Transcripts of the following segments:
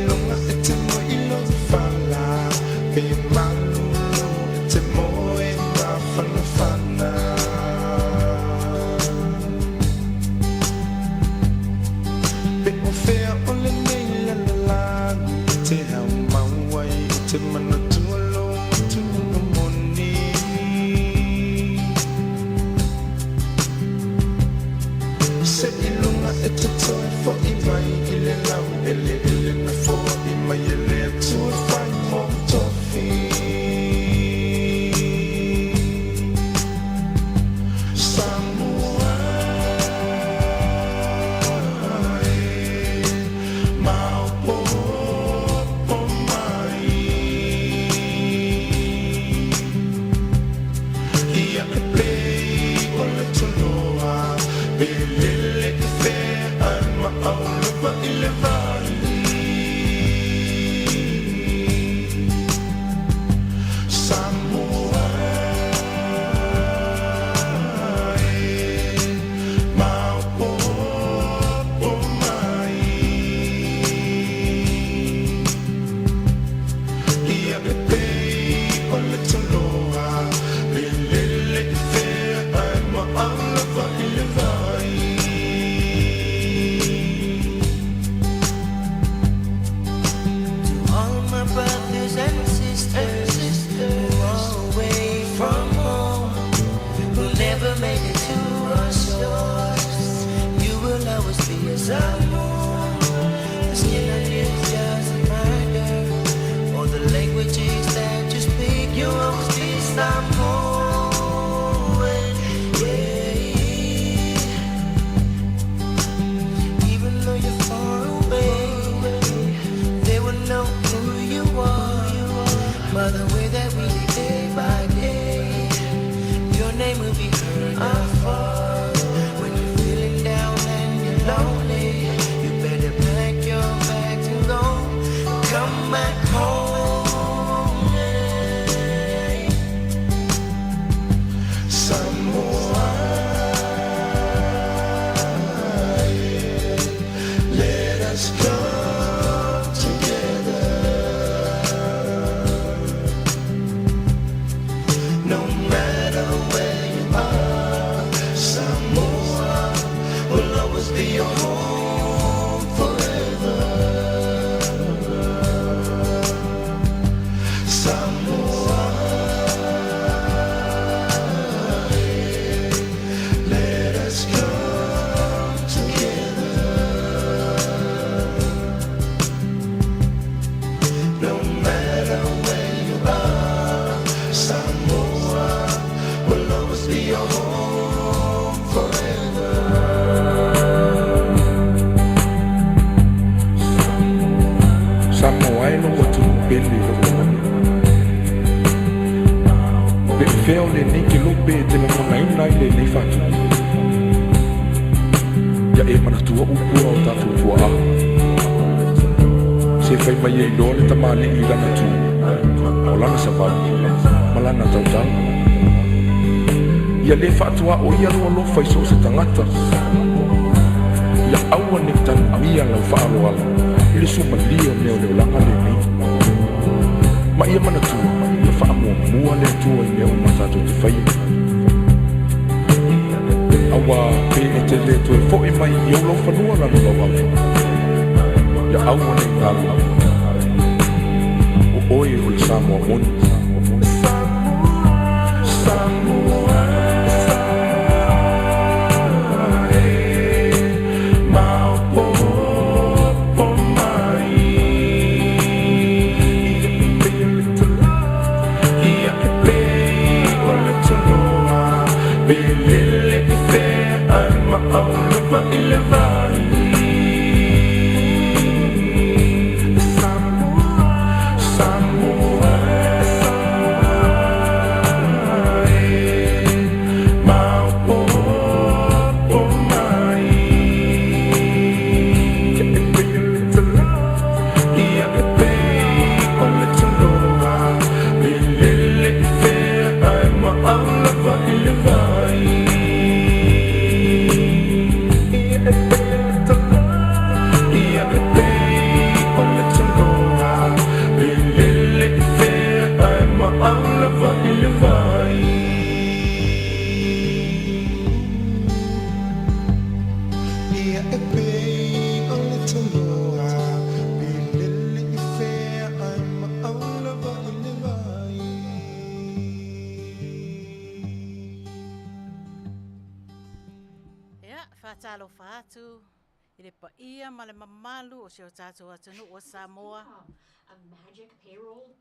ilunga e te mo ilo whala pe malulu e te mo e ngā whanawhana pe o whea o le nei lalalani te hau mauai te mana tualo tuano moni se ilunga e te toi fo i mai i le lau ele na fo i mai e le tua whai mo tofi Samoa Maota O Tamalii ia e plei o le toloa e lele e whea ai Maau lupa i le vali Samoa Maota O Tamalii ia e plei o le toloa e lele e whea ai Maau lupa i le vali All my brothers and sisters who are away from home, who never made it to our shores, you will always be a Samoan. The skin on you doesn't matter, or the languages that you speak, you will always be Samoan. Yeah. Even though you're far away, they will know who you are by the way that we live day by day. Your name will be heard afar. When you're feeling down and you're lonely, you better pack your bags and go. Come back home. Samoa let us come together no matter where you are Samoa will always be your home forever Samoa let us come together no matter where you are Samoa will always be your home forever Samoa e no watu pele Pe feo le ni ki lupe te me mona ina i le nei fatu Ya e mana tua upua o tatu tua a Se fai mai e ilo le Tamali'i i lana tu O lana savau, malana tautau Ia le fatua o ia loa lofa i so se tangata Ia aua ni tanu ia lau whaalo ala Ile suma lia neo leo langa le ni Ma ia mana tua, ia wha mua le tua i neo matatu te whai Awa pe e te le tue fo e mai i au lau whanua lana lau au Ia aua ni ngalo O oi o le Samoa moni Samoa Maota O Tamalii ia e plei o le toloa pe lele e whea ai Maau lupa i le vali Samoa talo fatu. Ile paia ma le mamalu o se o tātou atunu o Samoa. A magic payroll.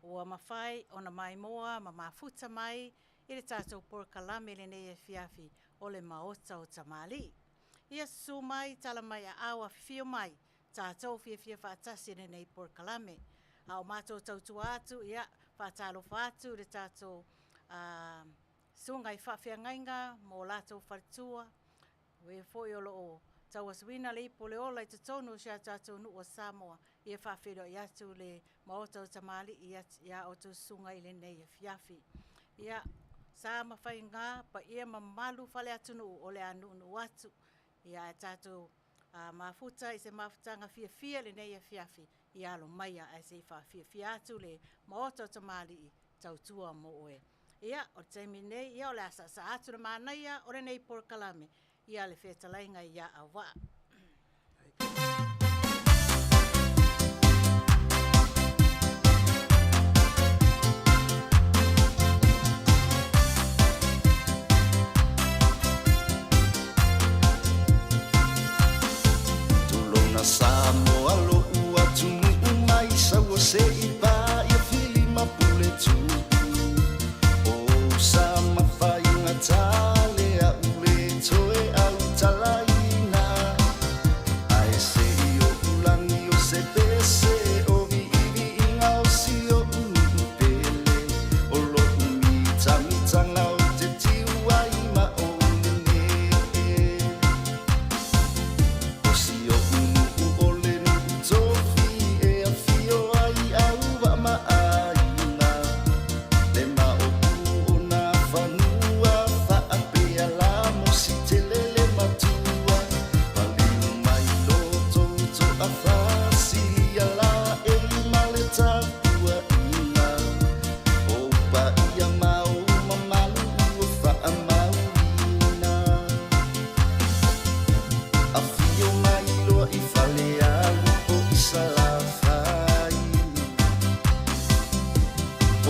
Ua mawhai o na mai moa ma mafuta mai. Ile tātou porkalame le nei e fiafi o le Maota O Tamalii. Ia su mai tala mai a awa fio mai. Tātou fia whaatasi le nei porkalame. A o mātou tautu atu ia whaatalo whatu le tātou sungai whawhia ngainga mō lātou wharitua. We foi o loo tau aswina le ipo le ola i te tonu si a tātou nu o Samoa. Ia whawhiro i atu le Maota O Tamalii ia o tu sungai le nei e fiafi. Ia sa mawhai ngā pa ia mamalu whale atunu o le anu atu. Ia e tātou mafuta i se mafutanga fia le nei e fiafi. Ia alo maia e se fia atu le Maota O Tamalii tautua mo oe. Ia o teimi nei, ia o le asa sa atu le Manuia o le nei porkalame. Ia le whetalainga ia awa. Tulona Samoa lo ua tunu mai saua se iba ia fili mapule tu. O sa mawhai ngatale a ule toe au talaina. Ai se I o ulangi o se pese o vi inga o si o pele. O lo mita ngau te tiwa I ma o nene. O si o unu o le nu tofi e a fio ai au wa ma aina. Le ma o ku o na whanua wha apea la mo si te lele matua. Palinu mai loto to a whasi ala e ma le tapua ina. O pa ia mau mamalu o wha a maurina. A fio mai loa I whale alu o isa la whai.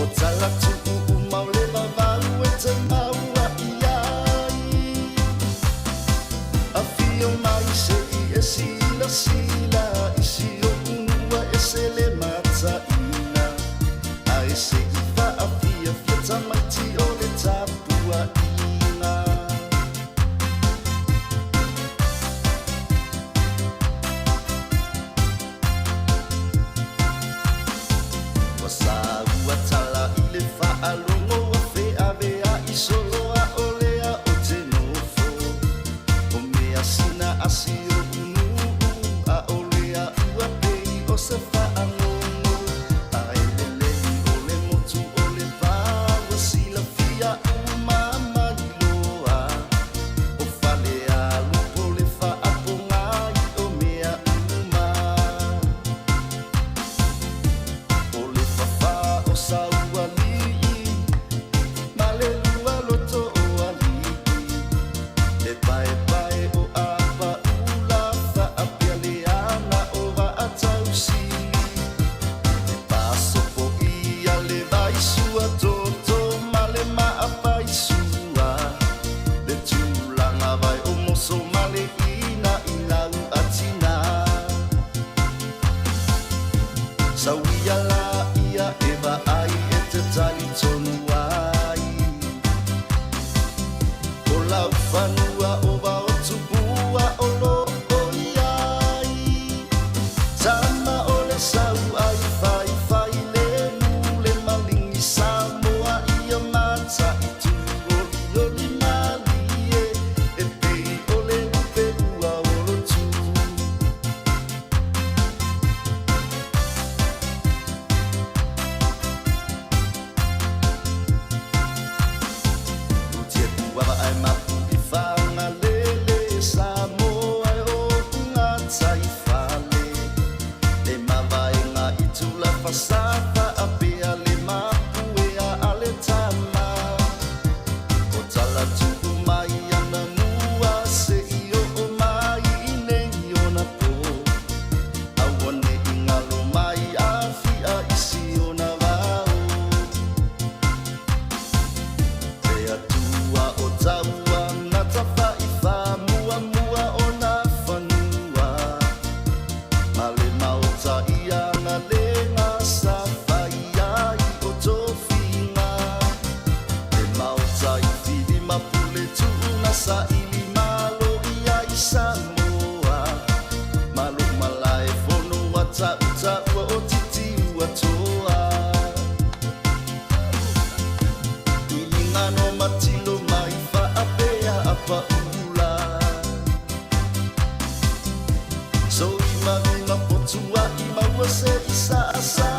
O tala tuku maule mawau e te maua I ai. A fio mai se I e sila I si o unua e se le mata ina. A e se I wha a fia tamaiti o le tapua ina. Wa sa ua tala I le whaalongo a wheawea I soloa o lea o te nofo. O mea sina asi o unu a o lea ua pei o se whaangongo. A e lelei o le motu o le pawa sila fia umama I loa. O whale alu po le whaaponga I o mea uma. O le whawha o saua lii, ma le lua loto o alii. Le pae o apa ula wha apea le ana o wa atau sili. Le paso po ia le vaisua toto ma le maa vaisua. Le tūlanga vai o moso ma le ina I lau atina. Sauia la ia eva ai e te tali tonu ai. O lau whanua o wa o tupua o lo o iai. Tama o le sau ai whai le nu le malingi Samoa ia mata I tu o li mali e pei o le upe ua o lo tu. Utia tuava ai mapu I whanga lele Samoa e o ngata I whale. Le mawaenga I tula whasawa a pea le mapu e a ale tama. O tala tuku mai ana mua se I o mai I nei o na po. Awane I ngalo mai a fia I si o na wao. Te atua o taua ngata wha I wha mua mua o atoa Ilinga no matilo mai whaapea apa ula So ima potua ima wase isa asa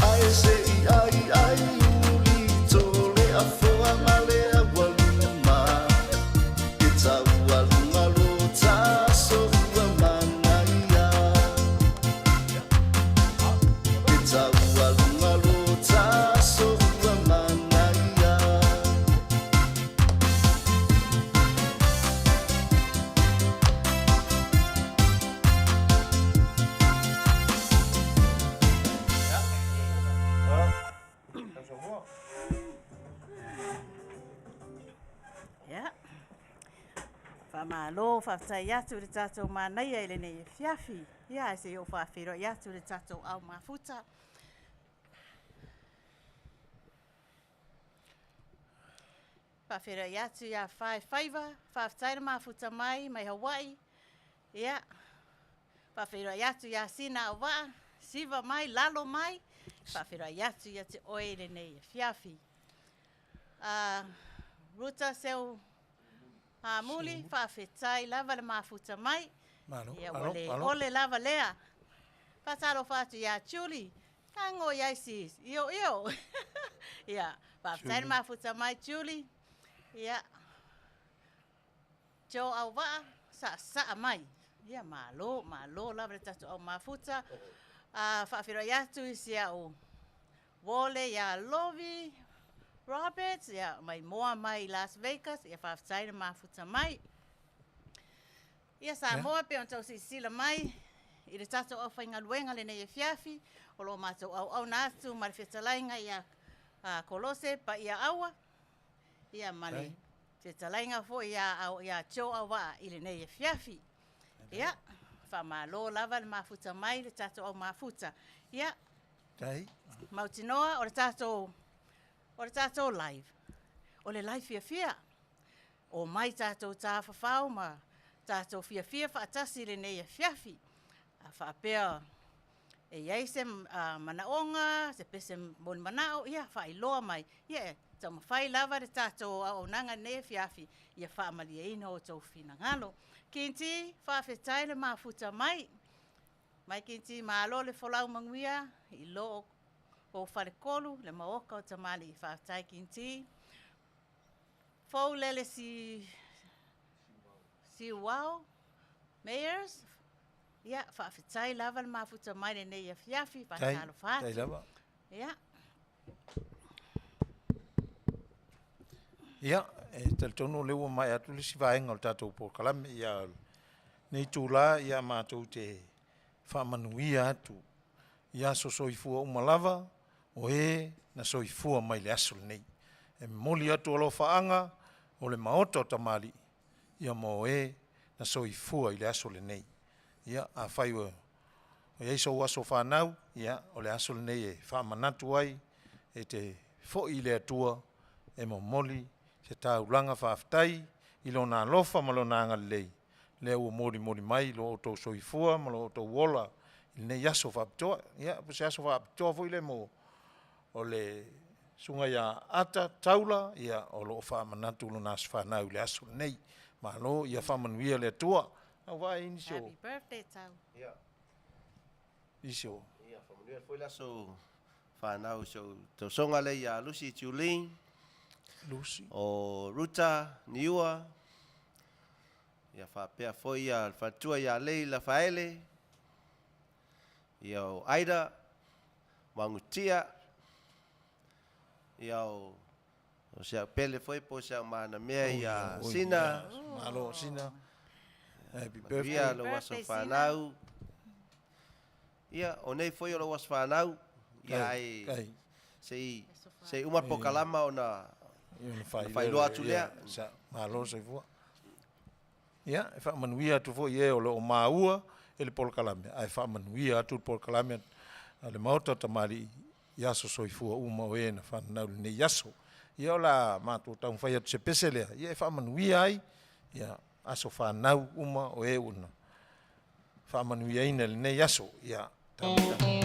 Ai se ai uli tole a foa male a waluma It's a walunga lota so ua manaia It's a walunga lota so ua manaia Ia. Whamalo, whaftai atu le tātou mānaia ele nei e whiawhi. Ia, e se o whawhiro i atu le tātou au mafuta. Whawhiro i atu ia whaiva, whaftai le mafuta mai Hawaii. Ia, whawhiro i atu ia sina o waa, siva mai, lalo mai. Whawhiro i atu ia te oe le nei e whiawhi. Ruta seu muli, whawhetai lava le mafuta mai. Ia ole lava lea. Whataro whatu ia Chuli. Kango iai sis. Io. Ia, whawhetai le mafuta mai Chuli. Ia. Jo au waa, sa mai. Ia, malo lava le tatu au mafuta. Whawhiro i atu isi au Wole ia Lovi. Roberts, ia mai moa mai Las Vegas, ia whawhtai le mafuta mai. Ia sa moa pe on tau sila mai, i le tatou au whaingaluenga le nei e whiawhi, o lo mātou au nātu, mari whetalainga ia Kolose, Paia'aua, ia mani whetalainga fo ia tio au waa i le nei e whiawhi. Ia, whamalo lava le mafuta mai, le tatou au mafuta. Ia, mautinoa o le tatou live. O le live fia. O mai tātou tā whawhau ma tātou fia whaatasi le nei e whiawhi. A whaapea e iei se manaonga, se pese moni manao, ia whailoa mai. Ia tau mawhai lava le tātou au nanga nei e whiawhi. Ia whaamalia ina o tau whina ngalo. Kinti, whawhetai le mafuta mai. Mai kinti maalo le wholau Manuia, i lo o wharekolu, le Maota O Tamalii, whaatai kinti. Fou lele si wau, mayors. Ia, whaafetai lava le mafuta mai le nei a whiawhi, whaatalo whaati. Tai lava. Ia. Ia, e talitono leua mai atu le si vaenga o tātou Pōkalame, ia nei tūla, ia mātou te whamanuia atu. Ia soifua umalava, o na soifua mai le aso nei. E moli atu alo whaanga, o le Maota O Tamalii, ia mo na soifua i le aso nei. Ia, a whaiwa, o eiso aso whanau, ia, o le aso nei e whamanatu ai, e te fo i le atua, e mo moli, se taulanga whaftai, i lo nā lofa ma lo nā ngalei. Le ua mori mai, lo o tau soifua, ma lo o tau wola, i nei aso whapitoa. Ia, po se aso whapitoa fo i le mo, o le sunga ia ata taula, ia o lo whamanatu lo nās whanau le aso nei. Ma lo, ia whamanuia le atua. Au vai inisio. Happy birthday, tau. Ia. Inisio. Ia, whamanuia foi la so whanau so tau songa le ia Lucy Tulin. Lucy. O Ruta, Niua. Ia whapea foi ia whatua ia Leila Faele. Ia o Aida, Wangutia. Ia o sea pele foi po sea mana mea ia Sina. Malo Sina. Happy birthday. birthday. Lo waso whanau. Ia, o nei foi o lo waso whanau. Ia ai, sei uma pokalama o na whailoa atu lea. Malo se fua. Ia, e whamanuia atu fo ie o lo o Maua, e le Pōkalame. Ai whamanuia atu Pōkalame, le Maota O Tamalii, iaso soifua uma o na whanau le nei iaso. Ia o la mātou tau whai atu se pese lea. Ia e whamanuia ai, ia aso whanau uma o una. whaamanuia ina le nei aso ia Tamali'i.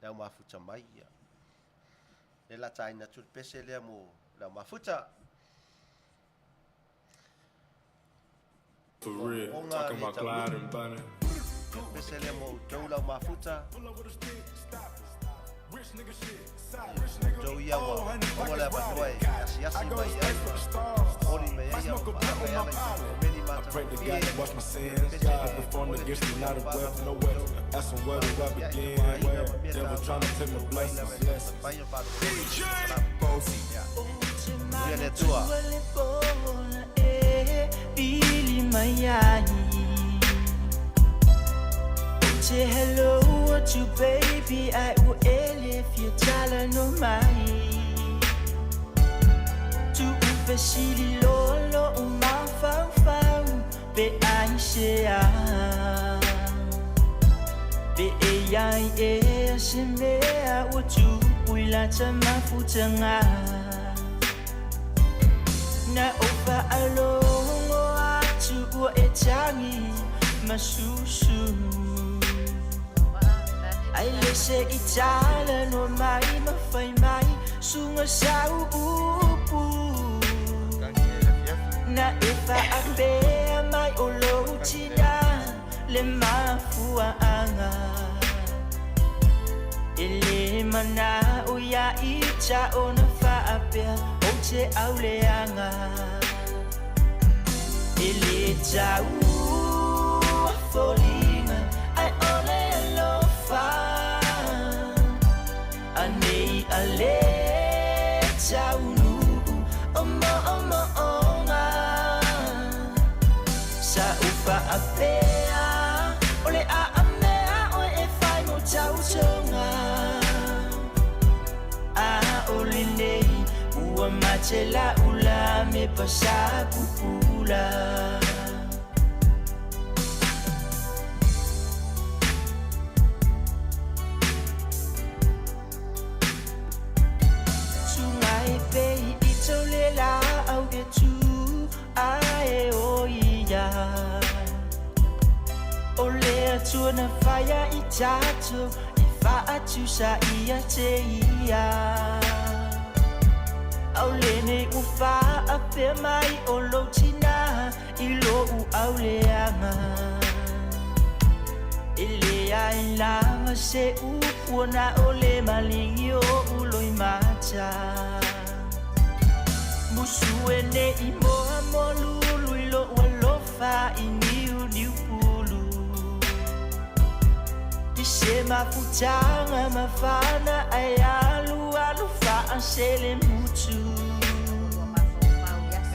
Leo mafuta mai ia. E la taina tu pese lea mo leo mafuta. For real, talking about Clyde and Bunny. Pese lea mo tau leo mafuta. Tau ia wa wala Manuia. Asiasi mai ia. Ori me ia wa meni I mata. pray to God to wash my sins. God performed against me, not a weapon, no weapon. Asking where do I begin? Where devil trying to take my blessings. Viene tua. Billy Mayai. Say hello to baby, I will if you tell her no mai. To ufesili lolo uma fau be I share. Be ai e simea utu wila tama futanga. Na ofa alongo atu o etangi masusu. Ai lese itala no mai mafai mai sunga sau upu. Na efa abe mai olo tina le mafua anga. Ele mana uya ita ona fa abe o te auleanga. Ele tau folinga ai ole alofa. Anei ale taunu oma onga. Sa ufa apea ole a amea o e fai mo tau tonga. A ole nei ua matela ula me pasa pupula. Sungai pei itolela au getu ae oia. Ole atua na whaia I tato e wha atu sa ia te ia. Aule ne uwha a pe mai o lotina I lo u auleanga. Ele ai langa se upuna ole malingi o uloi mata. Musue ne I moa molulu I lo walofa I niu pulu. Di se mafutanga mafana ai alu fa sele mutu.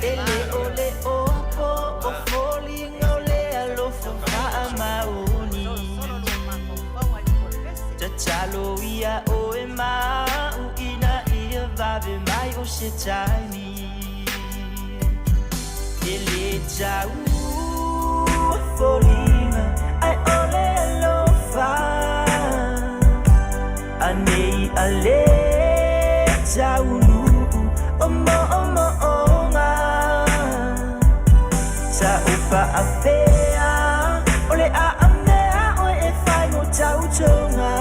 Ele ole opo o falling ole alofa fa maoni. Tatalo ia o e mau ina ia vave mai o se taimi. Ele tau falling ai ole alofa. Anei ale taunu oma onga. Sa ufa apea ole a amea o e fai mo tau tonga.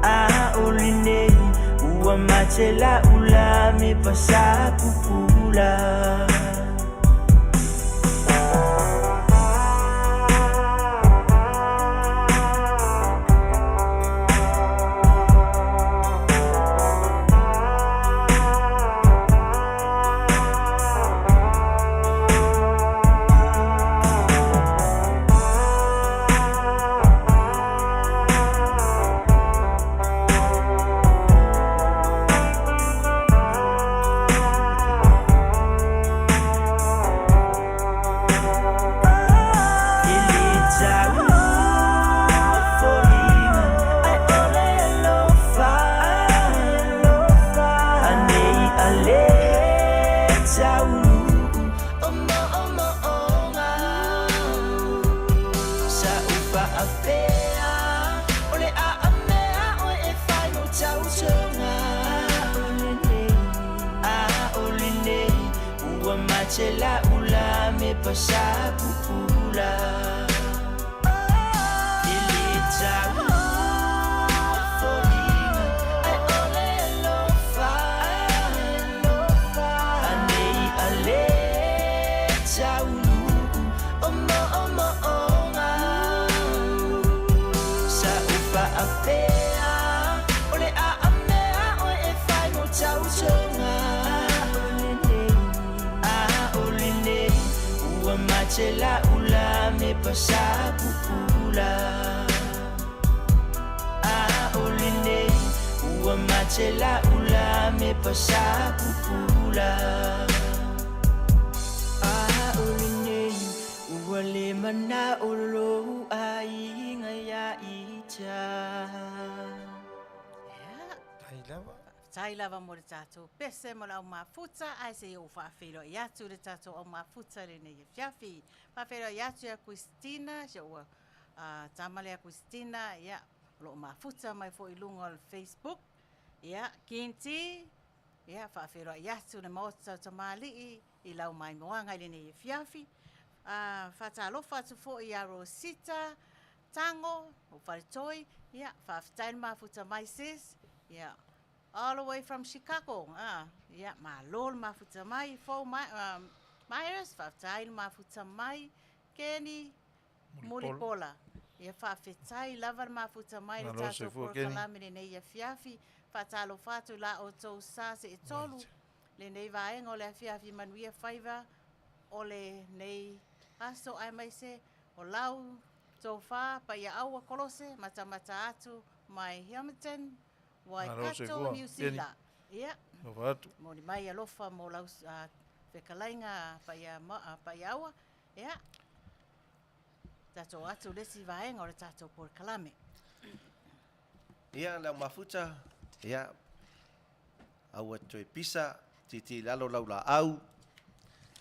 A ole nei ua matela ula me pasa pupula. Matela ula me pasa pupula. Ele tau afea ole a mea o e fai mo tau tonga ole nei ua matela ula me pasapu pula ole nei ua matela ula me pasapu pula ole nei ua le mana olo ai ngaya ita Tai lava mo le tātou pese mo lau mafuta ai se o whaafero i atu le tātou au mafuta le nei fiafi. Whaafero i atu a Christina, se o Tamali'i a Christina, ia lo mafuta mai fo i lunga o Facebook. Ia, Kinti, ia whaafero i atu le Maota O Tamalii i lau mai moanga le nei fiafi. Whaatalofa atu fo i a Rosita, Tango, o Wharetoi, ia, whaafitain mafuta mai sis, ia, all the way from Chicago. Yeah, malol mafuta mai fo Myers faafetai mafuta mai Kenny Muripola. Ia faafetai lava mafuta mai le tatou kalame le nei fiafi faatalo fatu la o tou sa se tolu le nei vaenga o le fiafi Manuia faiva o le nei aso ai mai se o lau tou fa Paia'aua kolose matamata atu mai Hamilton Wai kato New Zealand. Ia. Mo ni mai alofa mo lau whekalainga Paia'aua. Ia. Tato atu lesi vaenga o le tato por kalame. Ia lau mafuta. Ia. Au atu e pisa. Titi lalo lau la au.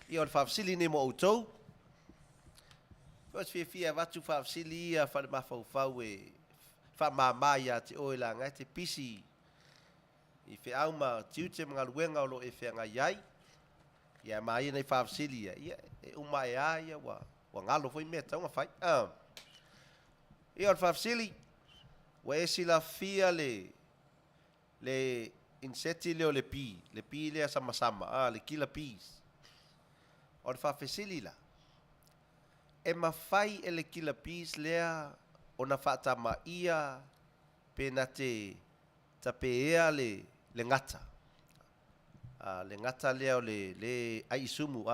Ia o le whafsili ne mo outou. Koes fia watu whafsili ia whale mawhau e whamamai a te oela ngai te pisi i whiauma tiute mga luenga o lo e whianga iai ia mai nei whaafsili ia e uma e a ia wa ngalo foi mea taunga whai ia o whaafsili wa e sila fia le inseti leo le pi lea sama le kila pis o le whaafsili la e mawhai e le kila pis lea ona whaatama ia pena te tapea le ngata. Le ngata leo le aisumu,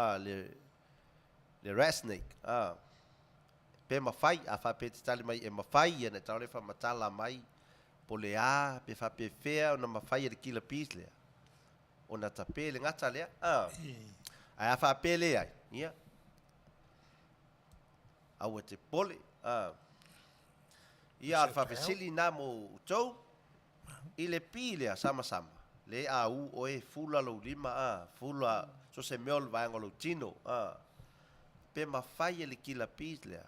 le rat snake. Pe mawhai, a whape te tali mai e mawhai, ane tau le whamatala mai, po le a, pe whape whea, ona mawhai e le kila pis lea. Ona tape le ngata lea. Ai a whape lea, ia. Aua te pole, ia al whawesili nā mo utou, i le pīlea sama. Le au o e fula lo lima, fula so se meol vaenga lo tino. Pe mawhai e le kila pīs lea,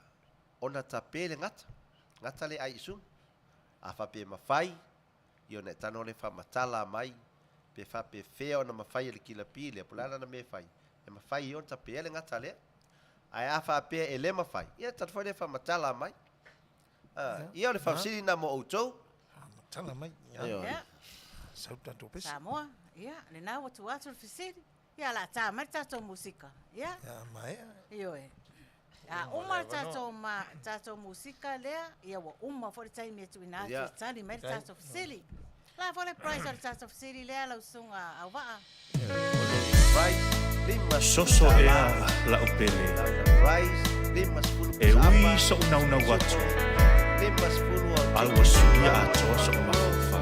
ona tape le ngata le aisum. A whape mawhai, i o ne tano le whamatala mai, pe whape whea ona mawhai e le kila pīlea, pulana na me whai. E mawhai i on tape le ngata lea, ai a whape e le mawhai, ia tatwhai le whamatala mai. Ia o le whawsiri nā mo outou. Tala mai. Sauta tō pesi. Samoa, ia, le nā watu atu le whisiri. Ia la tā mai tātou musika. Ia. Ia mai. Ioe. Uma tātou musika lea, ia wa uma fo le taimi atu ina atu tani mai tātou whisiri. La fo le price o le tātou whisiri lea lau sunga au waa. Soso ea la upele. E ui so unau watu. Alwa suia atoa so mafufa.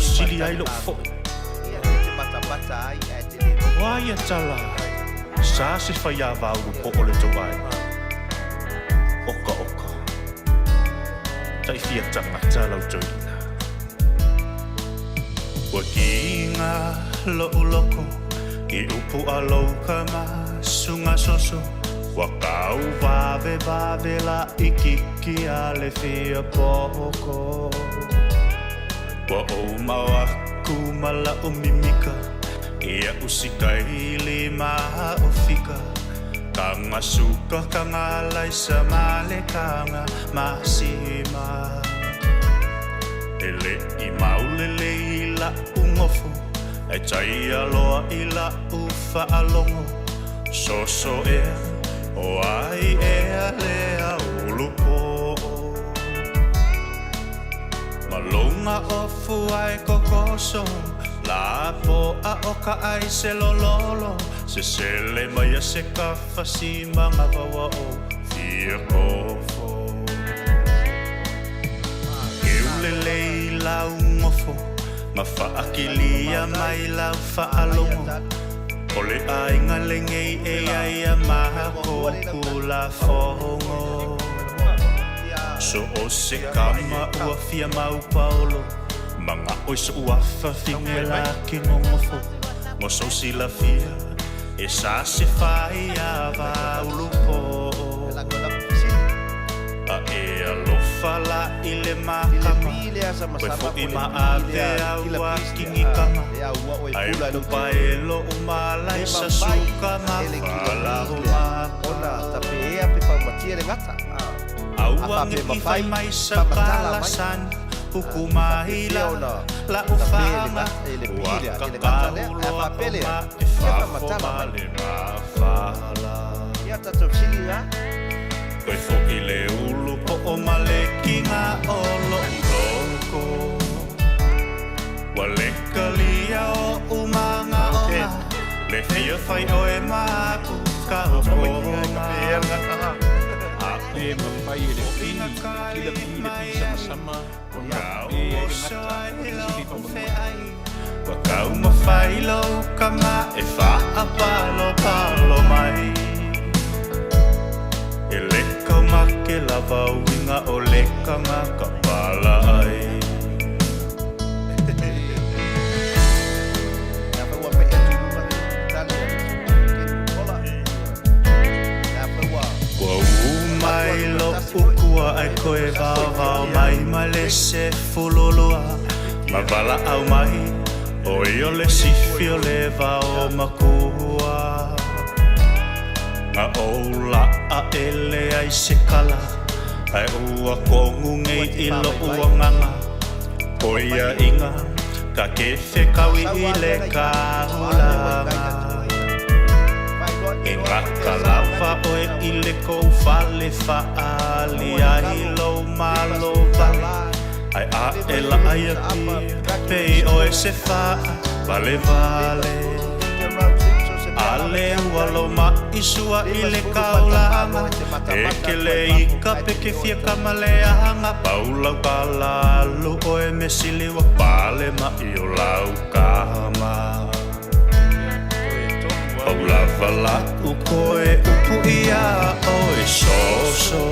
Sili ai lo fo. Wai atala. Sa se whaia vau po ole tau ai. Oka. Tai fia tangata lau joina. Wa kinga lo uloko. I upu alau kama sunga soso. Wakau vave la ikiki ale fia poko. Wa o mawaku mala o mimika. Ia usika ili maa ofika. Kanga suka kanga laisa male kanga masima. Ele i maulele ila ungofo. E tai aloa ila ufa alongo. Soso o ai e lea ulupo. Anga ofu ai kokoso La po a oka ai se lololo Se sele mai a se kafa si mga wawa o Fia kofo Keulelei lau ngofo Ma whaakilia mai lau whaalongo Ole ai ngalengei e ai a maha koku la whongo So o se kama ua fia mau paolo Mga ois uafa fingela ki ngongofo Mo so sila fia e sa se whai a vaulupo A e alofa la i le makama Koe fo i maave au a kingi kama Ai upa e lo umalai sa suka ma whala o maka Auange i whai mai sa kalasan Hukumahila la ufanga Waka kaulo a koma e whafoma le mawhala Koe fo i le ulu po o maleki ngā olo loko Waleka lia o umanga ona Le fia whai o e māku ka hokonga E mawhai e le pini, ki le pini sama-sama, o nā e ngata, Wakau mawhai lau kama e whaapalo palo mai E leka make lava winga o leka ngā kapala ai Mai lo ukua ai koe vau mai ma le se fulolua Ma wala au mai o io le sifi o le vau makua Nga oula a ele ai se kala Ai ua kongu ngei ilo ua nganga O ia inga ka kefe kawi i le kahulanga E ngaka lava oe i le kou whale whaali ai lo malo vale Ai a e la ai a pia pei oe se wha vale vale Ale walo ma isua i le kaulanga E ke le ika pe ke fia kamaleanga Paulau palalu oe me siliwa pale ma i o lau kama O lava la ukoe upu ia oe soso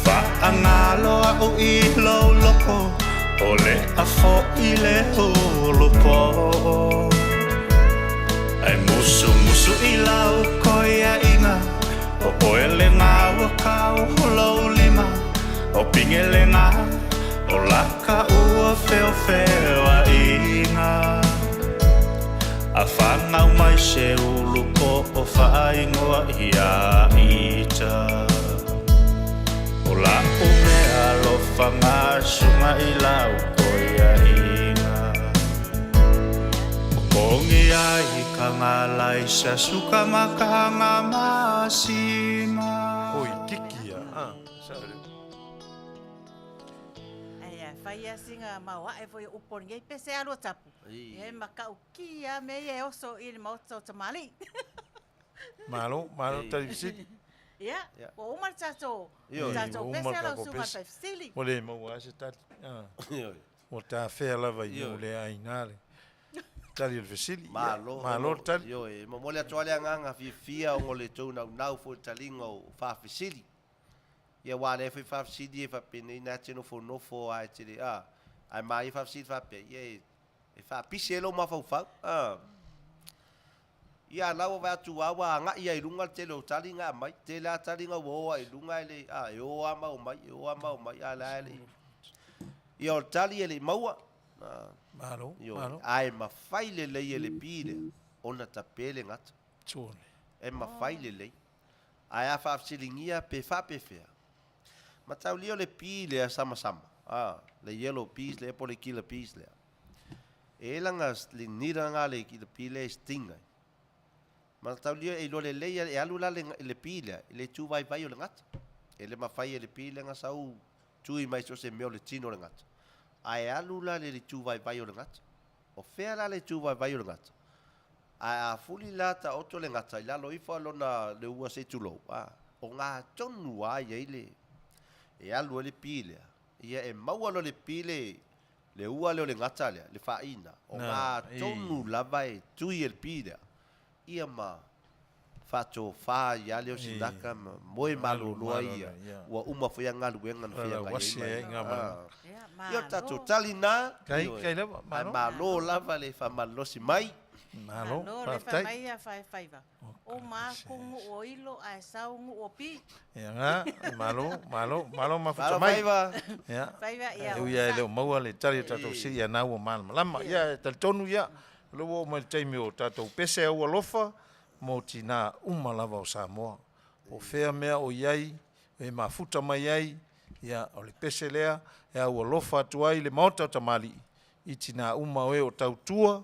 Whaangalo a o i lo loko O le afo i le holopo Ai musu musu i lau koe a inga O oe le ngā wakau lo lima O pinge le ngā O laka ua feo feo a inga A whangau mai se ulu ko o whaingoa i a ita O la o mea lo whanga sunga i lau koe a inga O kongi ai ka ngā laisa suka makanga masima Oi, kikia. Whai a singa maua e foi uponi ei pese alo tapu. E maka ukia me e oso i le Maota O Tamalii. Malo tarisiki. Ia, o umar tato. Tato pese alo sunga taifsili. O le maua se tati. O ta whea lava i o le ainare. Tali le fesili. Malo tali. Yo, e mamole atoale anganga fia o ngole tau nau fo talinga o wha fesili. Ia wale foi fa sidi e fa pene na tino fo no fo ai tiri ai mai fa sidi fa pe e fa piselo ma fa ia na wa tu wa nga ia irunga telo talinga mai tela talinga wo ai lunga le e o ama o mai ala le ia tali ele maua Malo. ai ma faile le ele pile ona tapele ngat Tone. e ma faile le ai a fa silingia pe fa pe fea Matau lio le pile sama-sama. Le yellow peas, le pole kila peas le. E langa le nira nga le kila pile stinga. Matau lio e lo le leia e alula le pile, le tu vai o le ngata. E le mafai le pile nga sau tui mai so se meo le tino le ngata. Ai alu la le tu vai vai o le ngata. O fea la le tu vai vai o le ngata. Ai a fuli la ta oto le ngata, ila lo ifo alona le ua se tulo. O ngā tonu ai ei le, e alu le pile. Ia e maua lo le pile, le ua leo le ngata lea, le whaina. O ngā tonu lava e tui el pile. Ia ma fato fa ia leo sinaka moe malo loa ia. Ua uma fia ngalu wenga na fia ngai. Ia tato tali nā, Kai lewa, malo lava le wha malosi mai. Malo, le whamai a whaiwhaiva. O mākungu o ilo a saungu o pi. Ia ngā, malo mafuta Malo mai. maiva. Ia. Whaiva ia Eu ia leo maua le tari tatou siri a nau o malama. Lama, ia tali tonu ia. Lewa o mai taimi o tatou pese au alofa. Mo tina lava o Samoa. O fea mea o iai, e mafuta mai iai. Ia o le pese lea, e au alofa atu ai le Maota O Tamalii. I tina oe o tautua.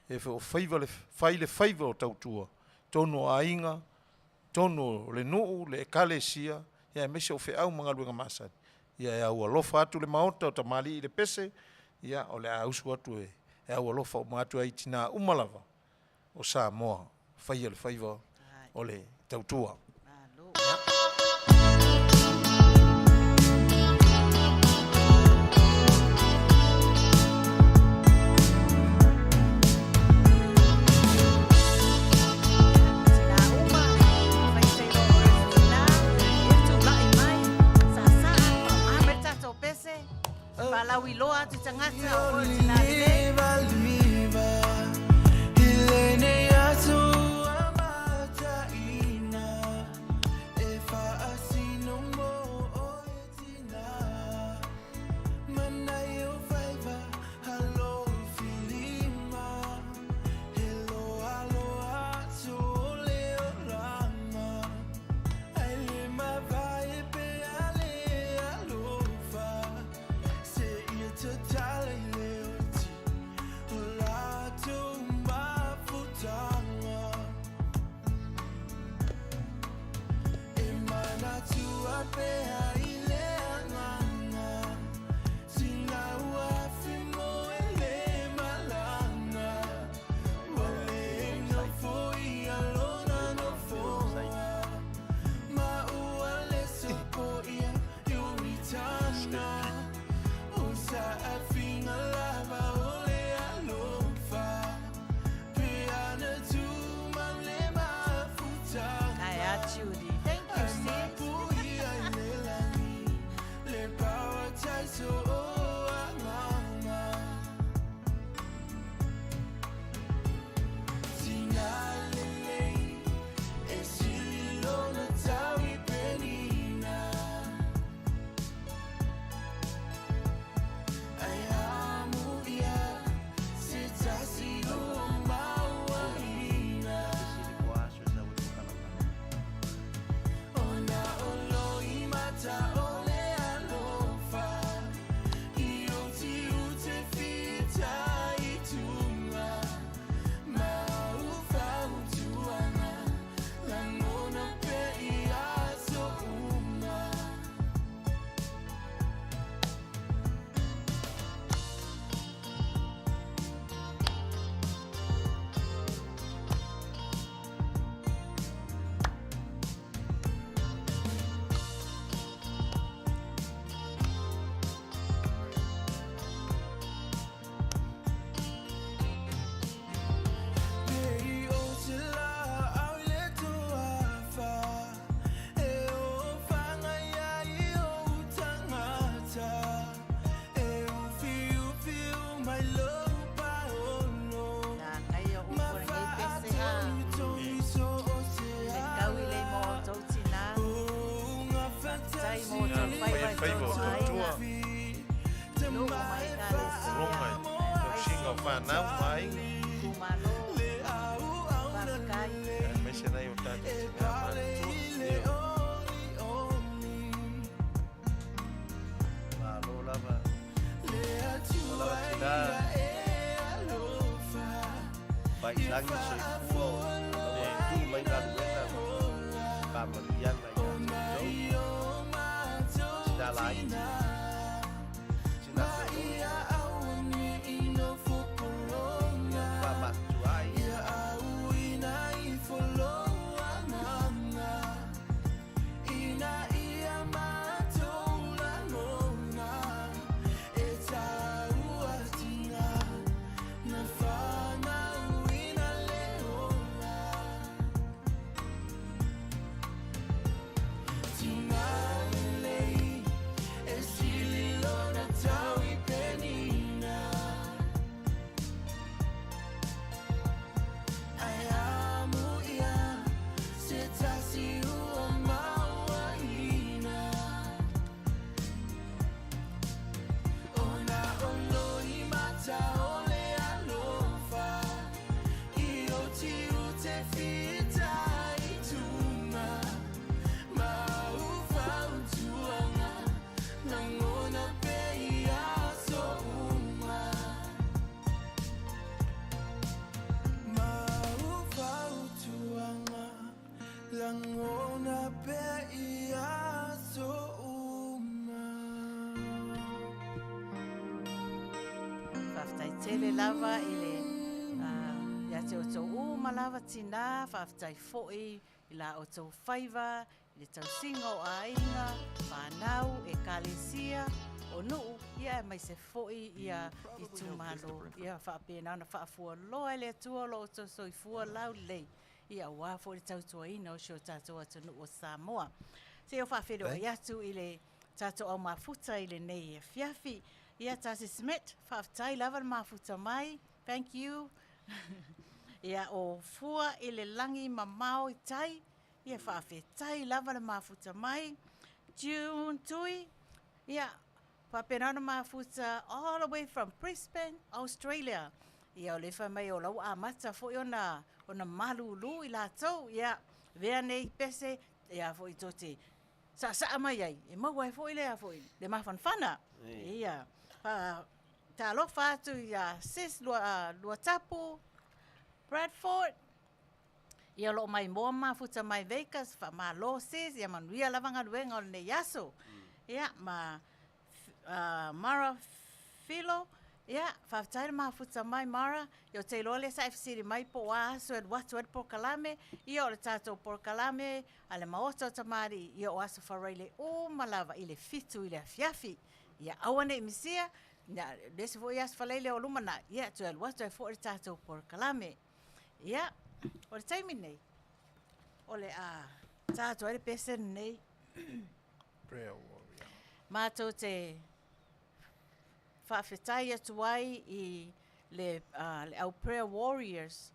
E o faiva o tautua. Tono a inga, tono le nuu, le ekalesia, ia mese o fe au mga luenga masari. Ia e au alofa atu le Maota O Tamalii le pese, ia o le ausu atu e au alofa o maatu ai tina umalava o Samoa, faia le faiva o le tautua. Palau iloa tu tangata o tina le. Pamalian tele lava i le ia te o tau uma lava tina whaafitai fo'i i la o tau whaiva i le tau singa o ainga whanau e kalesia o nuu ia mai se fo'i ia i tumalo ia whaapena na whaafua loa le atua lo o tau soifua lau lei ia ua fo'i tau tuaina o sio tātou atu nuu o Samoa. Se o whaafero i atu i le tātou au mafuta i le nei e fiafi. Ia Tasi Smith, whaafitai lava le mafuta mai. Thank you. Ia o fua i le langi mamao i tai. Ia whaafetai lava le mafuta mai. June Tui. Ia whaapenana mafuta all the way from Brisbane, Australia. Ia o le wha mai o lau amata fo i ona malulu i lātou. Ia vea nei pese. Ia fo i tote. Sa mai ai. E maua e fo i lea fo i. Le mawhanwhana. Ia. Ta alofa atu ia sis lua tapu, Bradford. Ia lo mai moa mafuta mai Vegas, fa ma lo sis, ia Manuia lavanga luenga o ne yaso. Ia ma Mara Filo, ia whaftaira mafuta mai Mara, ia o te lole sa FCD mai po aso ed watu ed Porkalame, ia o le tātou Porkalame, ale Maota O Tamalii, ia o aso whareile o malava i le fitu i le afiafi. Ia awane misia, desi fo ias falele o lumana, ia tu el watu e fo le tātou Porkalame. Ia, o le taimi nei, o le tātou ele pesen nei. Prayer warrior. Mātou te whaafetai atu ai i le au prayer warriors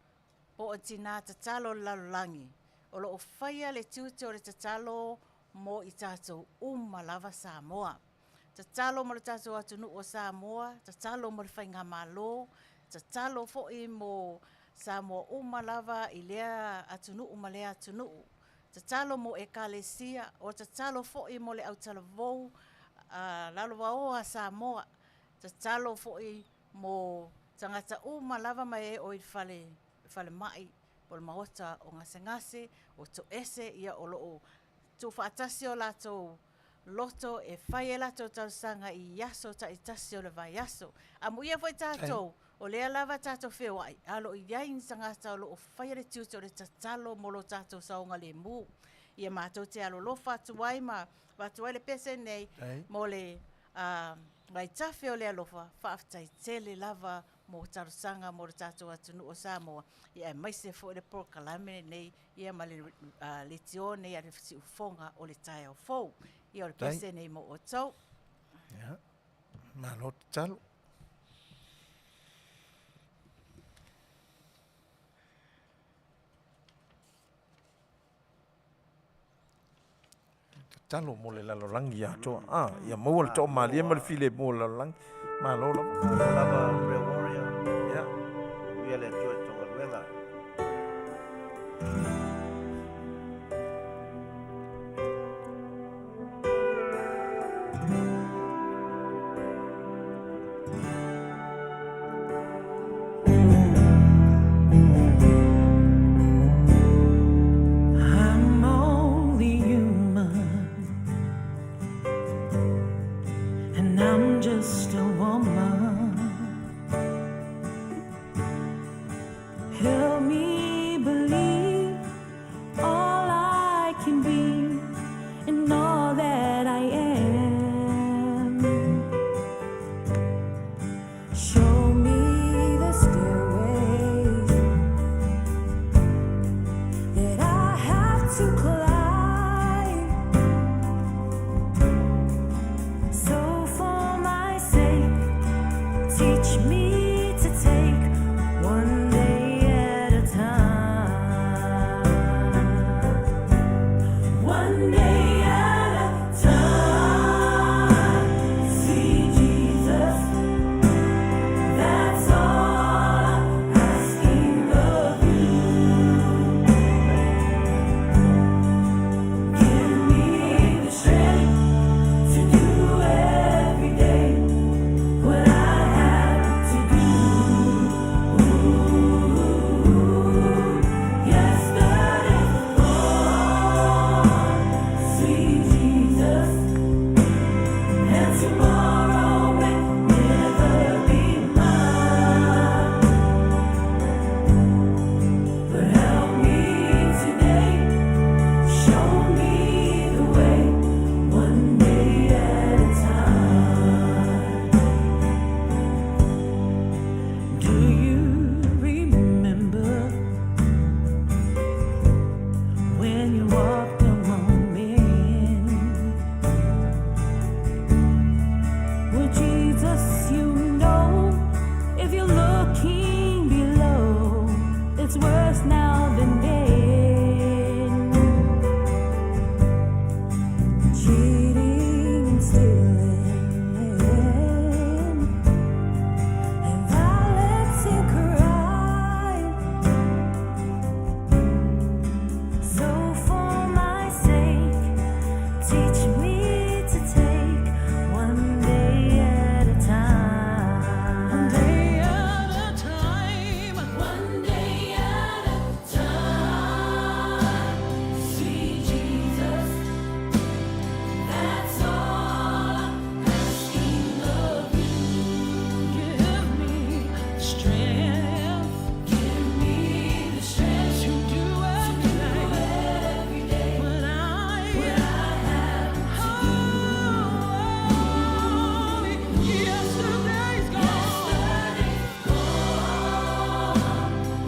po o tina tatalo lalulangi. O lo o whaia le tiute o le tatalo mo i tātou lava Samoa. Tatalo mo le tātou atunu o Samoa, tatalo mo le whainga malo, tatalo fo'i mo Samoa lava i lea atunu lea atunu. Tatalo mo e kalesia, o tatalo fo'i mo le autalavou, laloa o Samoa. Tatalo fo'i mo tangata lava mai e o i whale mai, o le maota o ngase, o to ese ia o loo. Tu whaatasi o lato loto e whai e lato tausanga i yaso ta i tasi o le vai yaso. A muia foi tātou, o lea lava tātou whewai, alo i yain tangata o loo whai le tiuto o le tatalo molo tātou saonga le mu. Ia mātou te alo lo whatuai ma, whatuai le pese nei, mo le mai tafe o le alofa, whaaftai tele lava mo tarusanga mo le tātou atunu o Samoa. Ia mai se fo le Porkalame nei, ia ma le tione, ia le fisi ufonga o le tae o fou. Ia o le pese nei mo o tau. Ia, malo te talo. Talo mo le lalolangi ya to ia mo le to malia mo le file mo le lalolangi ma lo lava prayer warrior ya ia le to luenga Just a woman. Help me believe all I can be and all that I am. Show me the stairways that I have to climb. So for my sake it's worse now than then. Cheating and stealing and violence and crime. So for my sake, teach me to take one day at a time. One day at a time. One day at a time. See Jesus, that's all I'm asking of you. Give me strength. Give me the strength to do every day. When I have to. Yesterday's gone.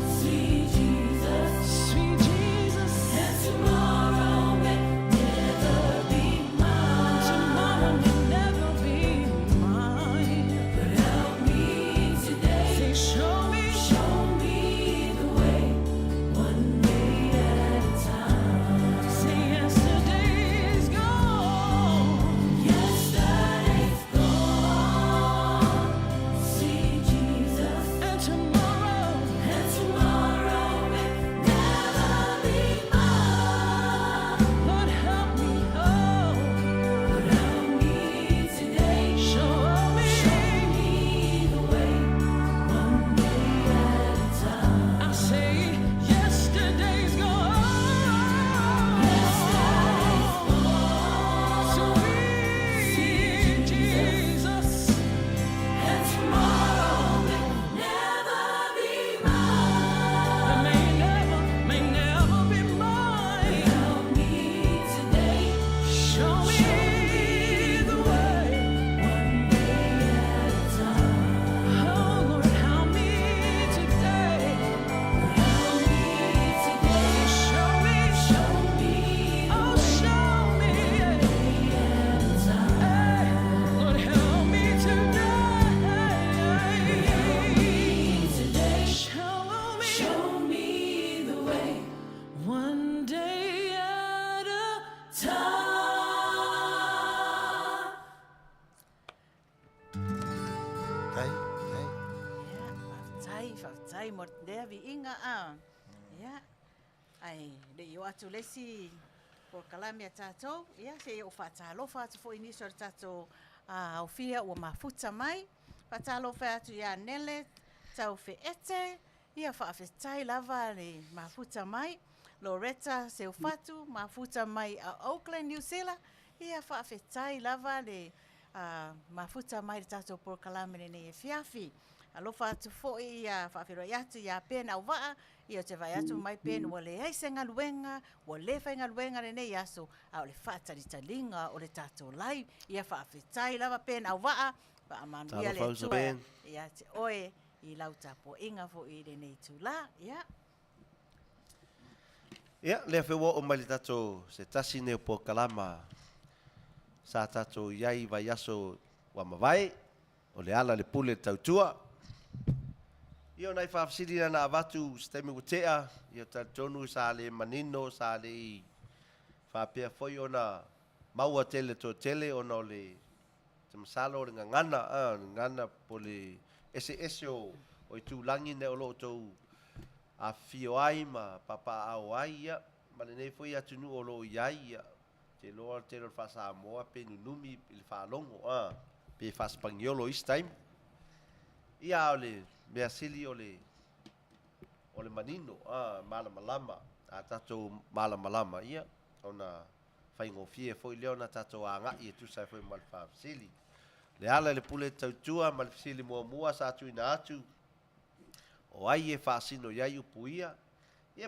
See Jesus, sweet Jesus, and tomorrow may never be mine. Tomorrow may never be mine. But help me today. Say, show me the way. One day at a time. Say, yesterday's gone. Yesterday's gone. See Jesus, and tomorrow may never be mine. Lord, help me, Lord, help me today. Show me the way. One day at a time. I say, yesterday's gone. Yesterday's gone. Sweet Jesus, and tomorrow may never be mine. May never be mine. Help me today. Show me the way. One day at a time. Oh Lord, help me today. Help me today. Show me. Oh, show me. One day at a time. Lord, help me today. Show me the way. One day at a time. Tai, Whautai mo rea vi inga a. Ia. Ai, le i o atu lesi por kalame a tātou. Ia, se i o whaatalofa atu fo iniso le tātou au fia ua mafuta mai. Whaatalofa atu ia nele, tau fe ete. Ia whaafetai lava le mafuta mai. Loretta se o fatu, mafuta mai a Auckland, New Zealand. Ia whaafetai lava le mafuta mai le tātou por kalame le ne e fiafi. Alofa atu fo'i ia whaafiroi atu ia pēna au waa, ia te vai atu mai pēna ua le aisenga luenga, ua le whainga luenga le nei aso, au le whaataritalinga o le tātou lai, ia whaafetai lava pēna au waa, pa Manuia le tua, ia te oe i lau tapo inga fo'i le nei tula, ia. Ia, lea whewa o mai le tatou se tasi neo po kalama sa tatou iai vai aso wa mawai, o le ala le pule tautua. Io nai whaafsiri na avatu stemi wutea, io tonu sa le manino, sa le whaapea foi ona maua tele to tele, ona o le tamasalo o le ngana po le ese o i tūlangi ne o lo tau a fio ai ma Paia'aua ia, ma le nei foi atu nu o lo iai ia, te loa te lo whasa moa pe nunumi i le whaalongo, pe whaspangiolo is time. Ia o le mea sili o le manino, malamalama, a tatou malamalama ia, ona whaingofie foi leo na tatou a ngai e tusai foi ma le whaafsili. Le ala le pule tautua ma le fisili mua sa atu ina atu, o ai e whaasino iai upu ia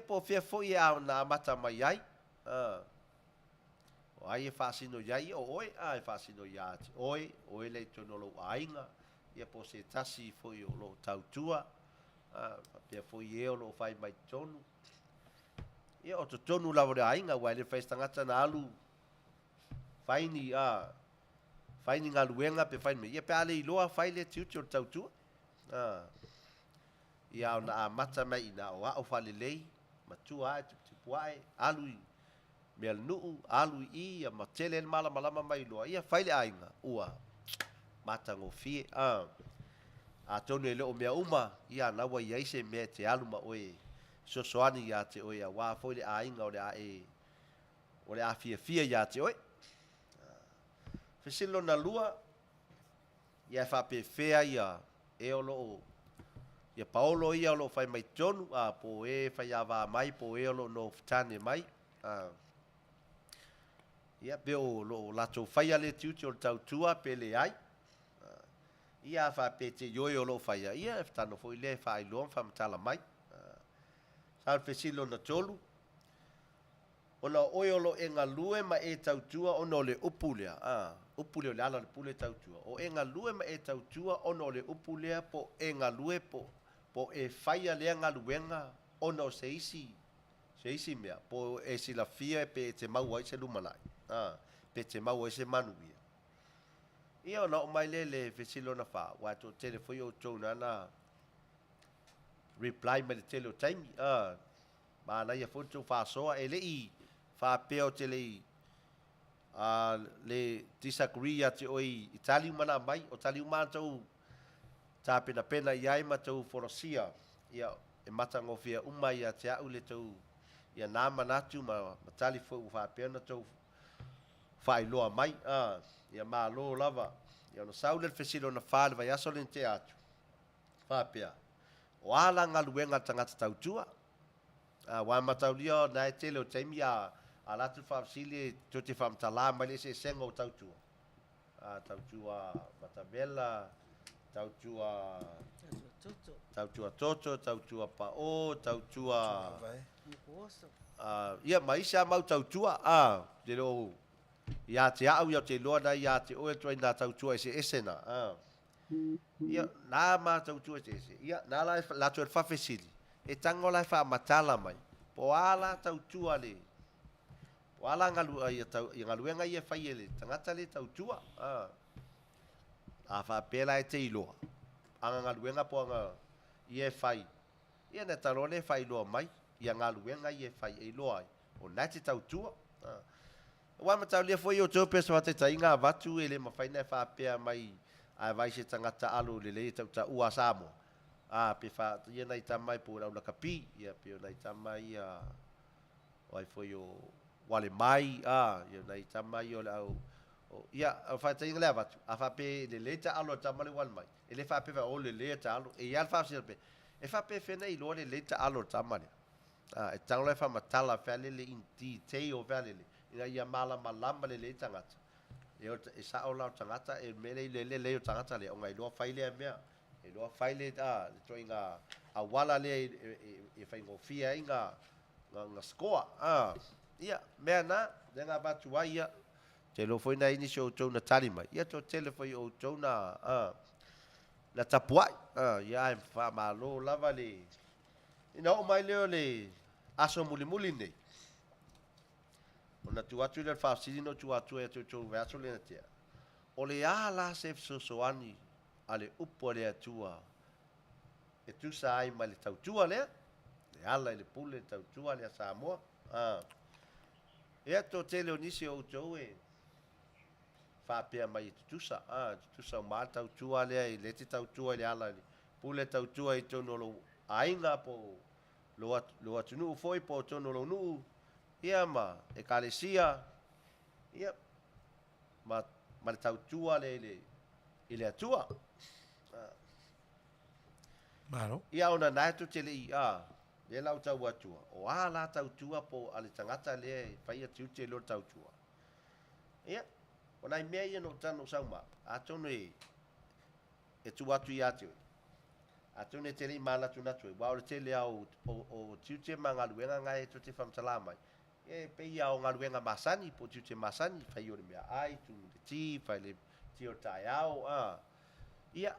po fia foi a na amata mai iai, o ai e whaasino iai, o oe e whaasino iai, oe le tonolo ainga, ia po se tasi foi o lo tautua, pia foi e o lo whai mai tonu. Ia o to tonu lawa le ainga, wai le whaistangata na alu, whaini ngā luenga pe whaini me. Ia pe ale i loa whai le tiuti o tautua. ia ona amata mai ina o a'o falelei matua tipu ai alui mea nuu alui ia ma tele malama mai loa ia faile ainga ua matagofie a tonu e le'o mea uma ia naua iai se mea te alu ma oe sosoani iā te oe auā foi le aiga o le a fiafia iā te oe fesili lona lua ia e faapefea ia e o lo'o ia paolo ia o lo'o fai mai tonu po e fai ava mai po e o lo'o no fitane mai ia pe o lo'o latou faia le tiuti o le tautua pe leai ia faapete ioi o lo'o faia ia e fatano fo'i lea e fa'ailoa ma faamatala mai sa le fesili lona tolu ona oe o lo'o egalue ma e tautua ona o le upu lea upu lea o le ala le pule tautua o egalue ma e tautua ona o le upu lea po egalue po e faia lea galuega ona o se isi mea po e silafia pe te mau ai se lumalai pe te mau ai se manuia ia ona o mai le fesili ona fa'aua to tele foi outou na ana reply ma le tele o taimi mana ia foi tou fa'asoa e le'i fa'apea o tele le disagree ia te oi itali mana mai o tali matou tapenapena i ai ma tou forosia ia e matagofia uma ia te a'u le tou ia nā manatu ma tali foi u fa'apea na tou fa'ailoa mai ia mālō lava ia ona sau le fesili ona fā le vaiaso le te atu fa'apea o ala galuega tagata tautua ua mataulia na e tele o taimi a latu fa'afasili to te fa'amatala mai le seesega o tautua tautua matavela tautua toto tautua pa'o tautua ia ma isa mau tautua te lo ia te a'u ia te loa na ia te oe toi nā tautua ese na ia nā ma tautua ese ia nā la toi fa'afesili e tango la fa'amatala mai po ala tautua le po ala galuega ia fai e le tagata le tautua a fa'apela e te iloa aga galuega po aga ia e fai ia na talole e failoa mai ia galuega ia e fai e iloa ai o na te tautua ua mataulia foi outou pe soataiga avatu e le mafaina e fa'apea mai ae vai se tagata alu lelei tauta'ua Samoa pe ia nai tamai po laula kapi ia pe nai tamai ia o ai foi o wale mai ia nai tamai o le au ia fa taiga le avatu a fa pe le leta alo tamale wal mai ele fa pe o le leta alo e ia fa sirpe e fa pe fena i lo le leta alo tamale e talo le fa matala fa le inti te o vale ia mala malamba le leta ngata e sa o la tangata e mele le o tangata le o ngai lo fa ile mea e loa faile le toinga a wala le e fai ngofia inga nga scoa ia mea na denga batu ai ia te lo foi na inisi o tau na tali mai ia to tele foi o tau na tapuai ia e fa malo lava le ina o mai leo le aso muli nei ona tu atu le fa sino tu atu e tu verso le tia o le ala se soani ale upo le atua e tu sai mai le tautua le ala le pule tautua le Samoa e to tele onisi o tou e fa pe mai tusa tusa ma tautua le le tautua le ala le pule tautua i tono lo ainga po lo atunu foi po tono lo nu ia ma e kalesia ia ma le tautua le ile atua Maro. Ia ona nai tu tele i le lau tau atua o la tautua po ale tangata le fai atu te lo tautua ia ona i mea ia no tano sauma atonu e tu atu i atu atonu e tele i mala tu natu e wao le tele au o tiute mangaluenga ngai tu te famtala mai e pe ia o ngaluenga masani po tiute masani fai o le mea ai tu le ti fai le ti o tai au ia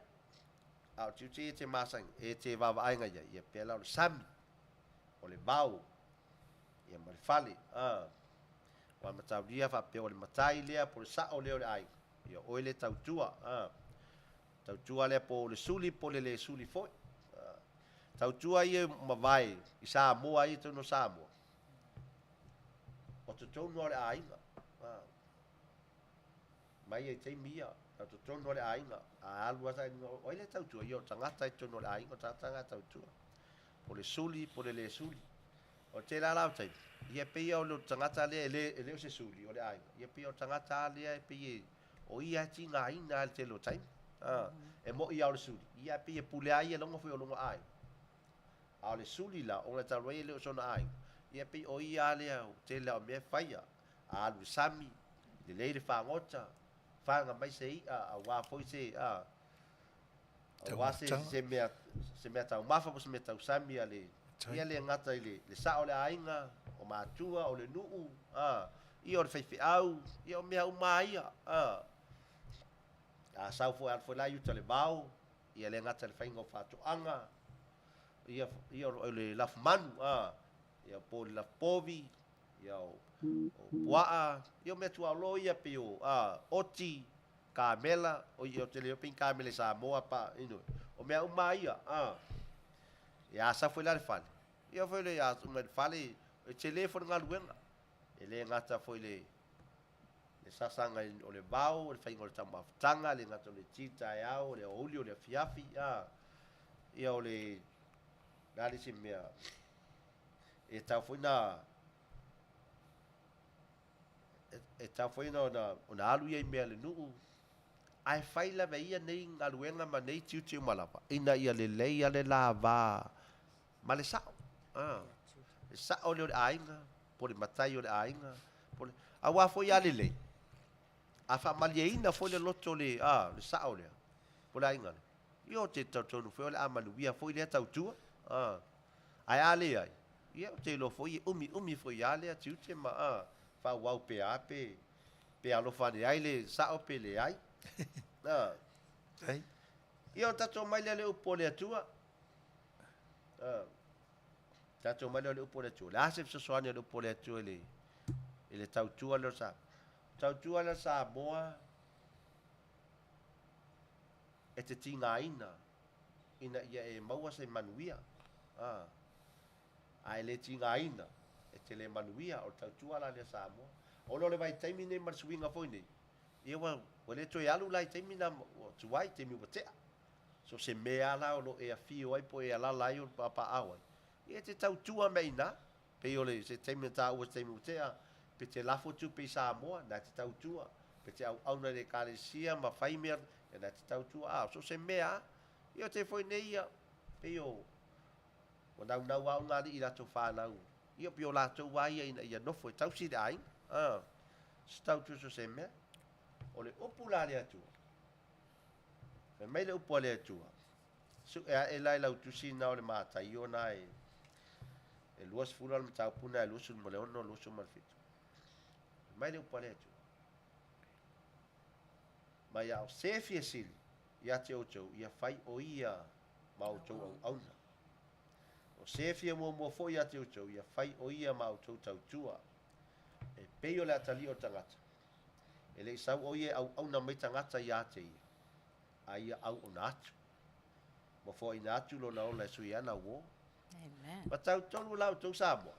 au tiuti te masang e te vavaenga ia pela o le sami o le vau ia ma le fale wa mataulia fa pe o le matai lea po le sa'o lea o le ai ia o le tautua le po le suli foi Tautua ia mawai i Samoa i tono Samoa. O te tono o le ainga. Mai e te mia, o te tono o le ainga. A alua sa o ile tautua i o tangata i tono o le ainga, o tanga tautua. Po le suli, po le suli. O te la lau tai. Ia pia o le tangata le o se suli o le ainga. Ia pia o tangata le e pia o ia ti ngā ina al te lo tai. E mo ia o le suli. Ia pia pule ai e longa foi o longa ai. A le suli la o le taroi le o sona ai. Ia pia o ia le au te la o mea faia. A alu sami, le leire whangota. Whanga mai se ia a wā foi se a wā se mea tau mafa po se mea tau sami a le ia le ngata i le sa o le ainga o mātua o le nuu ia o le whaiwhiau ia o mea umaia a sau fo al fo la yuta le vau ia le ngata le whainga o whātuanga ia o le lafu manu ia po le lafu povi ia o puaa ia o mea tua lo ia pe o oti kamela o ia o te leo pin kamele Samoa pa ino o mea umaia ia sa foi la le fale ia foi le ia uma le fale o telefone ngaluenga ele ngata foi le sasanga o le vau le fainga o le tamaftanga le ngata o le tita e au le oli o le fiafi ia o le nali se mea e tau foi na ona alu ia mea le nuu ai fai la veia nei ngaluenga ma nei tiu malapa ina ia le leia le lava ma le sao le sao le ainga po le matai o le ainga po le awa foi ale le a fa malieina foi le loto le le sao le po le ainga io te tonu foi le Manuia foi le tautua ai ale ai ia te lo foi umi foi ale tiu te ma fa wau pe ape pe alo fa de ai le sao pe le ai io tato mai le upo le atua tato mai le upo le atua la se so soane le upo le atua le tautua le Samoa e te tinga ina ia e maua se Manuia ai le tinga ina e te le Manuia o tautua la le Samoa o lo le vai taimi nei marsuinga foi nei ia wa le toi alu lai taimi na tuai taimi watea so se mea la o lo e afio ai po e ala lai o Paia'aua ia te tautua meina pe o le se taimi ta o taimi watea pe te lafo tu pe Samoa na te tautua pe te au na le kalesia ma fai mea na te tautua so se mea ia te foi nei ia pe o na au ngari i lato whanau ia pe o lato wai ia nofo e tausi de ai stautu so se mea o le upu la le atua me mai le upu le atua su e lai lau tusi na o le mātai o na e luas fula le tau puna e lusu mo le ono lusu malfitu mai le upu le atua mai au sefi e sili ia te otou ia fai o ia ma otou au auna o sefi e mua fo ia te otou ia fai o ia ma otou tautua e pei o le atali o tangata e le sau o ia au na mai tangata ia te ia a ia au o natu ma fo i natu lo na o le sui ana wo ma tau tolu lau tau Samoa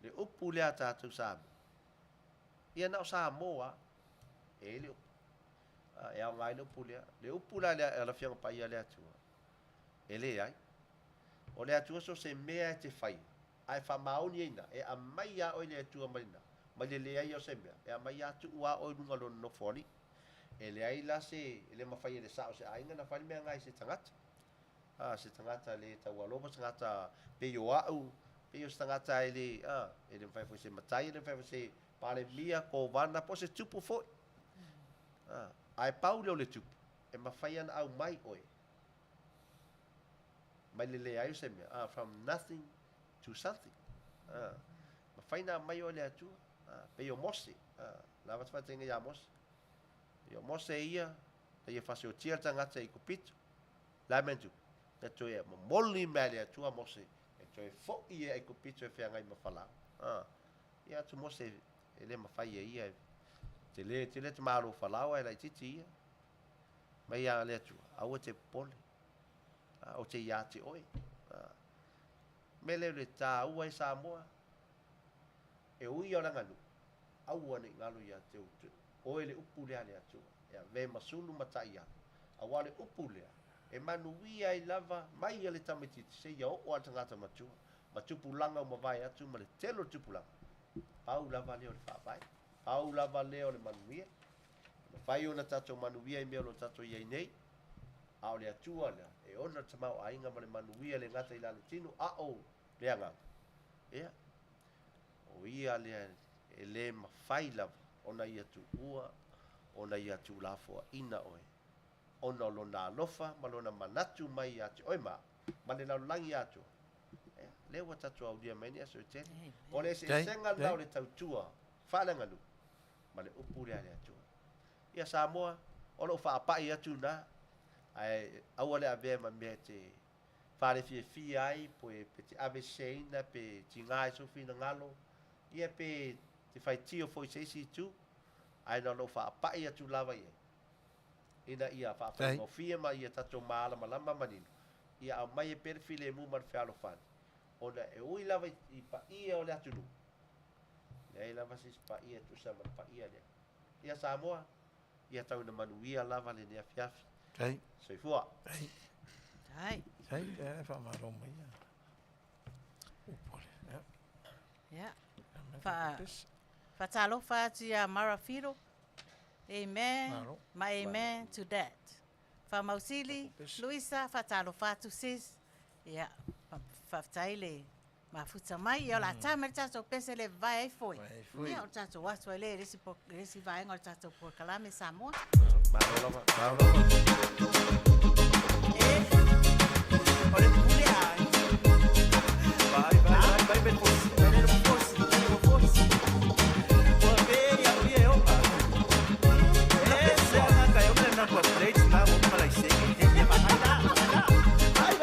le upu le ata tau Samoa ia na o Samoa e le upu e au ngai le upu la le fianga pa ia le atua e le ai o le atua so se mea e te fai ai fa maoni ina e a mai a o le atua marina ma le ai o se mea e a mai atu ua o nunga lo no foli e le ai la se le mafai le sao se ainga na fai mea ngai se tangata se tangata le tau alopa tangata pe o au pe o tangata e le mfai foi se matai le mfai foi se pale mia ko vana po se tupu foi ai pau le tupu e mafai ana au mai oe mai le ai se mea from nothing to something mafai na mai o le atua pe o mose la va fatenga ya mose yo mose ia ia fase o tia tangata I kupito la mentu te toe mo moli mele atua mose e toe fo ia I kupito e fianga I mafala ia tu mose ele mafai ia te le te malo falawa e la titi ia mai ia le atua au te pole o te ia te oi. Mele le tā ua e Samoa, e ui o langanu, au ane ngalo ia te utu, o ele upu lea lea tua, ia ve masulu matai anu, awale upu lea, e Manuia I lava, mai ele tamititi, se ia o atangata matua, ma tupulanga o mawai atu, ma le telo tupulanga, pau lava leo le whaapai, pau lava leo le Manuia, ma whai ona tato Manuia I mea lo tato iei nei, ao le atua lea, e ona tamau ainga ma le Manuia le ngata I la le tinu, lea ngā. Ea. O ia lea e le mawhai lava. Ona ia tu ua. Ona ia tu lafoa ina oe. Ona lo nā lofa. Ma lo na manatu mai atu. Oe ma. Ma le lau langi atu. Ea. Lewa tatu au dia meni aso e tene. O le se senga lau le tautua. Whananga lu. Ma le upu lea lea tua. Ia Samoa. Ona o whaapai atu na. Ai awale avea ma mea te fare fia ai pe te ave seina pe tinga so fina ngalo ia pe te fai tio foi se tu ai no lo fa pa ia tu lava ia ina ia fa no fia ma ia tato mala malama manino ia a mai perfile mu mar falo fan ona e ui lava I pa ia o le atu le lava sis pa ia tu sa pa ia le ia Samoa ia tau na Manuia lava le ne afiafi sei fua Ai. Sai, e fa maroma ia. Upole, Yeah. Fa talo fa tia marafiro. Amen. Ma amen to that. Fa mausili, Luisa fa talo fa tu sis. Yeah. Fa taile. Ma futa mai yo la tama tato pese le vai foi. Ia o tato watu ele resi vai ngor tato por kalame Samoa. Marolova. Olha que mulher. Vai, bem força. Vai, força. Uma veia, eu, essa é a caio, mas não pode frente, lá, vamos falar isso aí. Vai.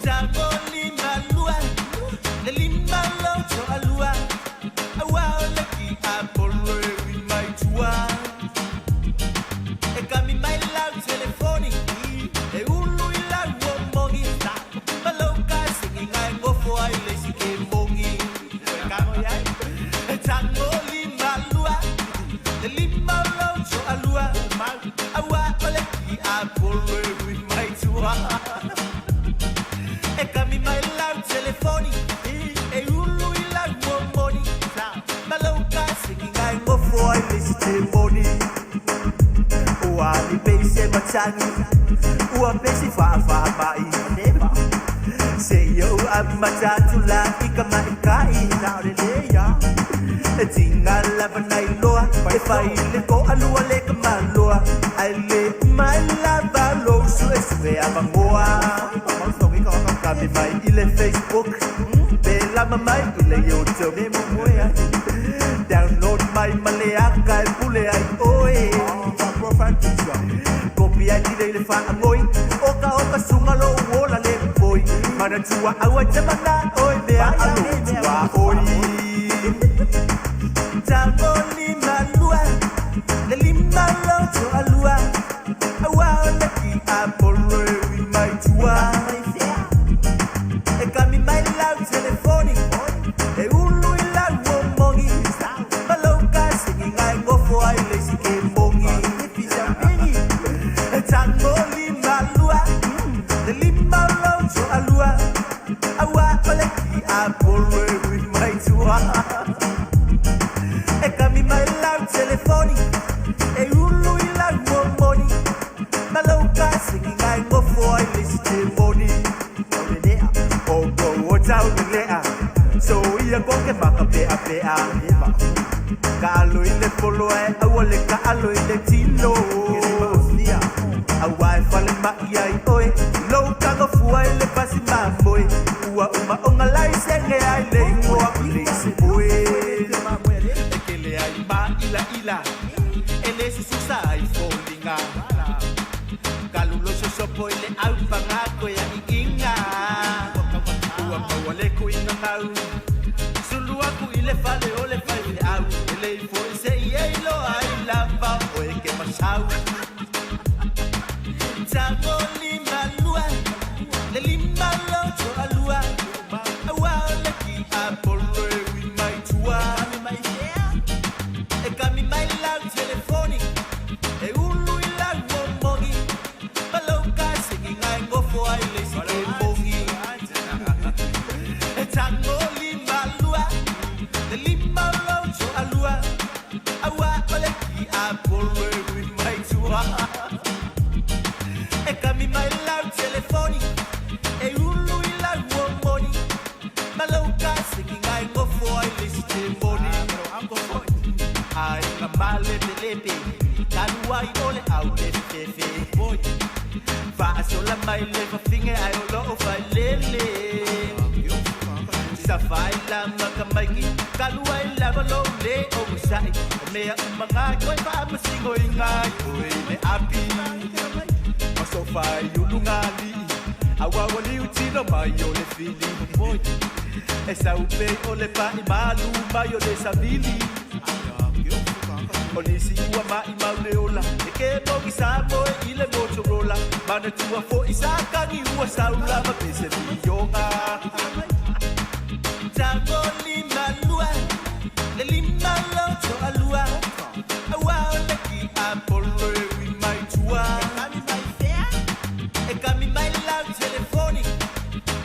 Tamali'i na lua, le lima loto a lua. Awa ole ki apolo e mai tua. E kami mai lau telefoni, e ulu I lau o mongi. Maloka singing ai ngofo ai le sike mongi. Kamo yai, e Tamali'i na lua, le lima loto a lua. Awa ole ki apolo e mai tua. E kami mai lau telefoni, e ulu I lau o mongi. Maloka singing ai ngofo ai le sike mongi. Ua ni pese machangi, ua pese fa mai neba. Se yo amatatu la ika mai kai na leya. E tinga la banai loa, e fai le ko alua le kamaloa. Ai le mai la balo su esve amangoa. Kami mai ile Facebook, bela mai ile YouTube mo moya. Download mai maleaka e pule ai oe. Kopi ai dire le fa ngoi, oka sunga lo wola le boy. Mana tua awa jamana oi be alo tua oi. Tamali'i na lua, le lima loto a lua. Awa ole ki apolo e mai tua. E kami mai lau telefoni, e ulu I lau o mongi. Maloka singing ai ngofo ai le sike mongi. E Tamali'i na lua, le lima loto a lua. Awa ole ki apolo e mai tua. E kami mai lau telefoni, e ulu I lau o mongi. Maloka singing ai ngofo ai le sike mongi. Ogo tau lea, so ia ko ke maka pea. Kalo ile polo e awale ka alo ile tino. Awai fale ma ia I oe, lo kango fua ile pasi mamoi. Ua uma onga lai senge ai le ingoa ile se boe. Ekele ai ma ila, ele se susa ai folinga. Kalulo sosopo ile au pangako ya inga. Ua mawale ko inga ngau. Sulu aku ile fale ole fale au. Ele fo se yelo ai lava o ke masau. Tamali'i na apolo ui mai tua E kami mai lau telefoni E ulu i lau uomoni Malouka singing ai ngofo ai lesi te moni Ai ka male pelepe Kanu ai ole au le fefe Faaso la mai le fafinge ai olo o fai lele Sa fai la maka maiki Kalu ai la malo le o musai Mea umanga koi pa masingo ingai Oi me api Maso fai ulungali Awawa li utino mai o le fili E sa upe o le pai malu mai o le savili O nisi ua mai mauleola E ke mogi sa moe i le Motorola Mana tua fo i sa kangi ua saula ma pese mionga Tango lima lua Le lima loto alua Awa o le ki apolo e ui mai tua E kami mai lau telefoni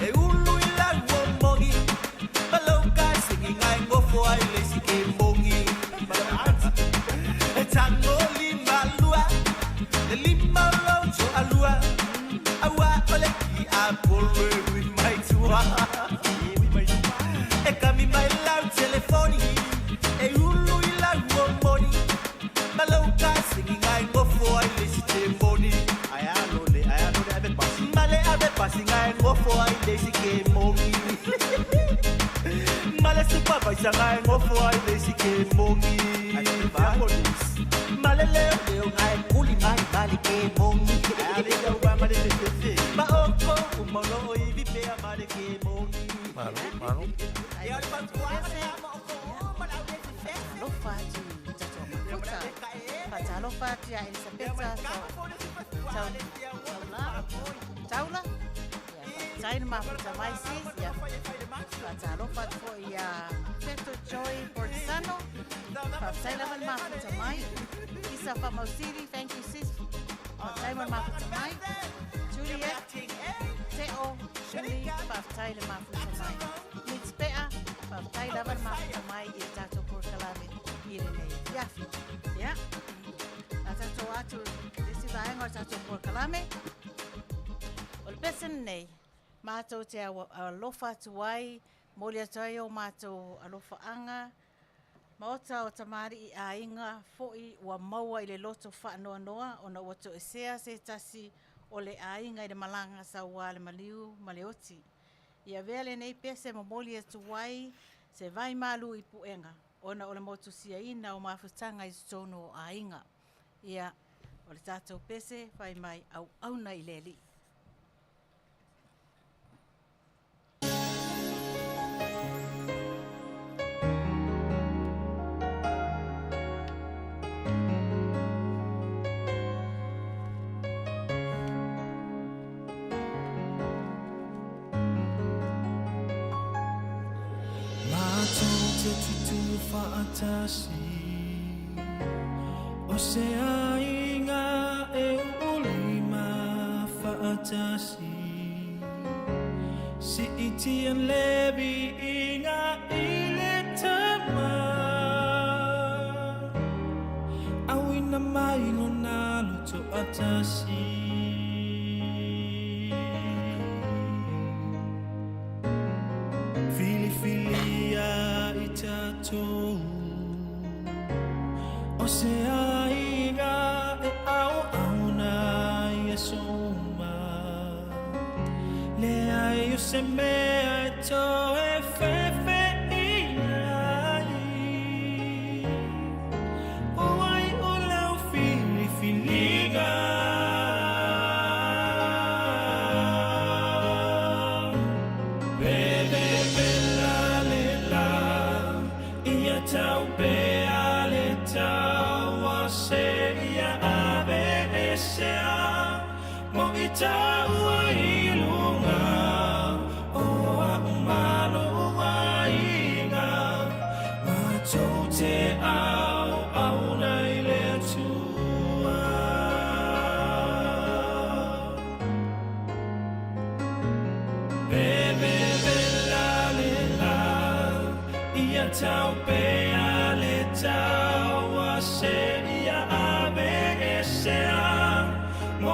E ulu i lau o mogi Malouka singing ai ngofo ai lesi ke mongi E tango lima lua Le lima loto alua Awa o le ki apolo e ui mai tua E kami mai lau telefoni E ulu i lau o moni Malouka singing ai ngofo ai lesi te moni Ai alole abe pasi Male abe pasi ngai ngofo ai lesi ke moni Male supervisor ngai ngofo ai lesi ke moni Male leo ngai kuli mai mali ke moni Ale au ba male te Ma oko umolo i vipea male ke moni Manu. Alofa atu tatou mafuta. Alofa atu ia Elisabeta taula. Taina mafuta mai sis ia. Alofa atu fo ia Feto Joy Portisano. Taina man mafuta mai. Isa Famausiri, thank you sis. Taina mafuta mai. Juliet, Teo, Shuli, Taina mafuta mai. Mitspea, Taina mafuta mai i tatou porkalame i le iafi. Ya. Tatou atu desi vaenga tatou porkalame. O le pesen nei, mātou te alofa atu ai, moli atu ai o mātou alofa anga, Maota O Tamalii a inga foi ua maua i le loto whaanoa noa o na wato e sea se tasi o le a inga i le malanga sa ua le maliu maleoti. Ia vele nei pese mamoli atu wai se vai malu i puenga o na o le motu sia ina o mafutanga i stono o a inga. Ia o le tatou pese vai mai au auna i leli. Fa'atasi o se ainga e ulima fa'atasi si itian lebi inga ile tama awina mai no nalu to atasi filia itato o se aiga e au auna ia soma le ai o se mea e to e fefe ilai o ai o lau filiga bebe bella le la ia tau be ale tau a se ia ave esea mo i tau a ilunga o a umalo a inga ma tau te au nei le tua bebe bella le la ia tau pe ale tau a se ia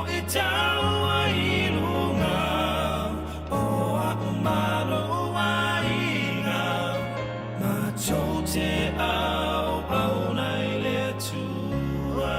e taua i lunga o a'u malo ainga matou te au nei le tua.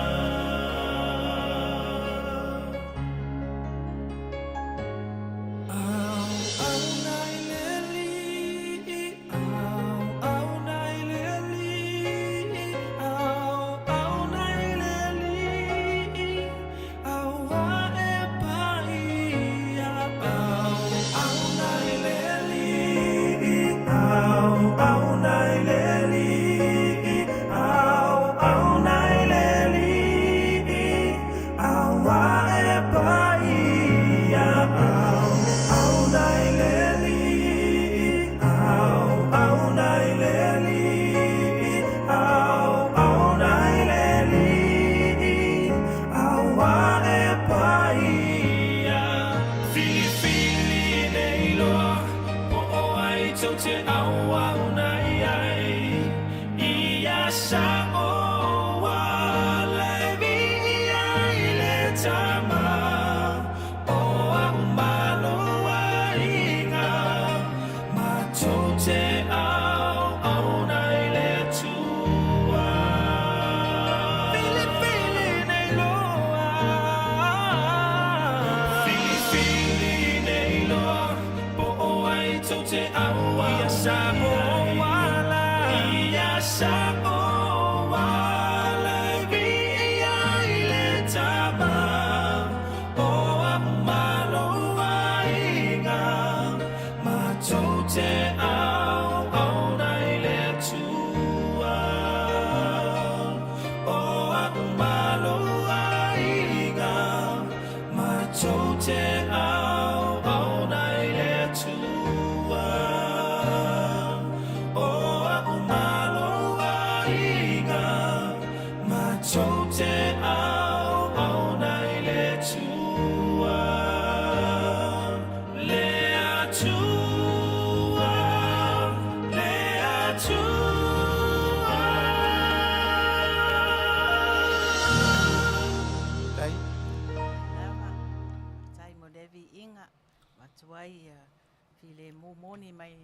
Moni mai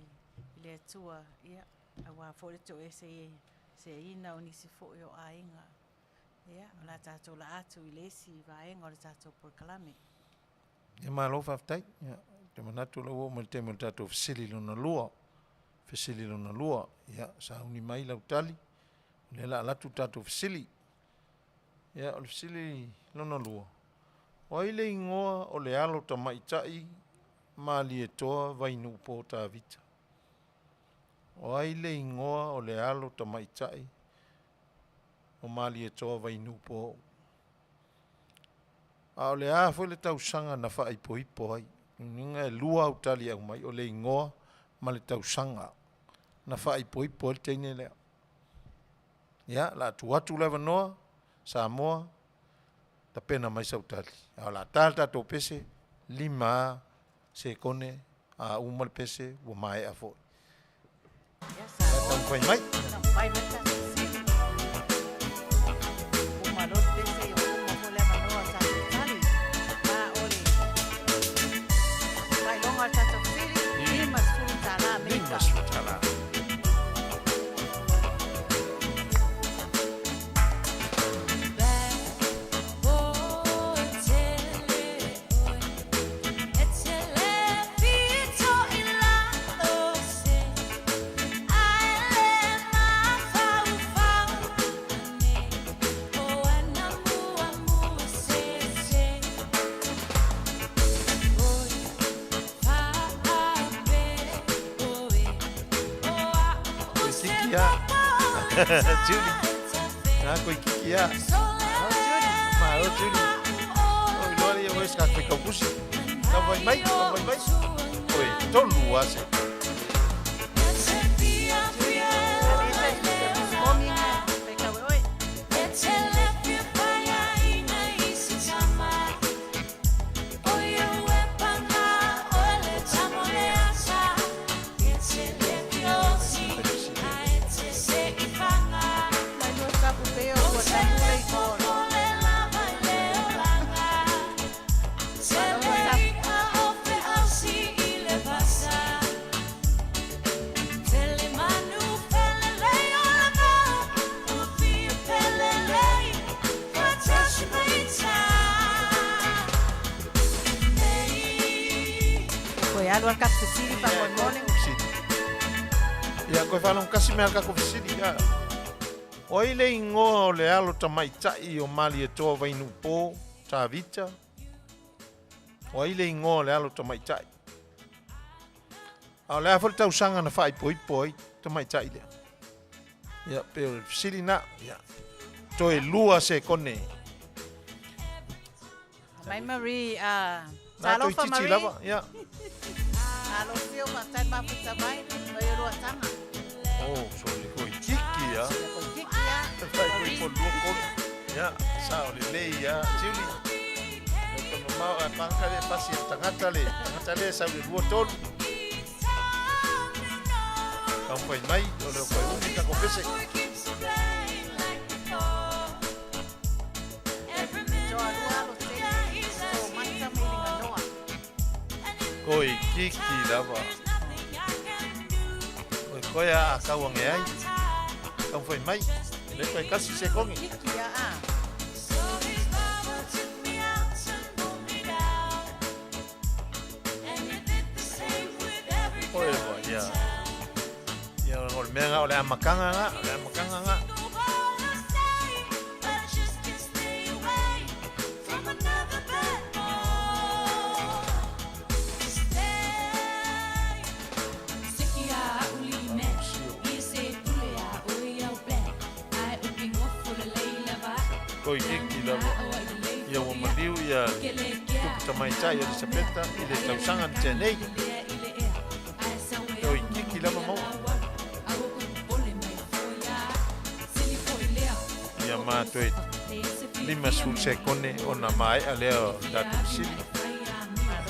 le tua ia awa fore to se ina o nisi fo yo ainga ia la tato la atu i lesi vaenga o le tato por kalame e malo faftai ia te manatu lo mo te mo tato fisili lona lua ia sa uni mai la utali le la tu tato fisili ia o fisili lona lua o ile ingoa o le alo tamaitai mali e toa vainu po ta vita. O aile ingoa o le alo tamaitai o mali e toa vainu po. A o le a foi le tausanga na fa ipo ipo ai. Ninga e lua utali au mai o le ingoa ma le tausanga na fa ipo ipo le teine lea. Ia, la tuatu lewa noa, Samoa, ta pena mai sa utali. A la talta to pese, lima se kone a umal pese wo mai a fo. ia sa Tau pai mai. pai mata uma lo pese yo uma ko le mano sa tali ma ole pai longa tato fili ni mas futala meka Judy, na ko ikikia. Oh Judy, ma oh Judy. Oh lori eu esca que kapusi. Ka vai mai. Oi, tolu ase. Lalo al kapsili pa good morning. Ia koe whanong kasi mea kako fisiri ia. O ile ingoa o le alo tamaitai o mali e toa vainu pō, tā vita. O ile ingoa o le alo tamaitai. A o le afol tausanga na whai poi poi tamaitai lea. Ia pe o fisiri na, ia. Toe lua se kone. Mai Marie, Na talo toi fa titi Marie. lava, ia. Alo sio pa tai ba puta bai, o yo roa tanga. Oh, so le koi kiki ia. Ko kiki ya. Whai poi po lua kona. Ia, sa o le lei ia, tiuli. Ia tono mau a panka le pasi e tangata le sa le lua tolu. Kau whai mai, o leo koe uni kako pese. So alua lo te. So mata milinga noa. Koi kiki lava. Oi koe a kauange ai. Kau whai mai. Le koe kasi se kongi. Kiki ya a. Koe wa, ia. Ia o le mea nga, o le amakanga nga, o le amakanga nga. Koi kiki lava. Ia wa maliu, ia tuku tamaitai, ia le sapeta, i le tausanga ni tenei. Koi kiki lava mau. Ia mātoe 5 sekone o na mai a leo datu sili.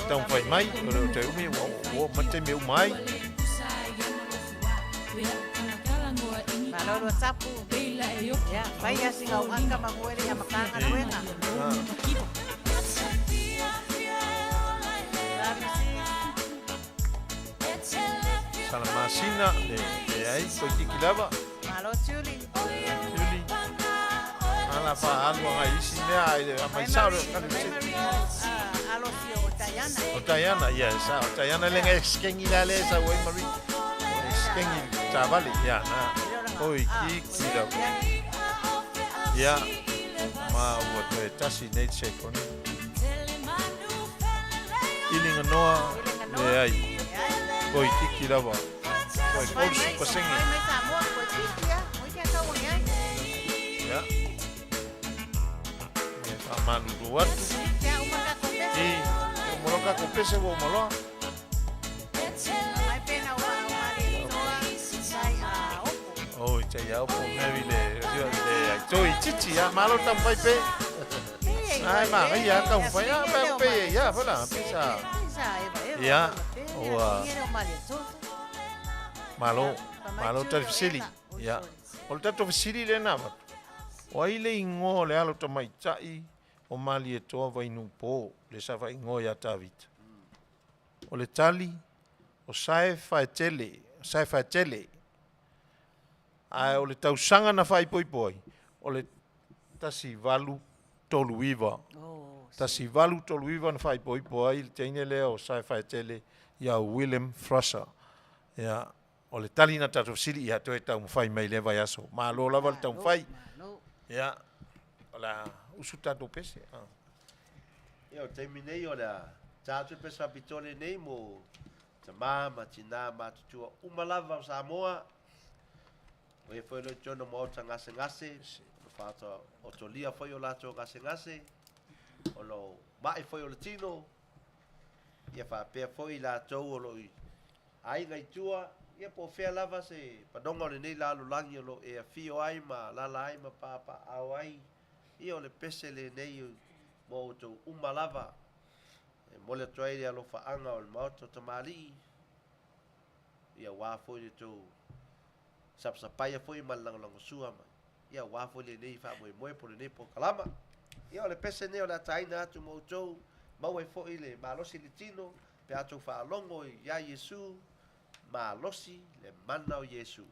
Tau whai mai, o reo te umi, o mate me umai. Malolo tapu. Ya, vai singa uanga magoere ya makanga na wenga. Salamasina, le ai, koi kiki lava. Malo tiuli. Yuli. Ana pa alwa nga isi mea, a mai sauro, kani Mai mse. Marie, alo sio o Tayana. O Tayana, ia, sa, o Tayana lenga skengi la le sa wai mari. Skengi tabali, ia, na. Koi kiki lava. Ia, ma ua toe tasi nei se kone. Ilinga noa, le ai. Koi kiki lava. Koi Mai kursu mai pasengi. mai Samoa ko kiki ya. Mo kia ka wonga. Ya. Me fa manu duat. Kia umaka ko pesa. I moloka ko pese wo moloa. Mai pena wa ali toa. Sai a opo. Oh, cha ya po mevi le toi chichi ya malo tam pai pe. Ai ma ya ka un ya pe ya fala pisa. Ya. Oa. Malo ta fisili. Ya. O ta to fisili le na. O ile ingo le alo to mai tai o mali e to vai nu po le sa vai ingo ya tavit. O le tali o sai fa tele. Ai o le tausanga na fai poi poi. O le tasi valu tolu iwa. Tasi valu tolu iwa na fai poi poi. Le teine lea o sai fai tele ia William Frasser. Ia o le tali na tatu sili ia toe tau mwhai mai lewa yaso. Ma lo lava le tau mwhai. Ia o la usu tatu pese. Ia o teimi nei o la tātu pesa pitone nei mo te māma, tina, mātutua, umalava o Samoa. O e whaelo tōna Maota ngase, o whātua o tolia whai o lātou ngase, o lo mai whai o le tino, ia whapea whai lātou o lo i ainga i tua, ia po whea lava se padonga o le nei lalo langi o lo e a fio ai ma lala ai ma papa au ai, ia o le pese le nei mo o tau umalava, e mole tuai le alo whaanga o le Maota O Tamalii, ia wāwhoi le tau sapsapaya foi malango sua ma ia wa foi le nei fa moe por le nei po kalama ia o le pese nei o la taina atu mo tou mau e foi le malosi le tino pe atu fa longo ia Yesu malosi le mana o Yesu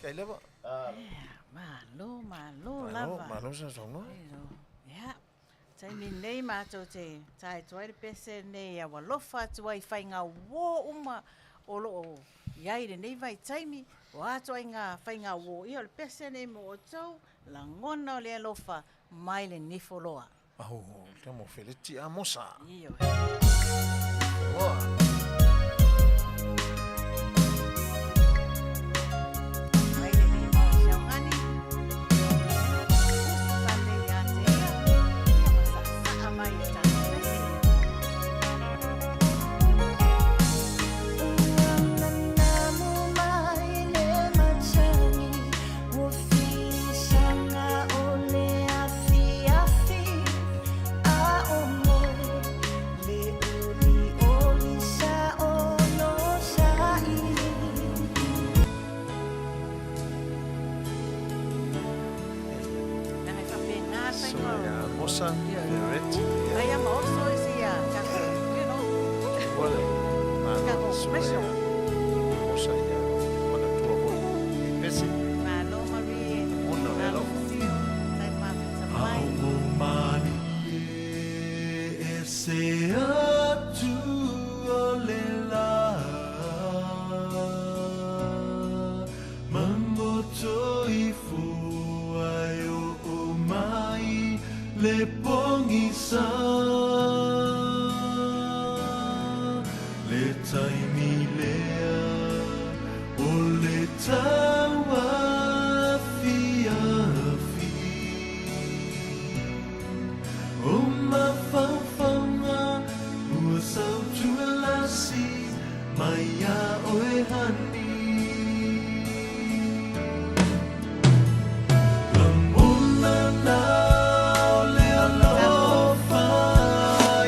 Kai lewa. Malo lava. Malo sa songo. Ya. Taimi nei mātou te tae tuaire pese nei a walofa tuai whainga wō uma o loo iai re nei vai taimi o ato ai ngā whainga wō i o le pese nei mo o tau la ngona o le alofa mai le nifoloa. Aho, te mo feleti a mosa. Iyo. Mai le ni mo siangani. Usane ya te ia. Ia masa mai e tanu pese. Mosa, Ferret. Ai ama oso isi ya. You know. Wale. Kako special. Mosa ya. Mana tua ho. Pese. Malo Marie. Uno Malo elo. Sio. Tai mafita mai. Mani ese atu olela Mamboto ifu ayo umai le pongisa le taimi lea o le tawa fiafi o mawhawhanga ua sautua lasi mai a oe hani Lamuna na ole alofa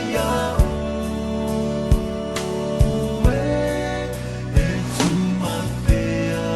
ia oe e tumatea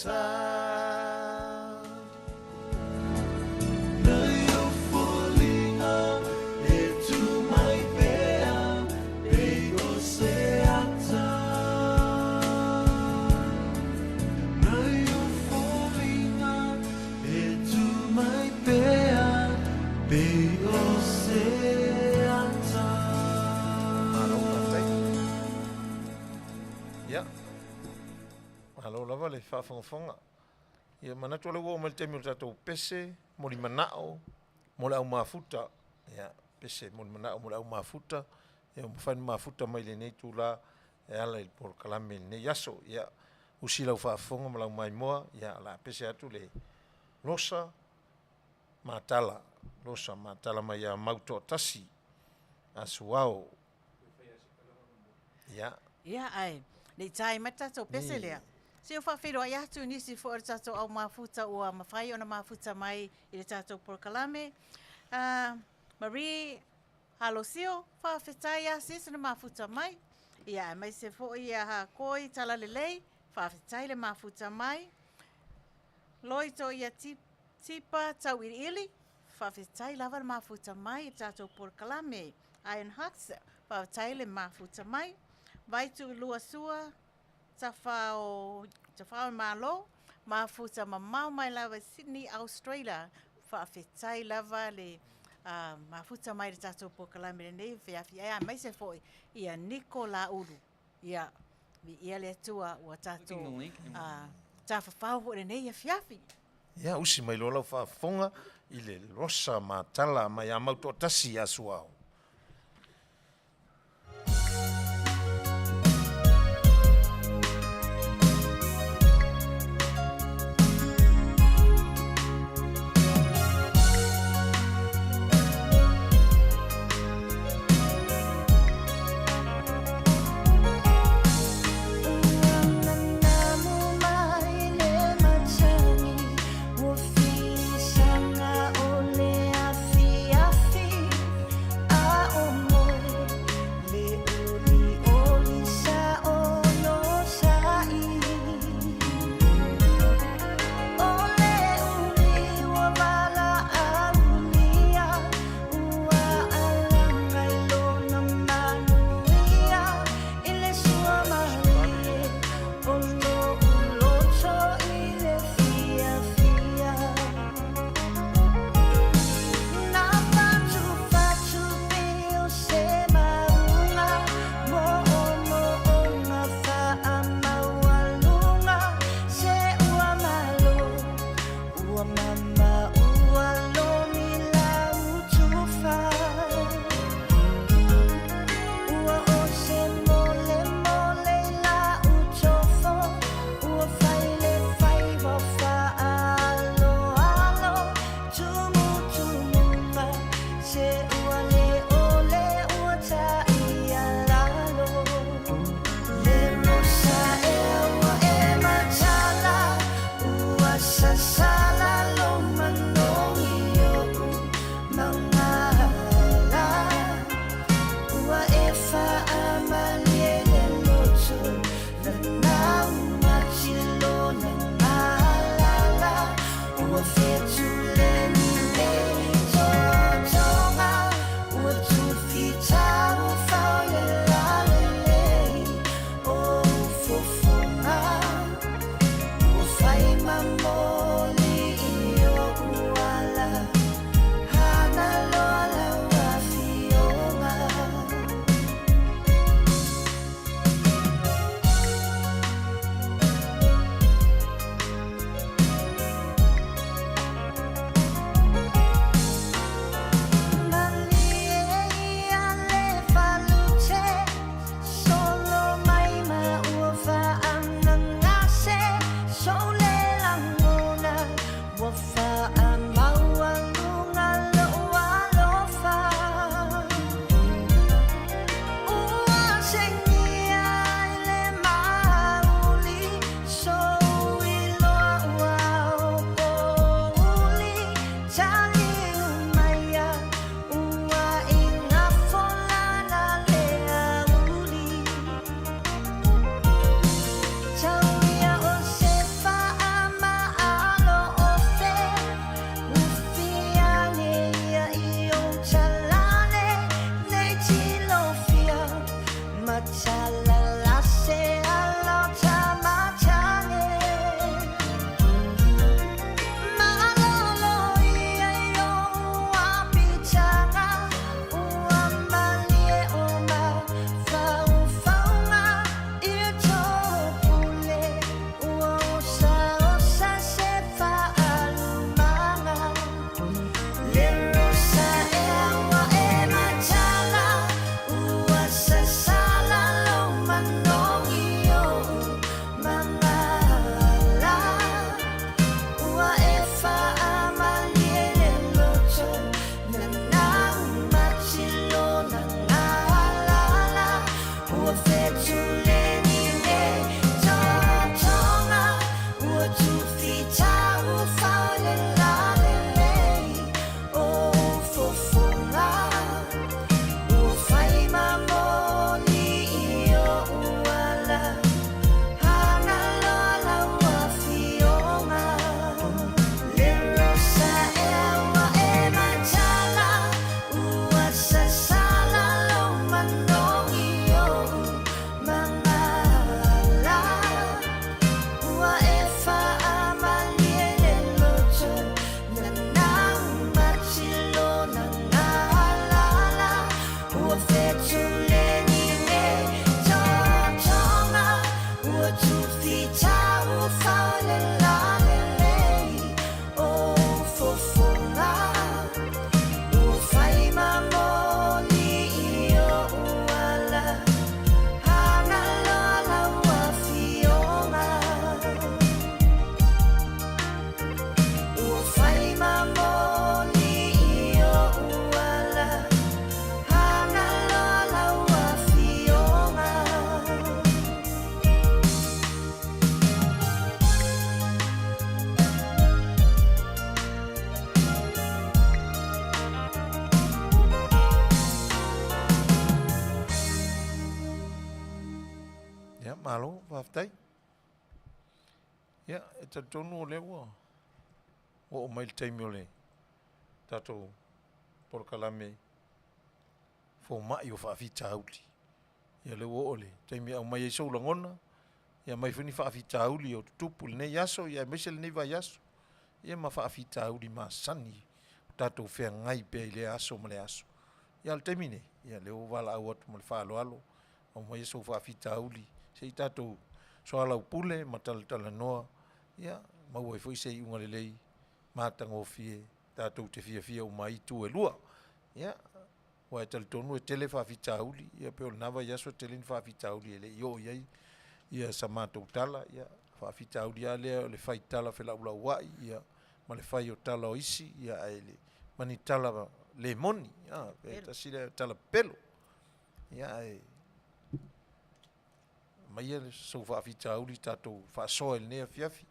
ta Nai o fualinga e tu mai pea e o se ata Nai o fualinga e tu mai pea e o se ata Ia. Alo lava le whaafongafonga. Ia manatu ala ua o temi o tatou pese, mori manao, mo le au mafuta. Ia, pese mori manao, mo le au mafuta. Ia, mawhaini mafuta mai le nei tūla e ala il por kalame le nei aso. Ia, usi lau whaafonga ma lau mai moa. Ia, ala pese atu le losa matala. Losa matala mai a Maota O Tasi. Asuao. Ia. Ia ai. Nei tai mata tō pese lea. Se o whawhiro ai atu nisi fo o tātou au mafuta ua mawhai o na mafuta mai i le tātou porkalame. Marie Halosio, whawhetai a sisa na mafuta mai. Ia mai se fo ia ha koi tala lelei, whawhetai le mafuta mai. Loi to ia tipa tau ili, whawhetai lava le mafuta mai i tātou porkalame. Iron Huts, whawhetai le mafuta mai. Vai tu lua sua, tawhao malo, mafuta mamau mai lava Sydney, Australia, whawhetai lava le mafuta mai le tātou pokalame nei, whiawhi ea mai se foi, ia Niko la uru, ia ia le atua ua tātou tawhawhau le nei ia whiawhi. Ia usi mai lo lau whaafonga i le rosa matala mai a Maota O Tasi asuao. So le lang mo Ia, malo, whaftai. Ia, e ta tonu o lewa. O mai taimi o le. Tatou porkalame. Fo mai o whaafita auli. Ia le o le. Taimi au mai e sou langona. Ia mai funi whaafita auli o tupu le nei yaso. Ia mese le nei vai yaso. Ia ma whaafita auli ma sani. Tatou whea ngai pe le aso ma le aso. Ia le taimi ne. Ia le o wala au atu ma le whaalo alo. Au mai e sou whaafita auli. Se tatou soala upule mataltala noa ia mau ai foi sei unga lelei matango fie tatou te fia o mai tu e lua ia wa tal tonu e tele fa fitauli ia pe nava ia so tele fa fitauli ele yo ia samato tala ia fa fitauli ale le fai tala fe la ua ia ma le fai o tala o isi ia ele mani tala le moni ia pe tasile tala pelo ia mai ele so fa fitauli tatou fa so el ne fiafi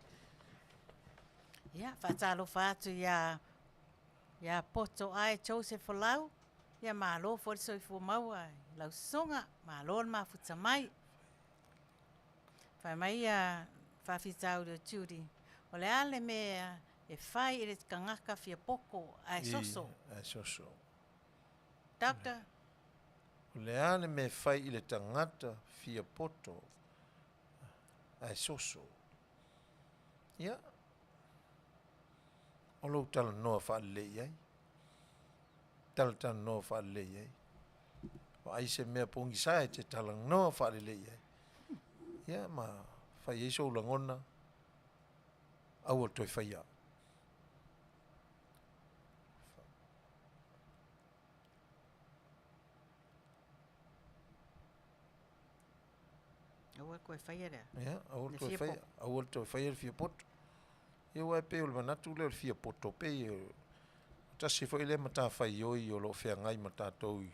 Ia, whaatalo whaatu ia poto ai Joseph Lau, ia malo fori soi fu mau ai, lau songa, malo ma futa mai. Whai mai ia whawhitau reo tūri, o le ale me e whai e te kangaka fia poko ai soso. ai soso Doctor, o le ale me fai i le tangata fia poto ai soso ia o lo tala noa whaalei ai. Tala noa whaalei ai. O aise mea pongi sae te tala noa whaalei ai. Ia ma whai eiso ulangona au o toi whaia. aua koe whaia rea. Ia, au o Le toi fia whaia. Au o toi whaia le fia poto. Ia wai pe o le manatu le fia poto pe tasi foi le mata fai oi o lo fea ngai mata toi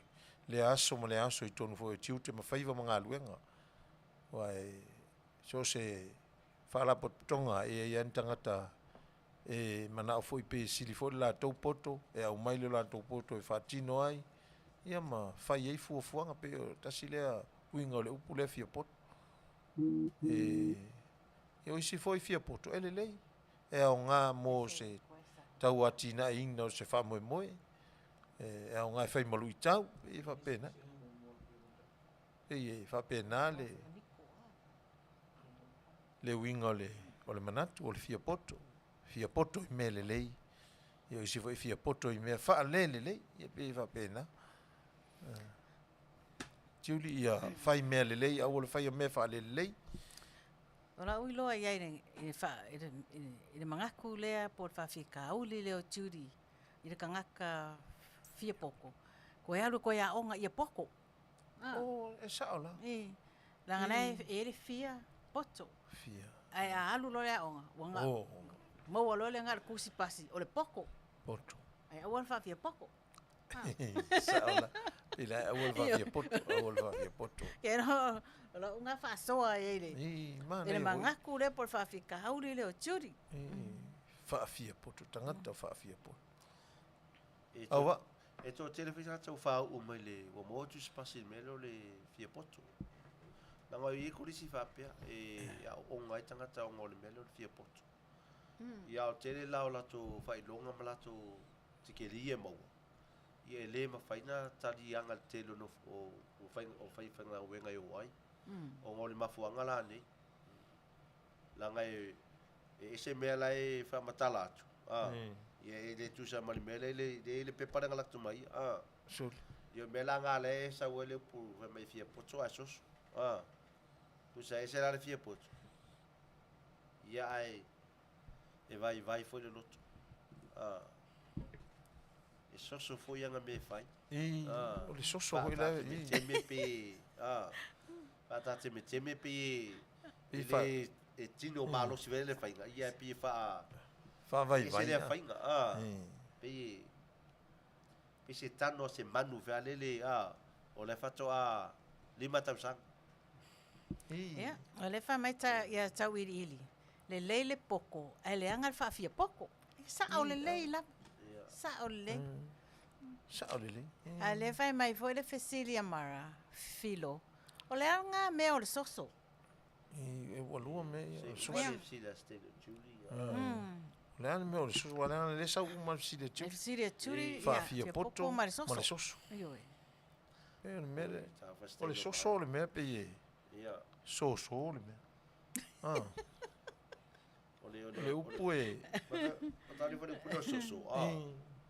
le aso ma le aso i tonu foi tiu te mawhaiva mga luenga wai so se whala potonga e antangata e mana o foi pe sili foi la tau poto e au mai le la tau poto e whatino ai ia ma fai ei fuafuanga pe tasi lea uinga o le upu le fia poto e isi foi fia poto ele lei e au ngā mō se tau atina e ingna o se wha moe moe e au ngā whai malu i tau e wha pēna e wha pēna le winga o le manatu o le fia poto i me le lei e o isi foi fia poto i mea wha le lei e pe wha pēna tiuli ia whai mea le lei au o le whai o mea wha le lei Ora ui loa iai i le mangaku lea po le whawhika auli leo tūri i le kangaka fia poko. Koe alu koe a onga ia poko. o e saola Langa nei e le fia poto. fia Ai a alu lo lea onga. Wanga o maua lo lea ngara kusi pasi o le poko. poto Ai awan whawhia poko. saola Ila awal va via poto. Ke no la unga fa soa ele. Mana Ele mangaku le por fa fika hauri le o turi. Fa via poto tangata fa via poto. Awa. E tō telefisa tau whao o mai le o motu spasi melo le fia poto. Nanga i kurisi whapea e o ngai tangata o ngole melo le fia poto. Ia o tele lao lato whailonga ma lato tikeria maua. Ia e le mawhaina tali anga le telo no o whaiwhanga wenga i o ai. O ngole mafuanga la nei. Langa e ese mea lai whamatala atu. Ia e le tusa malimele le peparanga laktu mai. Sul. Ia mela ngā le sa wele pu mai fia poto a sosu. Tusa ese la le fia poto. Ia ai e vai foi le loto. E soso foi anga me fai. O le soso foi la. Teme pe. Pata teme pe. Ele e tino malo si vele fai. Ia pe fa vai. Ese le fainga, pe se tano se manu vale le o le fato a 5 tausanga. Ia, o le fa mai ta ia tau ili. Le leile poko, ai le anga fa fia poko. Sa o le leila. Sa o le. Sa o le. Ai le fa mai foi le Cecilia Mara filo. O le anga me o le soso. E walua me So si la stelle Julie. Leana me o le soso, leana le sa uma si le turi. Si le turi, Fa fia poto, ma le soso. Io e. E le mele, o le soso le mea pe ye. Soso le mea. Le upu e. Matali fo le puno soso.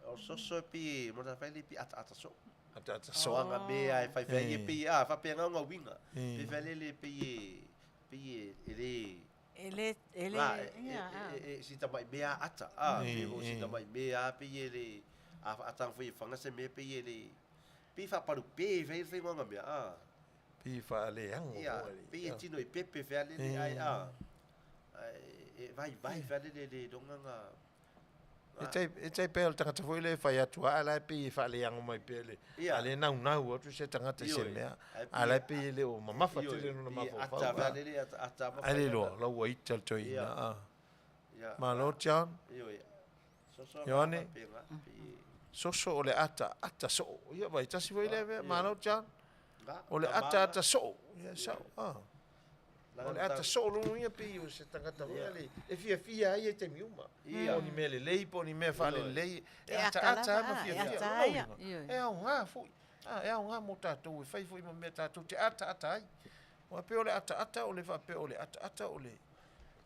O soso e pi, mo ta fai li pi ata so. Ata So anga mea e fai fai e pi, fa pe nga winga. Pe fai le pi ele si tamai mea ata o si tamai mea pe ele atang foi fanga se me pe ele pe fa paru pe fe ngonga mea Pi fa le ang. pe tino i pepe fe ale ai vai fe ale le donga E tai pe tangata foi le fai atu ala pe fa le ang mai pe le. Ale nau atu se tangata se mea. Ala pe le o mama fa tele no mama fa. Ata fa le ata ma. Ale lo wai tal toi na. Ma lo chan. Ione. Soso ole ata so. Ia vai tasi foi le ma lo chan. Ole ata so. Ia sa. Ole ata so lo ia pe o se tangata ole. E fia ia te miuma. O ni mele lei po ni me fa le lei. E ata ma fia. E au nga foi. E au nga mo tatu fai foi mo me tatu te ata ai. O pe ole ata ole fa pe ole ata ole.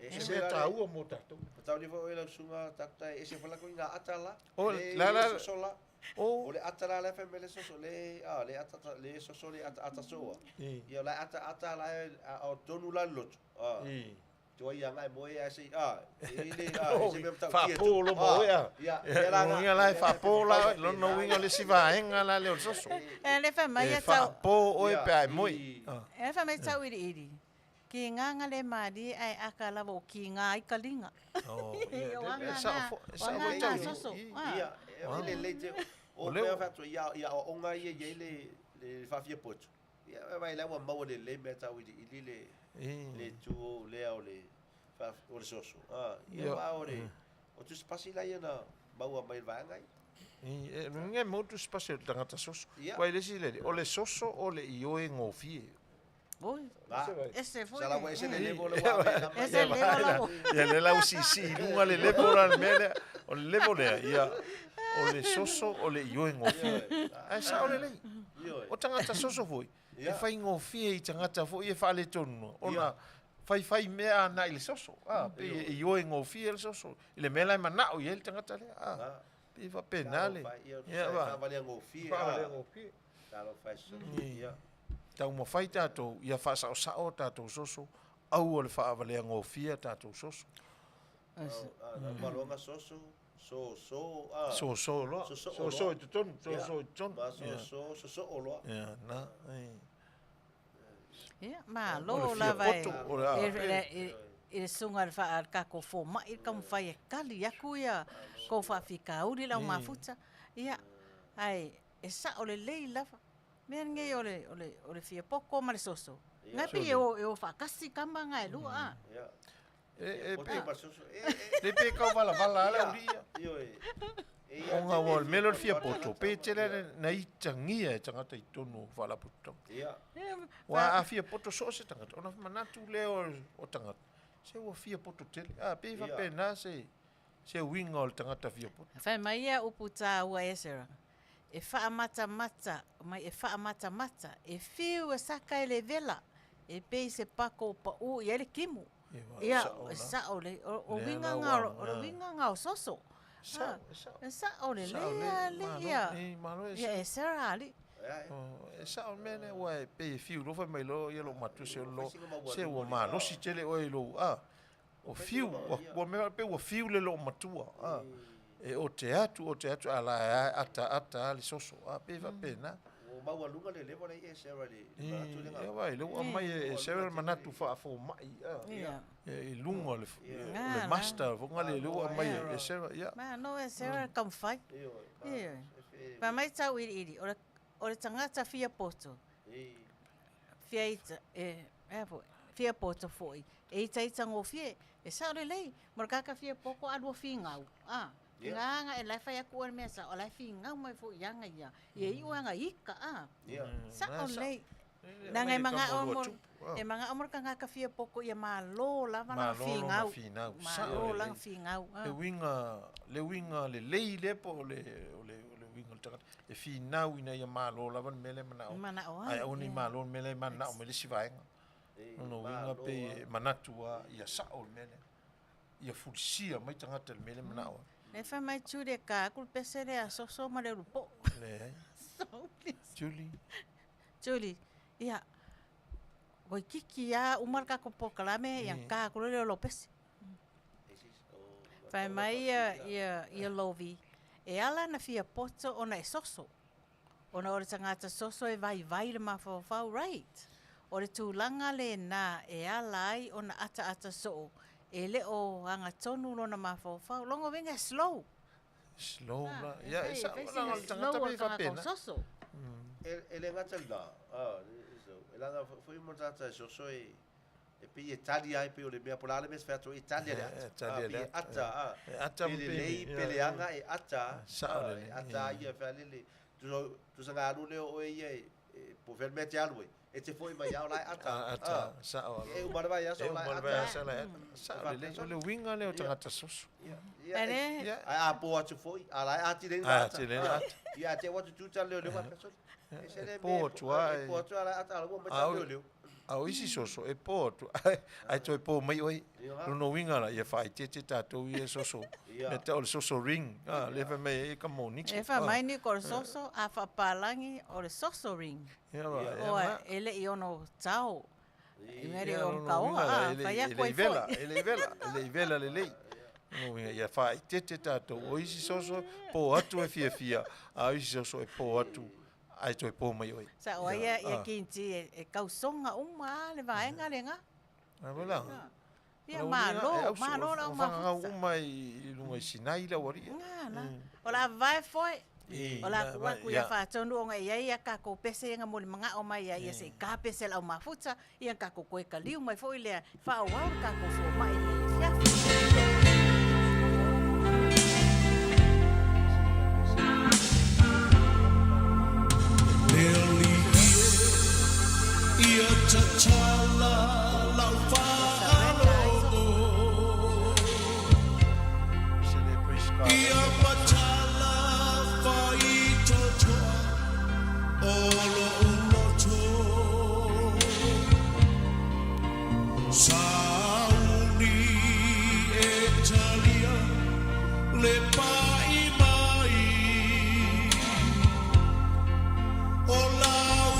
E se ta u mo tatu. Tau ni fo ele sunga takta e se fala ko nga ata la. O la sola. O le ata la fa mele so le le ata le so le ata so. Ia la ata la o tonu la lot. Tu ia ngai mo ia se ele se me tau fa polo mo ia. Ia la fa pola lo no winga le si va en ala le soso. Le fa mai tau. Fa po o e pe mo. E fa mai tau iri. Ki nganga le mari ai akala vo ki nga i kalinga. Sa mo tau soso. Ia ele le o le fa tu ia o nga ia le fa fia poto. Ia vai la mo le me tau iri le tu le o le fa o le soso ia va ore o tu spasi la ia na baua mai va ngai nge mo tu spasi tangata soso vai le si le o le soso o le ioe ngofie oi ese foi sala ese le levo le ese levo ia le lau si lunga le levo la mele o le levo le ia o le soso o le ioe ngofie ai sa o le o tangata soso foi e fai ngofie i tangata foi e fa le tonu ona fai mea na il soso pe io en ofie soso ile mela mana o il tangata le pe va penale ia va vale ngofie talo fai so ia tau mo fai tato ia fa sa o tato soso au le fa vale ngofie tato soso malonga soso so lo so ton so lo na ma lo la vai e sunga al fa al kako fo ma il kam fai kali aku ia ko fa fika uri la mafuta ia ai e sa o le lei lava Mea ngai ole fia poko ma le soso. Ia. Ngai pi e o whakasi kama ngai lua. Ia. pe Poto masoso. le pe ka vala ala uria Io e. o nga wal melo fia poto pe tele na i tangia e tangata i tonu vala puto Ia. wa a fia poto so se tangata ona manatu leo o tangata se o fia poto tele pe va pe na se winga o tangata fia poto Whai mai ia uputa ua esera. E wha mata mai e wha mata, e whiu e saka e le vela, e pei se pako pa u i ele kimu. Ia, e sa o le, o winga ngā o soso. E sa o le ia. Ia e sera ali. e sa o mene wa pe fiu lo fa mai lo ye lo matu se lo se o ma lo si tele o lo o fiu o me pe o fiu le lo matua e o te atu ala ata ali soso pe va pena O mau alunga le lewa nei e sera le. e vai lo mai e se manatu fa fo mai e lungo le master vo ngale lo mai e se ya Ma no e sera kam fai. Ia. Pa mai tau iri, o le tangata fia poto. Fia ita, fia poto foi. E ita ngō fie, e sa o le lei, markaka fia poko alua fi ngau. Nganga e lai fai aku o le mea sa, o lai fi ngau mai fo ianga ia. Ia i uanga ika, sa o lei. Nanga e manga omor, e manga omor ka ngaka fia poko ia malo lava na fi ngau. Malo lang fi ngau. Le winga le lei le po le winga tanga e fi nau ina ia malo lava mele manao ai oni malo mele manao mele sivaenga no winga pe manatua ia sao mele ia fulsia mai tanga tel mele manao Ne fa mai chude ka kul pesere a soso ma le rupo le Julie ia Wai kiki ya umar ka ko kalame yang ka ko le lopes fa mai ia lovi e ala na fia poto ona e soso. Ona ore tangata soso e vai le mawhawhau, right? Ore tūlanga le nā e ala ai ona ata so. E le o anga tonu lona mawhawhau. Longo venga slow. Slow la. Ia, e sa ona tangata me whapena. Soso. Ele ngata la. E langa foi mo tata soso e pe Italia ai pe o le mea polale mes fato Italia le ata lei peleanga e ata ata ia fale tu sanga alu le o e po ver mete alu e te foi mai au lai ata sa o e o marva ia so lai ata sa le winga le o tangata soso Ere a po atu foi a lai ati le ata ia te watu tu tale le wa so po tu ai po tu ala ata lo mai le Au isi soso e po tu ai toi po mai oi no winga la ia fai te tato ia soso me te o soso ring le fa mai e kamoni e fa mai ni ko soso a fa palangi o le soso ring o ele i ono tau i meri o kaoa fa ia ko ele vela le no winga ia fai te tato o isi soso po atu e fia a isi soso e po atu ai toi po mai oi sa o ia kinti e kausonga uma le vaenga lenga wala ia malo la uma uma i lunga sinai la wari ola vai foi ola ku ia fa tonu nga ia ka ko pese nga mo mga o mai ia se ka pese la uma futa ia ka ko ko ka liu mai foi le fa o ka ko fo mai ia Ia tatala lau whaalogo Ia matala whai totoa Olo uloto Sauni e talia Le pai mai O lau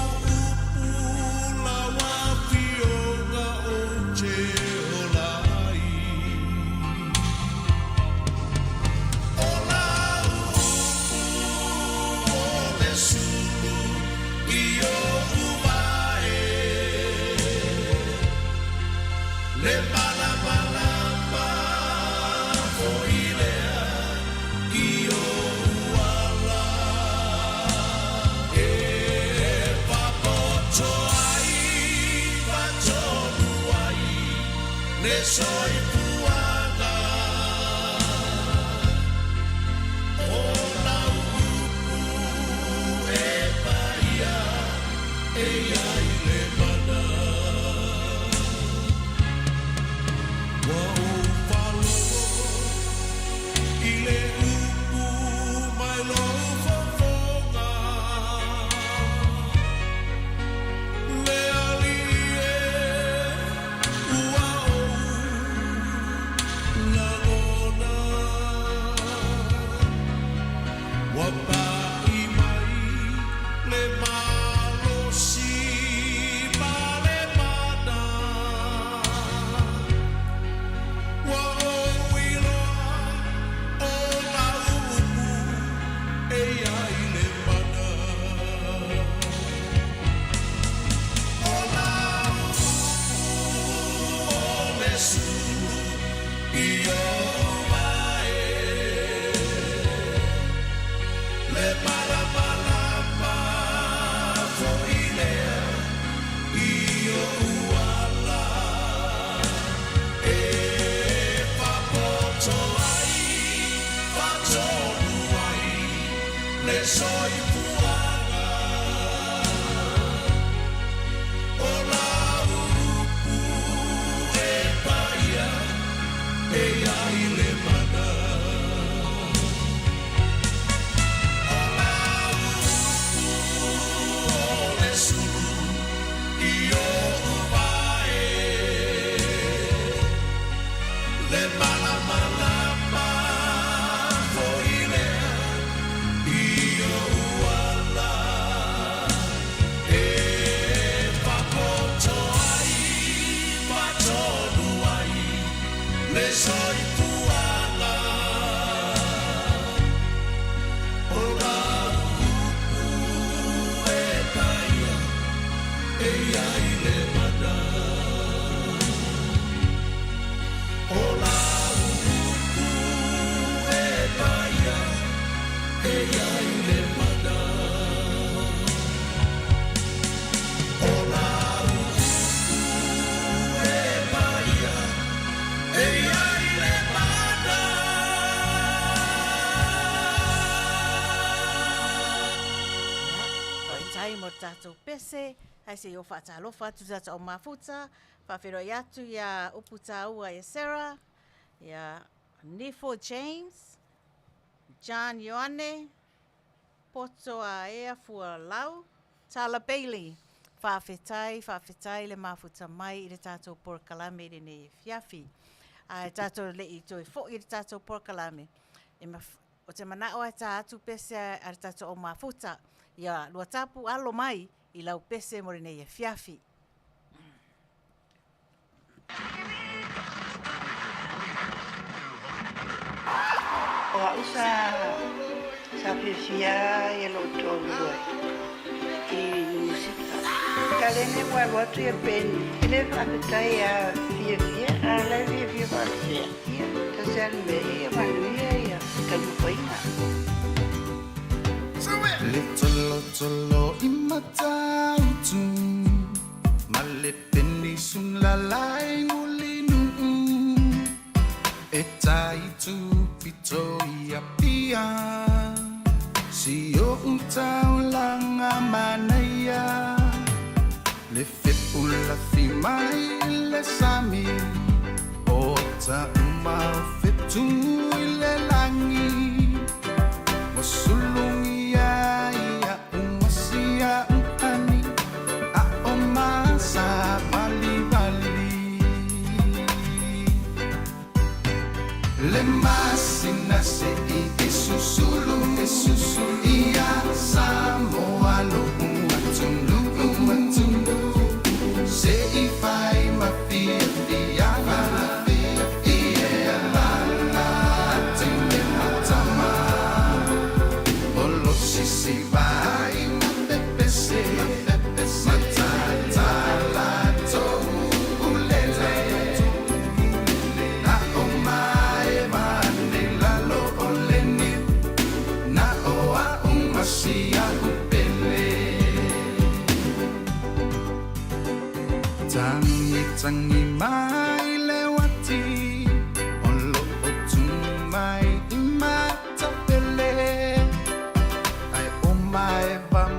Tātou pese, hai se o whaatalofa tu tātou o mafuta, whawhiroi atu ia upu tāua ia Sarah, ia Nifo James, John Ioane, Poto a Ea Fua Lau, Tala Bailey, whawhetai le mafuta mai i le tātou porkalame i ne fiafi. Ai tātou le i toi fo i le tātou porkalame. O te manao ai tātou pese a le tātou o mafuta, ia lua tapu alo mai i lau pese mo nei e fiafi. O usa sa fia e lo tolu i musika. Kalene wa watu e pen ile fatai a fia a la fia fatia. Ta selme e Manuia ia kalupaina. Little imatautu malepeni sun lalai ngulinu etaitu pito ia pia sio utau langa manaya le fepula fi mai le sami ota uma fetu le langi wasulungi le masina se i susulu ia Samoa lo umatundu se i fai ma fia ia la tende matama olo sisi vai ma pepese matata la to ulele na oma Sia upele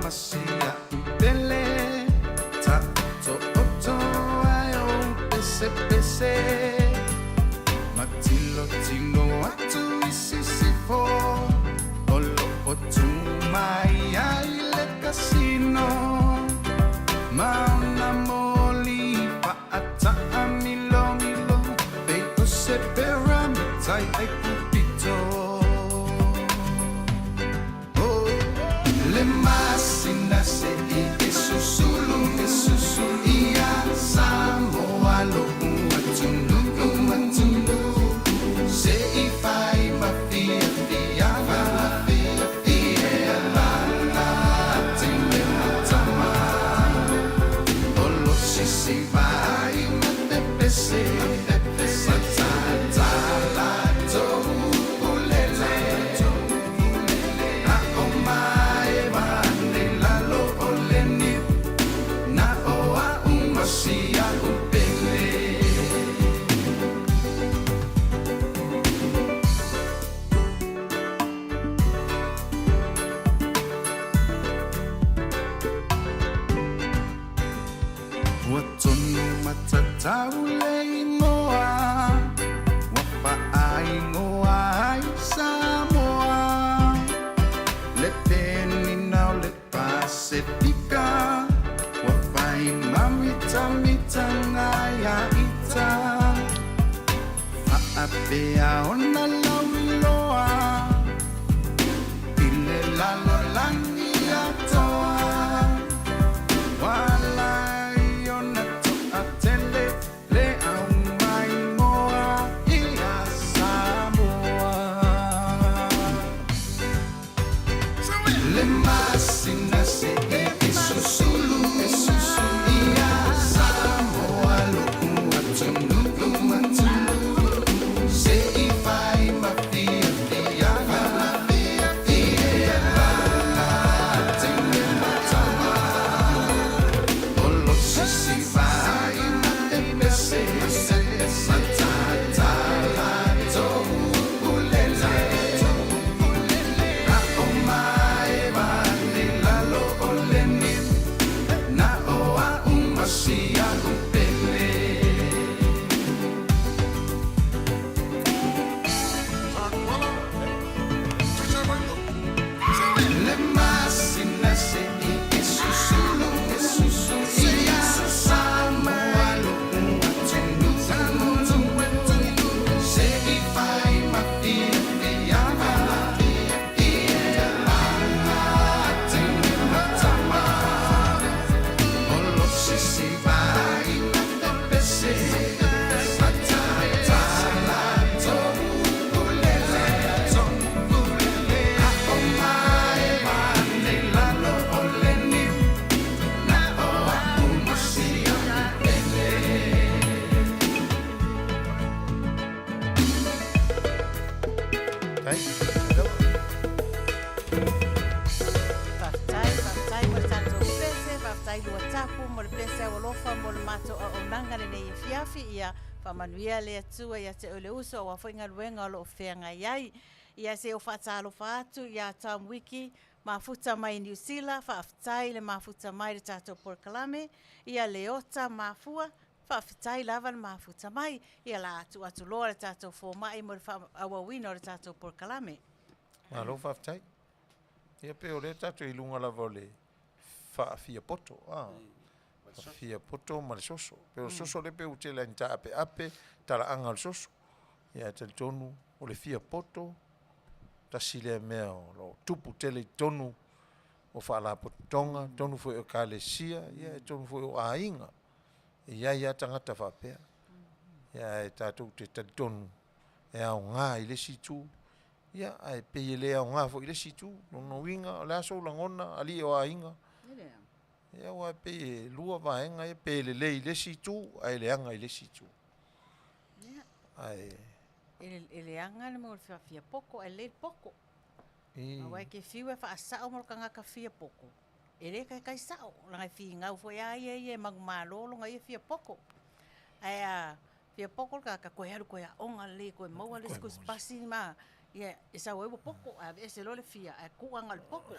masia upele ta oto ai o pese pese matilo tino atu isisifo olo otu mai ai le casino mauna moli pa ata amilo milo pe o se peram tai ai pupito le masina se i susulu ia Samoa lo matunu se i fai ma fia fia fia la tende matama olo si vai ma te pese matata la to ulele a o mai mane la lo oleni na o a umasia upele Watonu matatau le ingoa Wapa ai ngoa ai Samoa Le peni nau le Pasifika Wafai mamita mita ngai a ita Aapea ona lauiloa Ile lalo langi atoa Walai ona toa tele le au mai ngoa ia Samoa le masina se e susulu ia Samoa lo matunu se i fai ma fia fia fia la tenge matama olo si vai ma te pese matata la to ulele a o mai vale la lo oleni na o a umasia upele le masina se i susulu ia Samoa lo matunu se i fai ma fia fia ia la tenge matama olo si vai ma te pese matata la to ulele a o mai vale la lo oleni na o a umasia upele Tai. Whaftai mo le tātou pese, whaftai lua tapu mo le pese au alofa mo le mātou a onanga le nei fiafi ia whamanuia le atua ia te ole uso a whainga luenga o lo whenga iai. Ia se o whatalo whātu ia tam wiki mafuta mai New Zealand, whaftai le mafuta mai le tātou porkalame, ia le ota mafua, whaftai lava le mafuta mai, ia la atu loa le tātou fōmai mo le awawina o le tātou porkalame. Malo whaftai. Ia pe o le tatu i lunga lava o le whaafia poto. Whaafia poto ma le soso. Pe o soso le pe utela ni ta ape tala anga le soso. Ia te tonu o le fia poto. Ta sile mea o lo tupu tele tonu o whaala potonga. Tonu fo o kalesia. Ia tonu fo o ainga. Ia tangata whapea. Ia e tatu te tonu. E au ngā i le situ. Ia ai pe le au ngā fo i le situ. No winga o le aso langona Aliioaiga. Ia wa pe lua vaenga e pe le i le situ. Ai le anga i le situ. Ai Ele anga le mo fia poko, ele poko. Awai ke fiwe fa asao mo kanga ka fia poko. Ele kai sao, la fi ngau fo ya ye magmalo lo ngai fia poko. Ai fia poko ka ko ya onga le ko mo le ko spasi ma Ia, e sa wai poko, a e se lo le fia, a kuanga le poko.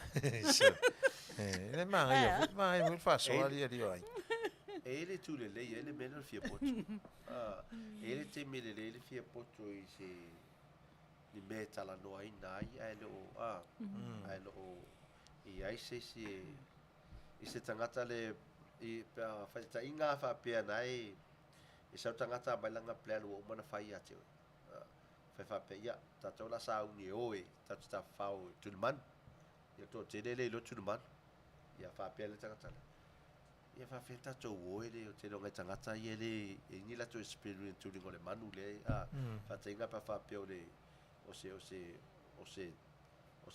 Le mai mo fa so ali ai. Ele tu le ele mena fia poto. Ele te mele le fia poto I se ni meta la no ai nai ai lo I ai se tangata le I fa ta inga fa pe nai I sa tangata bailanga plan o mana fai ate. Fa pe ya ta tola sa uni oe ta fau tulman. Ya to te le lo tulman. Ya fa pe le tangata. Ia fa feta to oele o te longa tangata ele e ni la to experience tu le manu le fa tenga pa fa pe ole o se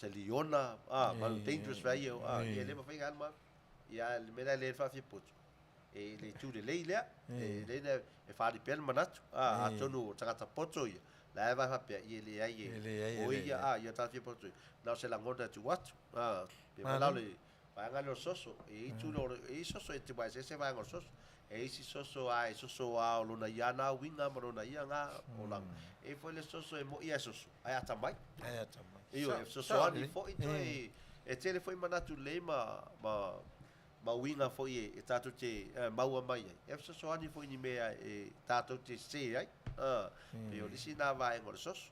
liona manu dangerous vai ele ma fa ma ia le mena le fa fi pot e le tu le le le e fa di pel manatu a tonu tangata poto ia la va fa pe ele ai o ia ta fi poto na se la ngona tu wat pe ma le Vai lo soso e tu lo e soso e te vai se vai lo soso e si soso ai soso a lo na yana winga mo na ia o lang e foi le soso e mo ia soso ai atamai io e soso ani foi e te le foi manatu le ma winga foi e tatu te maua mai e soso ani foi ni mea e tatu te se ai io li si na vai lo soso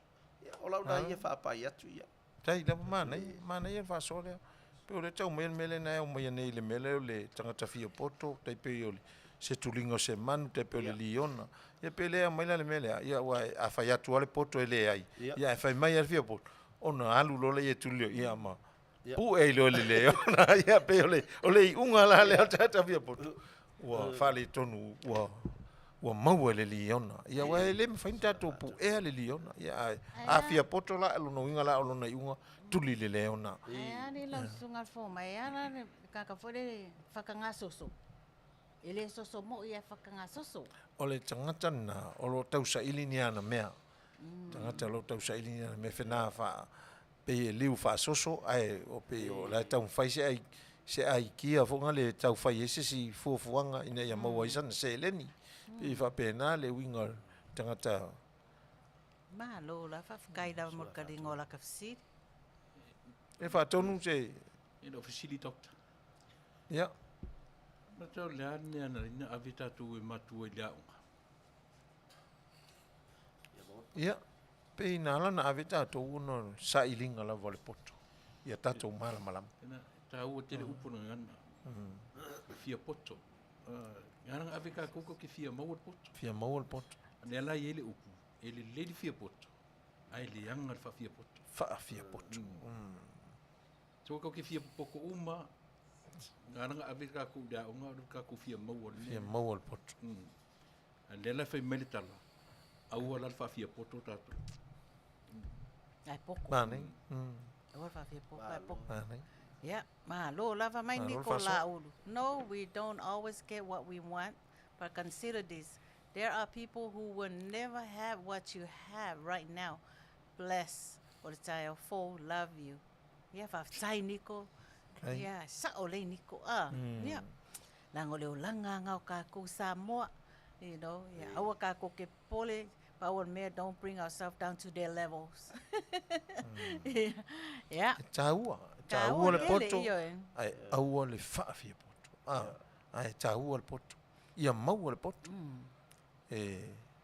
o la na ia fa pa ia tu ia tai la mana ia fa so le pe o le tau mele na o mai nei le mele o le tangata fia poto tai pe o se tulingo se manu te pe o le liona ia pe le mai le mele ia wa a fa ia tu ale poto ele ai ia fa mai al fia poto ona alu lo le tulio ia ma pu e lo le ona ia pe o le unga la le tata fia poto wa fa le tonu wa mau le liona ia wa le mfainta to pu e le liona ia a fia poto la lo no inga la lo na unga tuli le leona. Ai la sunga fo mai ana ka fole fakanga soso. Ele soso mo ia fakanga soso. O le tangata na o lo tausa ili ana mea. Tangata lo tausa ili ana me fena fa pe liu fa soso ai o pe o la tau fai se ai kia fonga le tau fai ese si fuanga ina ia mau ai sana se leni. Pe fa pena le winga tangata. Ma lo la fa kai da mo ka dingola ka fsi. E fa tonu se e no facility doctor ya ma tau le ane ana ina avita tu e matu e lia ya pe ina la na avita to uno sa ilinga la vole poto ya tato mala malam ena ta u te upu na ngana fia poto ngana avika kuko ki fia mau poto ane la ele upu ele le fia poto ai le anga fa fia poto so ki fia poko uma ngana avika ku da unga ka ku fia mau poto ane la fa melitala au la fa fia poto tatu ai poko mane au fa fia poko ai poko mane yeah ma lo lava mai Nicola ulu no we don't always get what we want but consider this there are people who will never have what you have right now bless or child for love you yeah fa sai Nico yeah sa ole Nico yeah lango le langa ngau ka ku Samoa you know yeah awa ka ko ke pole our men don't bring ourselves down to their levels yeah taua le poto ai au le fa fia poto ai taua le poto ia mau le poto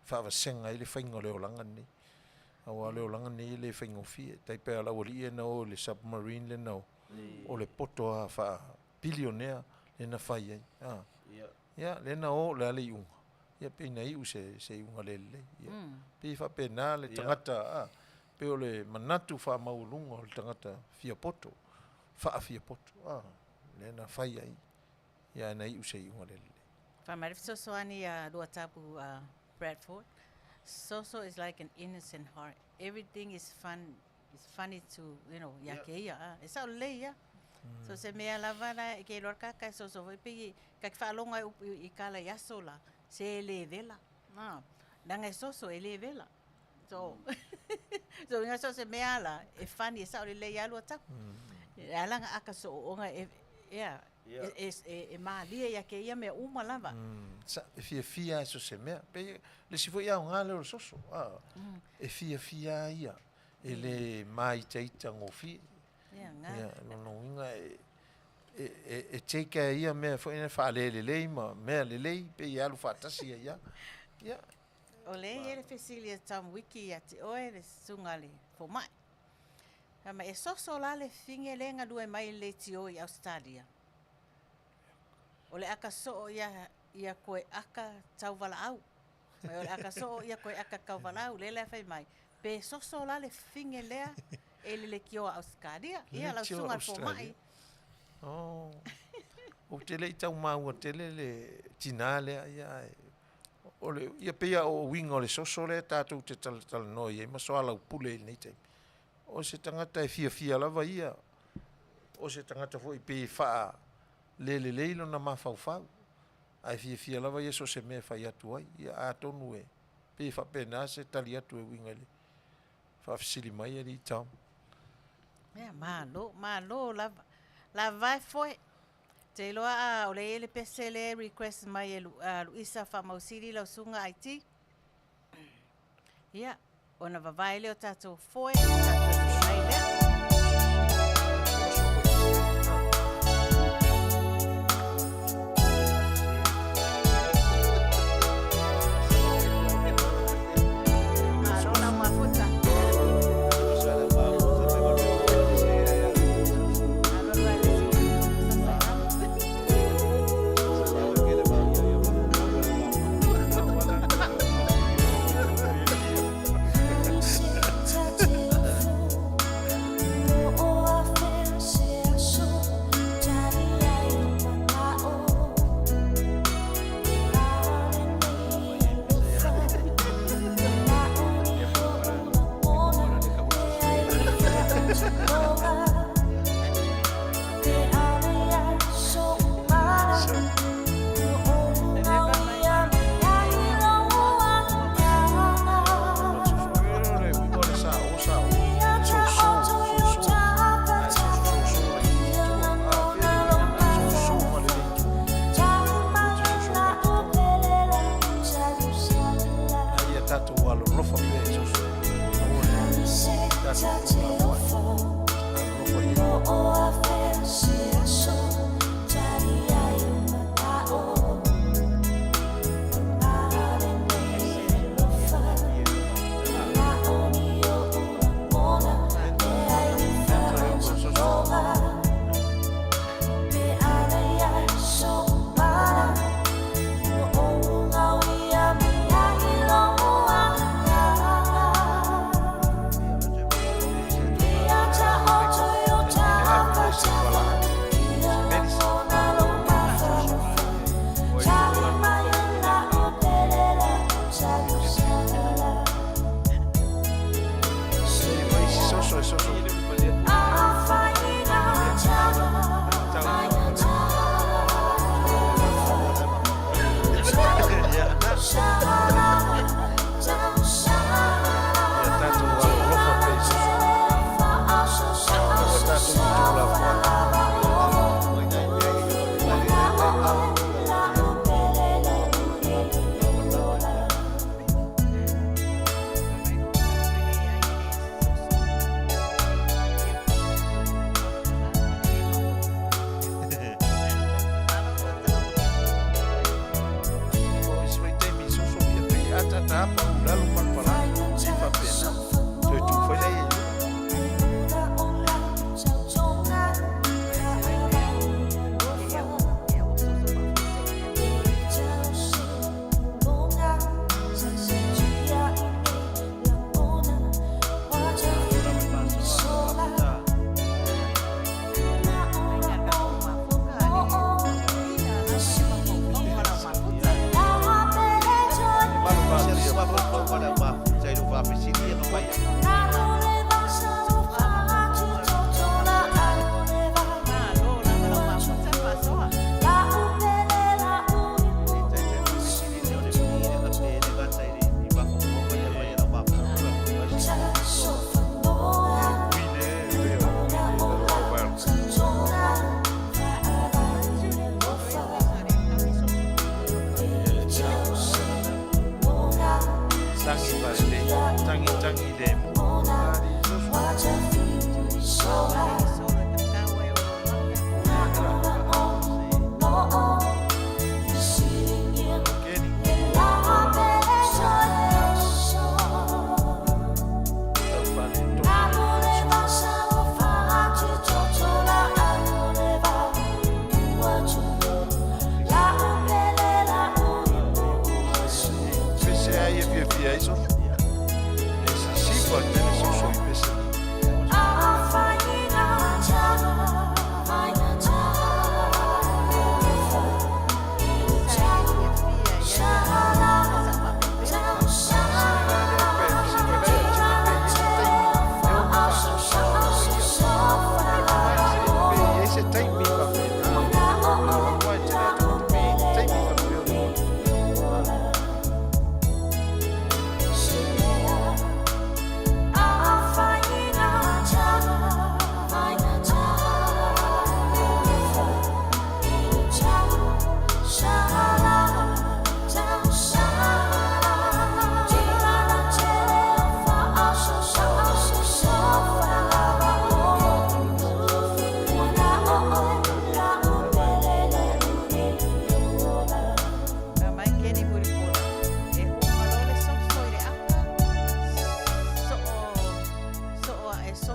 fa va senga ile faingo le olanga ni au le olanga ni le faingo fia tai pe ala oli na o le submarine le no o le poto a fa billionaire le na fa ia le na o le ali un ia pe nei u se unga le ia pe fa pena le tangata pe o le manatu fa maulunga le tangata fia poto fa fia poto le na fa ia nei u se unga le fa marif so ani do tapu Bradford so is like an innocent heart everything is fun it's funny to you know yakeia it's all leia so se me lavana ke lorka ka so pe ka fa longa I kala ya sola se le vela danga so ele vela so so nga so se me ala e funny it's all leia lo tap ala nga aka so onga yeah e ma dia ya ke ia me uma lava sa fia so se me pe le si foi a un ale so e fia ia ele mai teita ngofi Ia ngā. ia no inga e teka ia me fo ina fa le me le pe ia lu fatasi ia ia O le ele fesilia tam wiki ya te oe le sungale fo mai. Ma e soso la le finge le nga due mai le ti o i Australia. O le aka so ia koe aka tau wala au. Mai o le aka so ia koe aka kau wala au le le fai mai. Pe soso la le finge lea ele le kio Australia. Ia lau sungal fo mai. oh o tele tau mau tele le tinale ia o le ia pe o wingo le soso le tatu te tal no ia ma so ala pule nei te o se tangata e fia lava ia o se tangata foi pe fa le lo na mafau ai fia lava ia so se me fa ia tu ai ia a tonu e pe fa pena se talia tu e winga le fa fisili mai ali tam Ia malo la vai foi. Te loa o le ele pesele request mai e Luisa Famausiri lau sunga Haiti. Ia, ona vavai leo tatou foi, tatou mai lea. Marona mafuta.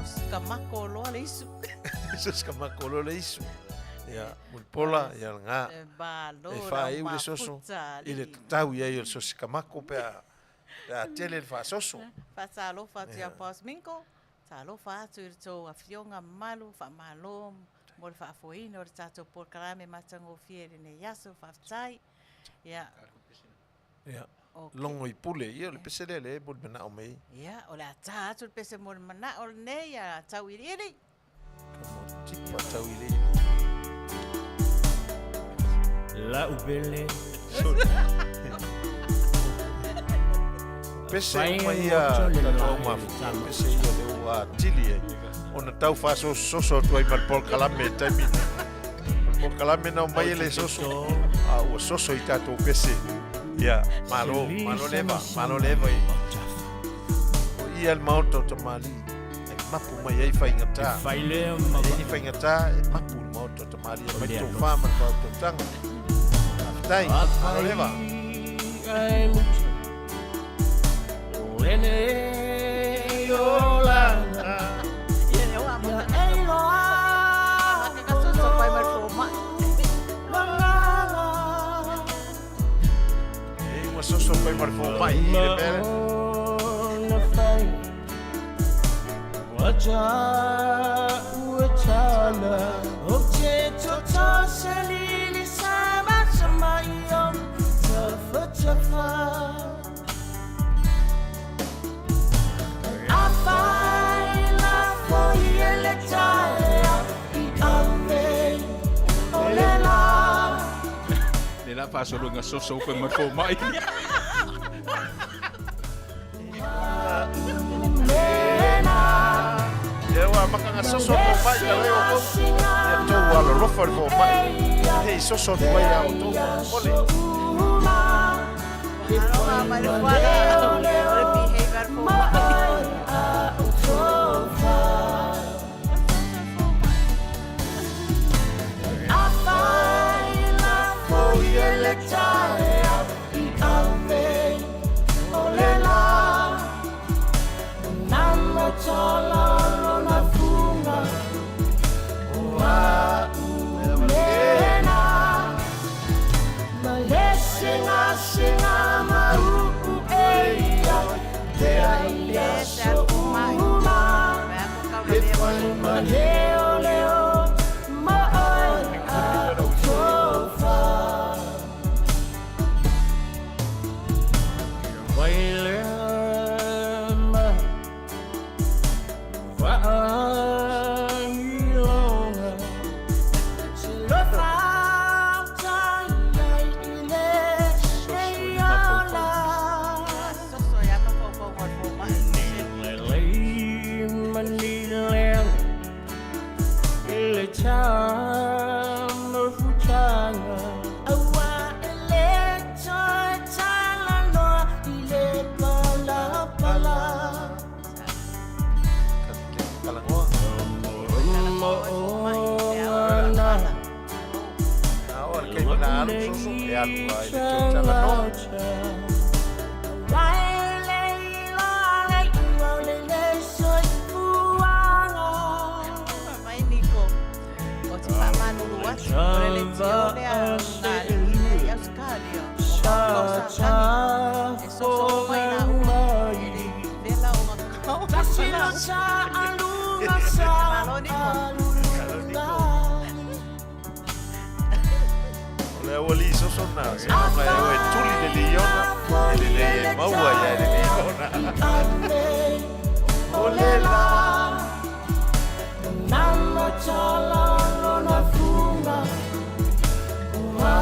sos kamako loa le isu. Sos kamako loa le isu. Ia, mulpola, ia ngā. Balo, E whae ule soso. I le tatau ia i o sos kamako pea. Pea tele le wha soso. Whatalo whatia pas minko. Talo whatu i rito a fionga malu, wha malo, mo le wha foina o le tātou porkarame matango fiere ne yaso, whaftai. Ia. Ia. Longo i pule, ia le pese lele, mo le mana o mei. Ia, o le ata atu le pese mo le mana o le nei, a tau iri iri. Kamo tipa tau i le. La ubele. Pese uma ia talo mafu, pese ia le ua tili e. Ona tau wha soso tuai mal por kalame taimi. Por kalame na mai le soso. A ua soso i tatou pese. Ia, malo leva i. O ia le Maota O Tamalii. E mapu mai ai whaingata. E whaingata e mapu le Maota O Tamalii. Mai tō whama tau tō tanga. Aftai, malo leva. Soso pai marfo mai le mere. Nela whasolunga soso pai marfo mai. Ia wa makanga soso ko mai ka leo ko. Ia tau alo rofa fo mai. Hei soso tu ai au tu. Ole. Aroha mai le wale, o le behavior fo mai. Le oli soso na, se mai o tuli de liona, ele maua ya ele liona. Ole la. Namo chala na funga. Wa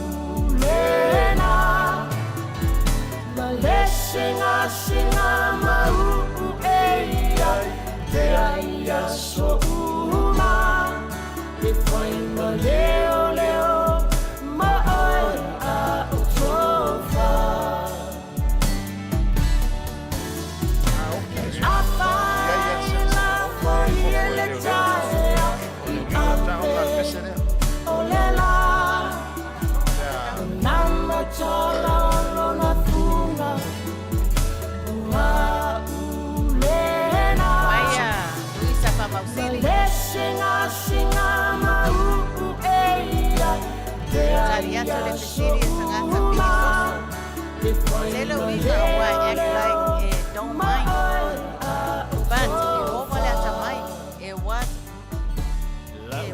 ulena. Maleshinga singa mau eia. Te aia so uma. Te foi maleo leo. ata le pesiri e tangata pisoso. Lelo uiga ua act like don't mind. But e hova le ata mai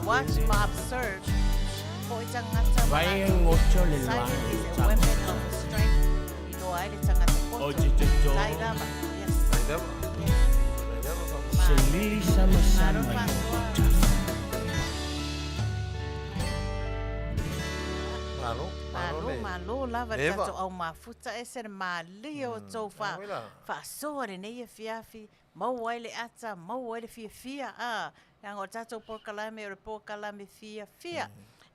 watch ma observe. Po i tangata Vai ngocho le silence lai. is a weapon of strength. Ilo ai le tangata koto. O te to. Lai lava. Yes. Se li sama sama. Malo lava tato au mafuta e se mali o tau fa soa re nei e fiafi mau ai le ata mau ai le fia yang o tato porkalame o porkalame fia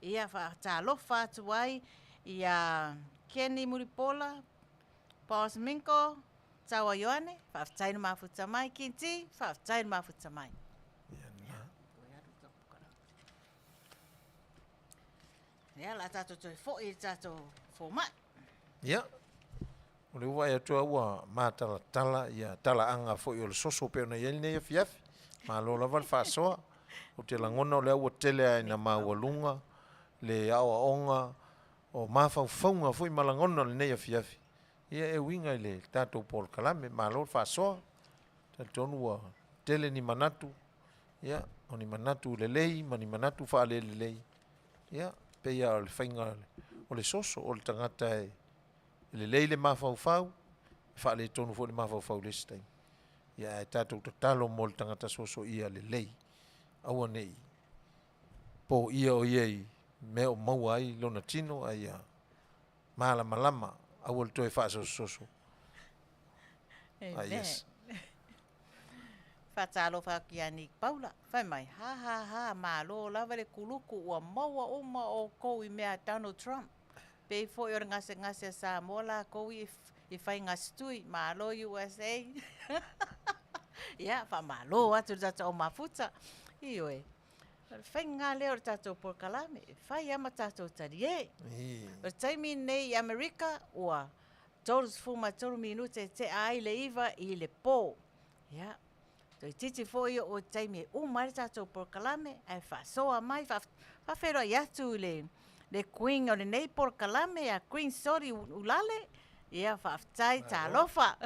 ia fa talofa atu ai ia Kenny Muripola Paus Minko Tawa Ioane fa taino mafuta mai kinti fa taino mafuta mai ya la tato toi fo i tato fo mai Ia. O le ua e atua ua mātala ia tala anga fo i o le soso pe ona ieli nei afiafi. Ma lo lava le whaasoa. O te langona o le ua tele ai na maualunga, le awa onga, o mawhauwhaunga fo i malangona le nei afiafi. Ia e winga i le tātou Paul Kalame, ma lo le whaasoa. Tal tonu ua tele ni manatu. Ia, o ni manatu le lei, ma ni manatu whaale le lei. Ia, pe ia o le whainga o le soso, o le tangata e le leile mafau fa le tonu fo le mafau le stai ya tatou tatalo mo le tangata soso ia le lei aua nei po ia o iei me o mau ai lona tino ai malama aua le toe fa soso yes Fatalo fa kiani Paula fai mai ha malo lava le kuluku ua maua uma o kou i mea Donald Trump pe fo i ngase sa mola kou i fai ngastui malo USA ia fa malo atu tata o mafuta ioe fai ngā leo tato por kalame fai ama tato tarie o taimi nei Amerika ua toros fuma toro minute te ai le iva i le po ia Toi titi foi o taimi mai tato por kalame ai fa soa mai fa fero yatu le queen o le nei por kalame a queen sorry ulale ia fa tai talofa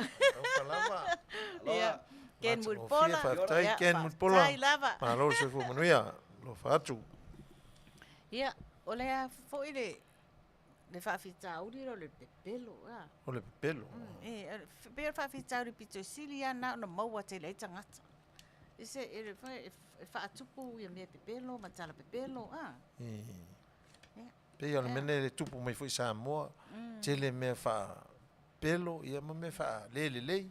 ia ken mulpola tai ken mulpola tai lava ma lo se fu manuia lo fatu ia ole foi le fa fita uri le pelo o le pelo pe fa fita uri pito silia na no maua te le tangata ese fa tupu ia me pelo matala pelo pe ia le mene le tupu mai foi sa mo tele me fa pelo ia me fa le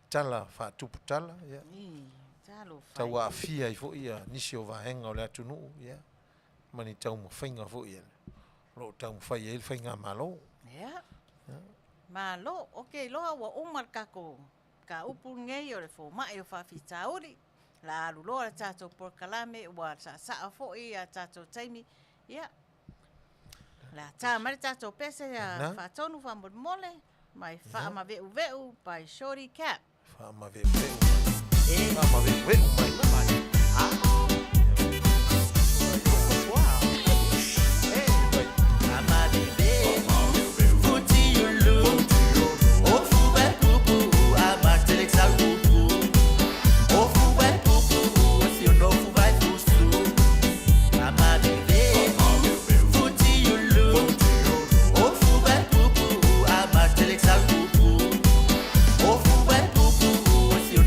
tala fa tupu tala ia talo fa taua afia i fo ia nisi o vahenga o le atunu ia mani tau mo fainga fo ia lo tau fai el fainga malo ia malo okay lo wa umar kako ka upu ngei o le fo mai o fa fitauri la lulo la tato por kalame wa sa fo ia tato taimi ia la ta mari tato pese ya fa tonu fa mole mai fa ma veu by shorty cap fa ma veu mai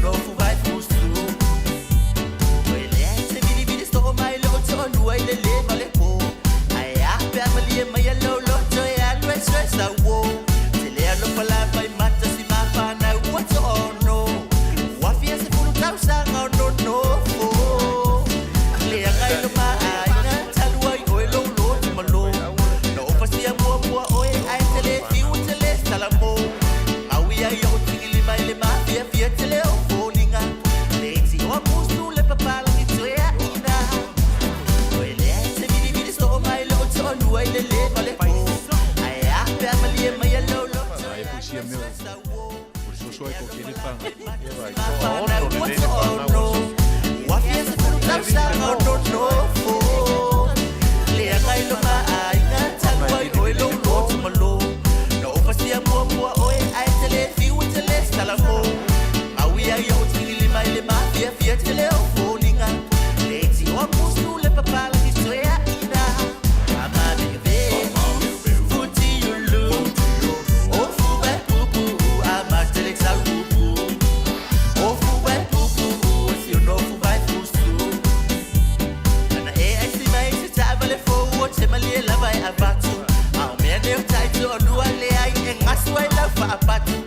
Oh, fia te leo fōlinga Le ti o musu le papala ki soea ina Ama me ve Futi yulu O fuwe pupu Ama te le xa pupu O fuwe pupu Si o no fuwai fusu Ana e ai si mai se taiva le fō O te mali e lava e avatu Ao mea neo taiti o nua le ai E ngasu ai lau wha apatu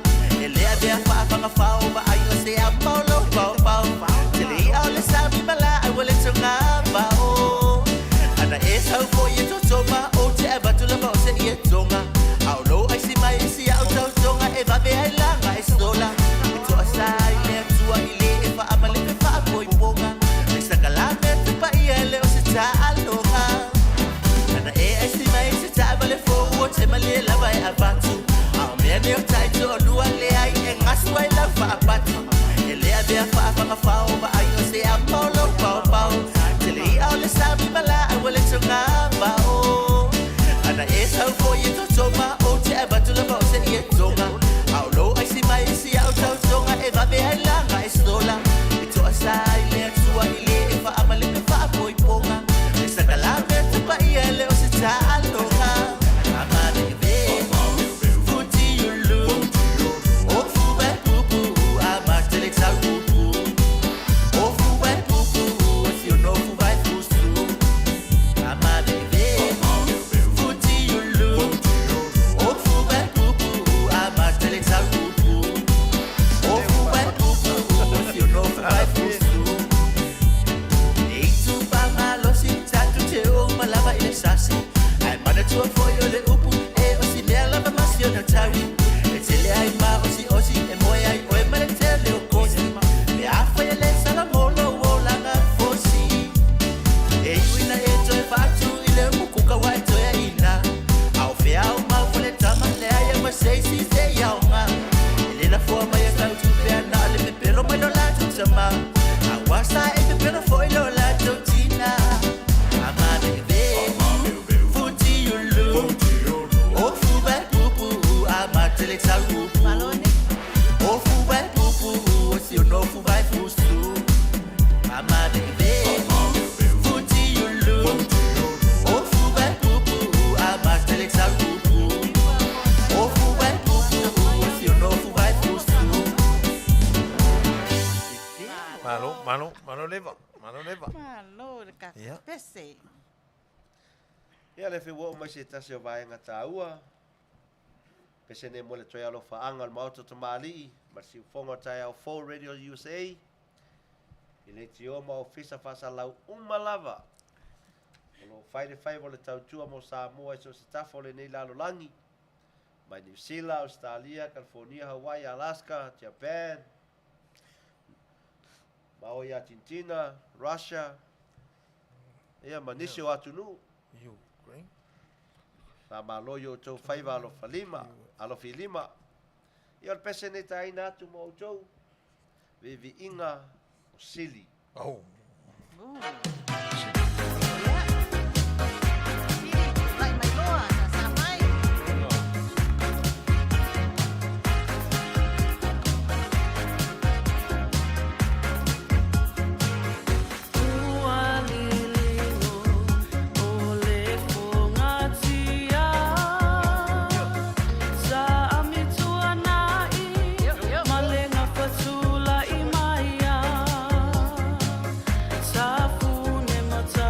E lea bea wha whanga whao Wa ai o se a paulo pau pau Te le i au le sabi mala Ai wale tonga pao Ana e sau fo i e totoma O te e batu lava o se i e tonga Au lo ai si mai e si au tau tonga E vabe ai langa e stola E toa sai lea tua i le E wha amale pe wha apoi ponga E sakala me te pa i e le o se ta aloha Ana e ai si mai se ta vale fo O te mali e lava e avatu Au mea neo taito o nua le ai E ngasu ai lau wha apatu E lea bea wha whanga whao Wa ai o se a paulo pau pau Te le i au le sabi mala Ai wale tonga pao Ana e sau fo i e totoma O te e batu lava o se i e tonga Au lo ai si mai e si au tau tonga E vabe ai langa e stola E toa sai lea tua i le E wha amale pe wha apoi ponga E sakala me te pa i e le o se ta aloha Ama me ve Futi yulu O fuwe pupu Ama te le xa pupu O fuwe pupu Si o no fuwai fusu Ama me ve Futi yulu O fuwe pupu Ama te le xa pupu O fuwe pupu Si o no fuwai fusu E tu pa malo si tatu te o malava i le sasi Ai mana tua foi o le upu E o si mea lava masi o na tawi E te le ai ma o si E moe ai o e male te le o kosi E awhai e le sala molo o langa fosi E uina e toe fatu i le mukuka wa e toe ina Au fea o mau fole tama le ai e maseisi se iaunga E le na fua mai e tau tupea na le pepero mai no la tutama A wasa e pepero foi lo la tutina Ama me ve Futi yulu O fuwe pupu Ama te le xa pupu Malone. O fuwe pupu Si o no fuwai fusu Ama me ve Futi yulu O fuwe pupu Ama te le xa pupu O fuwe pupu Si o no fuwai fusu Mano leva. Malo, le ka Ia. pese. Ia le whi mai se tase o vaenga tā ua. Pese ne mo le toi alo whaanga le Maota O Tamalii. Ma si ufonga tai au 4 Radio USA. I le ti o ma ofisa whasa lau umalava. Ono whaire whai mo le tautua mo Samoa so se tafo le nei lalo langi. Mai New Zealand, Australia, California, Hawaii, Alaska, Japan. Mao i Argentina, Russia. Ia manisi o atu nu. Ukraine. Sa maloyo tau whaiva alo whalima, alo whilima. Ia le pese ne tai nātu mo tau. Vivi inga o sili. Oh. Lai mai loa, sa mai. Sa fu ne mata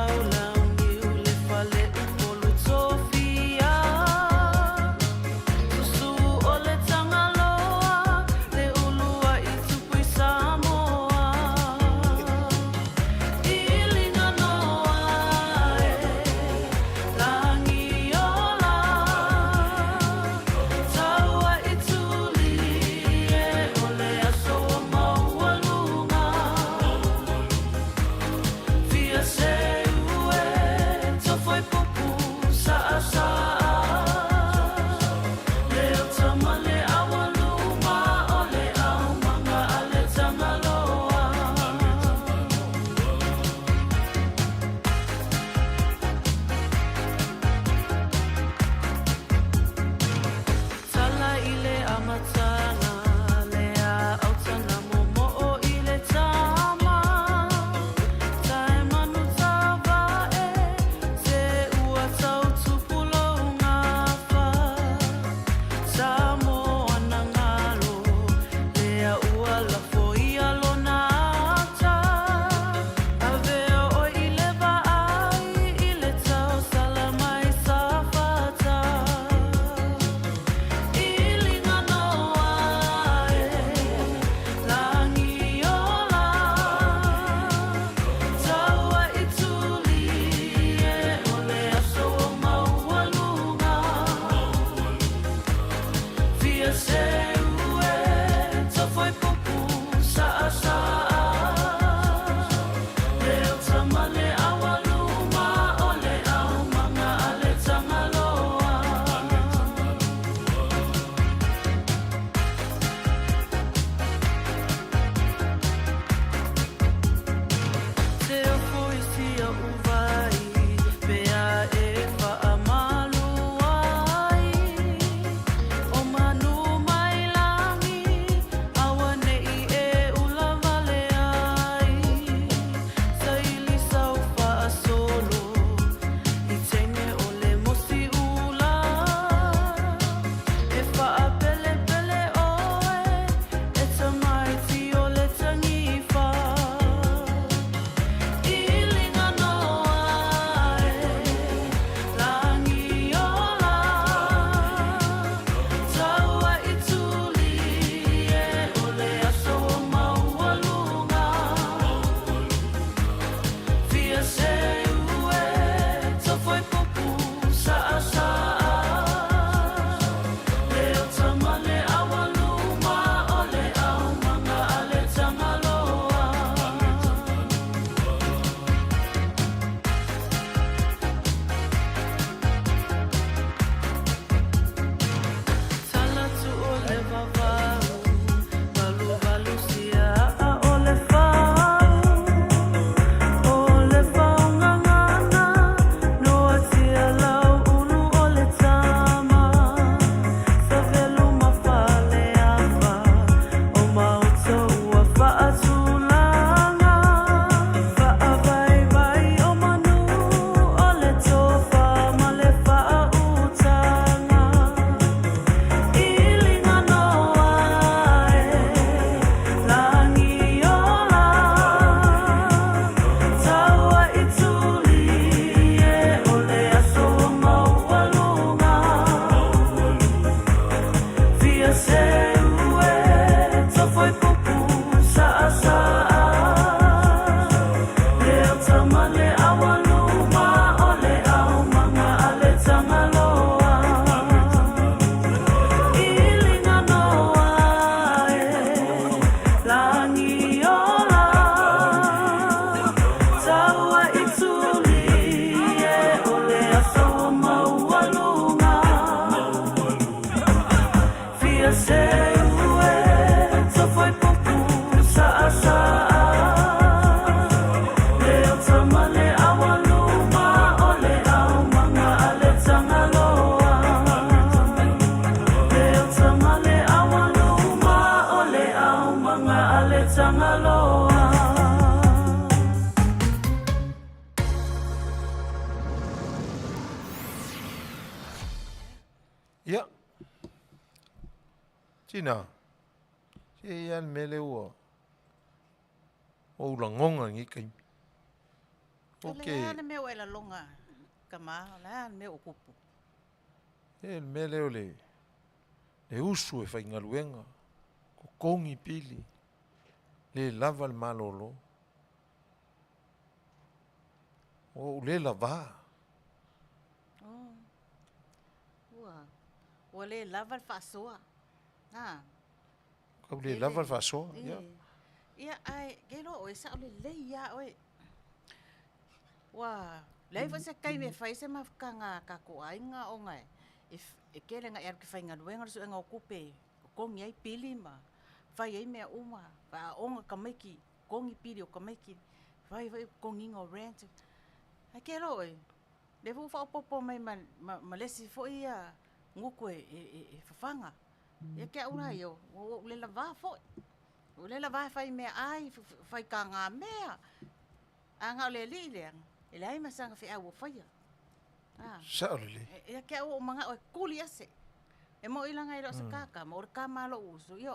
Tina. Se ia mele ua. O la ngonga ngi kai. Okay. Ele me o ela longa kama la me o kupu. E mele o le. Le usu e fai ngaluenga. Ko kongi pili. Le lava le malolo. O le lava. Oh. Ua le lava le whaasoa. Kau le lava le whaasoa. Ia ai, gero o e sa o le ia oe. Wa, lei fa se kai me fai se mafkanga ka ko ainga o ngai. E kele nga er ki fai nga luenga so nga okupe. Kongi ai pili ma. Fai ai mea uma. Fa onga kameki, kongi pili o kameki. Fai kongi ngo rent. A kero oe. Le fu fa popo mai ma lesi fo ia nguko e fafanga. Ia ke ura yo, o le lava fo. O le lava fai mea ai, fai ka ngā mea. Anga o le li leang. E le ai masanga fi au o fai. Sa o le. Ia ke o manga o kuli ase. E mo ilanga i ro sa kaka, mo o ka malo uso. Ia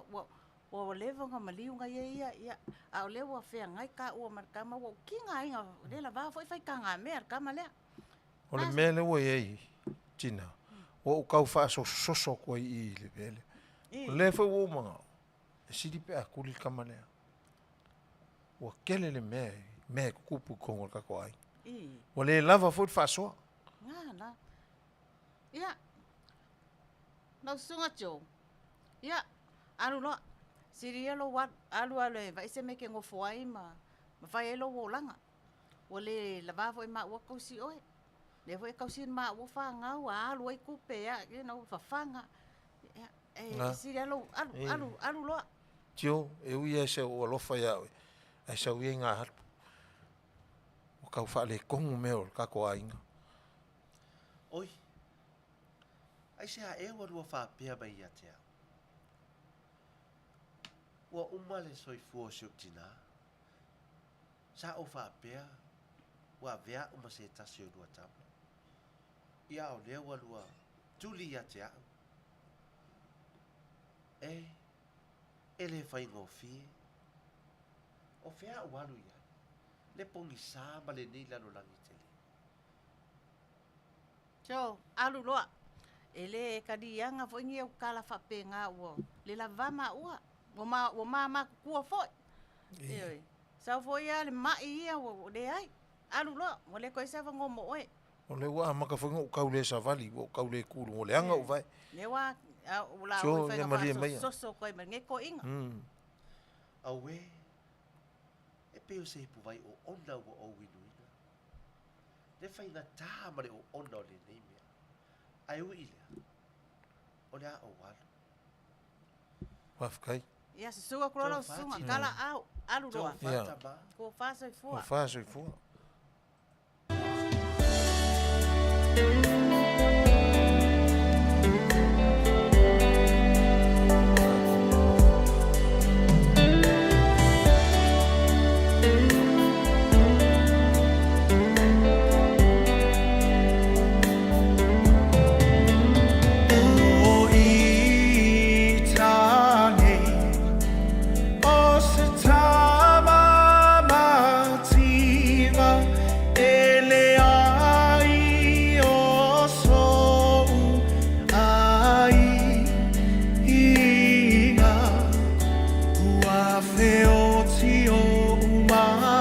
o levo nga maliu nga ia. A o levo a fea ngai ka ua markama o kinga inga. Le lava fai ka ngā mea, kama lea. O le mele ua iei, Tina. O kau wha soso kua i le vele. O le fai o manga. E siri pe a kuli kamalea. O kele le mea kupu kongo kako ai. O le lava fai wha Ngā. Ia. Nau sunga tō. Ia. Alu loa. Siri alo wat. Alu e vai se meke ngofo ai ma fai elo wo langa. O le lava fai ma ua kausi oe. Le fai kausi ma ua wha ngau. Alu ai kupe ya. Nau whawhanga. Siri alu loa. Tio, e uia e se o alofa ia oe. E se uia ngā harpu. O kau wha le kongu meo kako ainga. Oi. Ai se a e warua wha pia mai ia te au. Ua umale soi fua siuk tina. Sa o wha pia. Ua vea uma se tasi o lua tamu. Ia o lea walua tuli ia te au. Ele fai ngofi. O fea walu ia. Le pongi sa ma le nei lano langi te le. So, alu loa. Ele kadianga fo ngi o kala fape nga ua. Le lava ma ua. Wo ma kua foi. Eoi. Sa fo ia le mai ia o le ai. Alu loa. Mo le koe sa fa ngomo oe. O le ua maka whanga o kau le savali. O kau le kuru. O le anga o vai. Le wa ula So, o ia maria mai. soso koe ma nge ko inga. Aue. E peo se pu vai o ona o o winuina. Le fai na tā mare o ona o le nei mea. Ai ui lea. O lea o walu. Wafkai. Ia se sua kurora o sunga. Kala au. Alu loa. Ko whasa i fua. Ko whasa i fua. Feo tio uma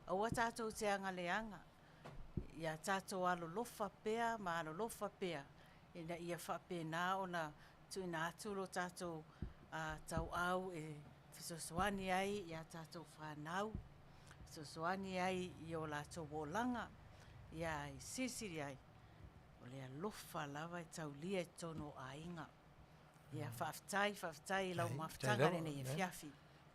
Aua tātou te anga leanga. Ia tātou alolofa pea, ma alolofa pea. Ina ia whapena o na tuina atulo tātou tau au e fisosoani ai ia tātou whanau. Fisosoani ai i o lātou wolanga. Ia i sisiri ai. O lea lofa lava e tau lia e tono a inga. Ia whaftai lau mawhtanga nene i fiafi.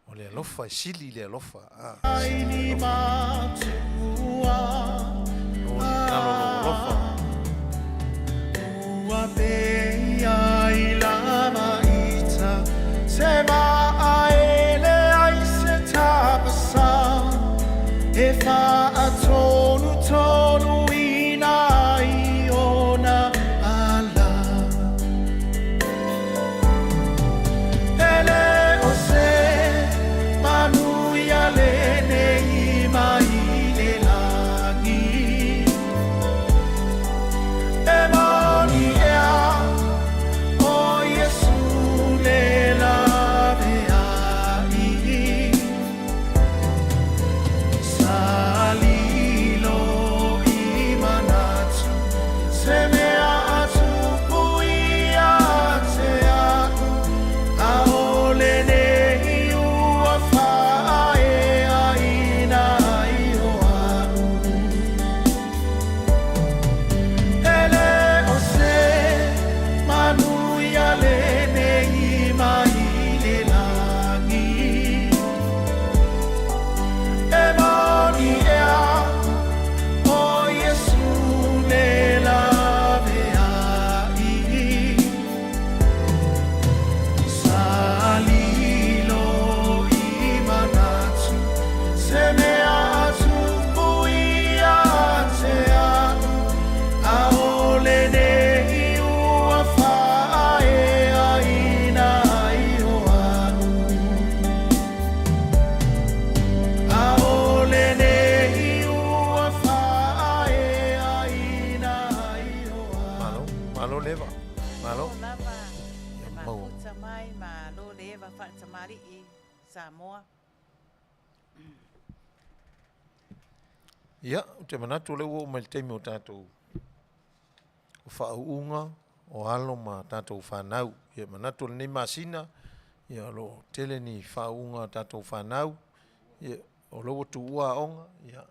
O le alofa, sili le alofa. Aini mātua O le kalolo alofa. Ua pea i lava ita Se maaele ai se tapasa E wha tonu ina i ona ala Ele o se Manuia lene i mai le langi E moni ea o Yesu le lave ai Salilo i manatu Se mea atu puia te aku A ole nei ua whae aina i o anu Ele o se Manuia le nei mai le langi E moni ea o Yesu le lave ai Salilo i manatu Se mea atu puia te aku A ole nei ua whae aina i o anu A ole nei ua whae aina i o anu Malo leva. Malo. O lava, Ia ma mau. futa mai, ma lo leva wha Tamali'i, Samoa. Ia, o te manatu leu o mai teimi o tātou. O whauunga, o alo ma tātou whanau. Ia manatu le nei masina, ia lo tele ni whauunga tātou whanau. Ia o logo tu ua onga, ia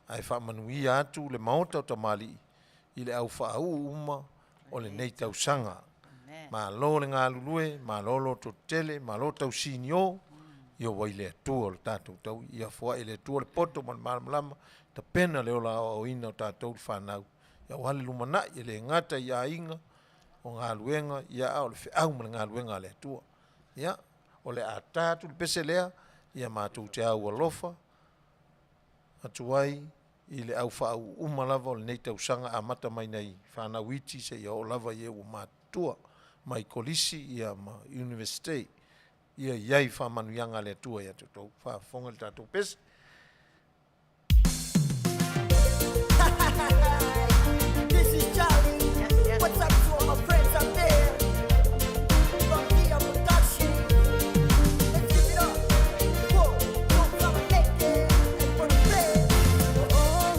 ai whamanuia atu le Maota O Tamalii. I le au whauuma o le nei tau sanga. Amen. Ma lo le ngā lulue, ma lo to tele, ma lo tau sinio. Ia wai le atua o le tātou tau. Ia fua i le atua le poto man malama. Ta pena le ola o ina o tātou le whanau. Ia wale lumana i le ngata i a inga o ngā luenga. Ia au le whiau ma le ngā luenga le atua. Ia o le a tātou le pese lea. Ia mātou te au alofa. Atuai i le au whaau umalava o le nei tau sanga a mata mai nei whanau iti se ia o lava ia o mātua mai kolisi ia ma university ia iai whamanuianga le atua ia tutou whafonga le tātou pese. This is Charlie. Yes. What's up to all my friends up there? From Kia Production. Let's give it up. Whoa, don't come and make it. And for the play. Oh,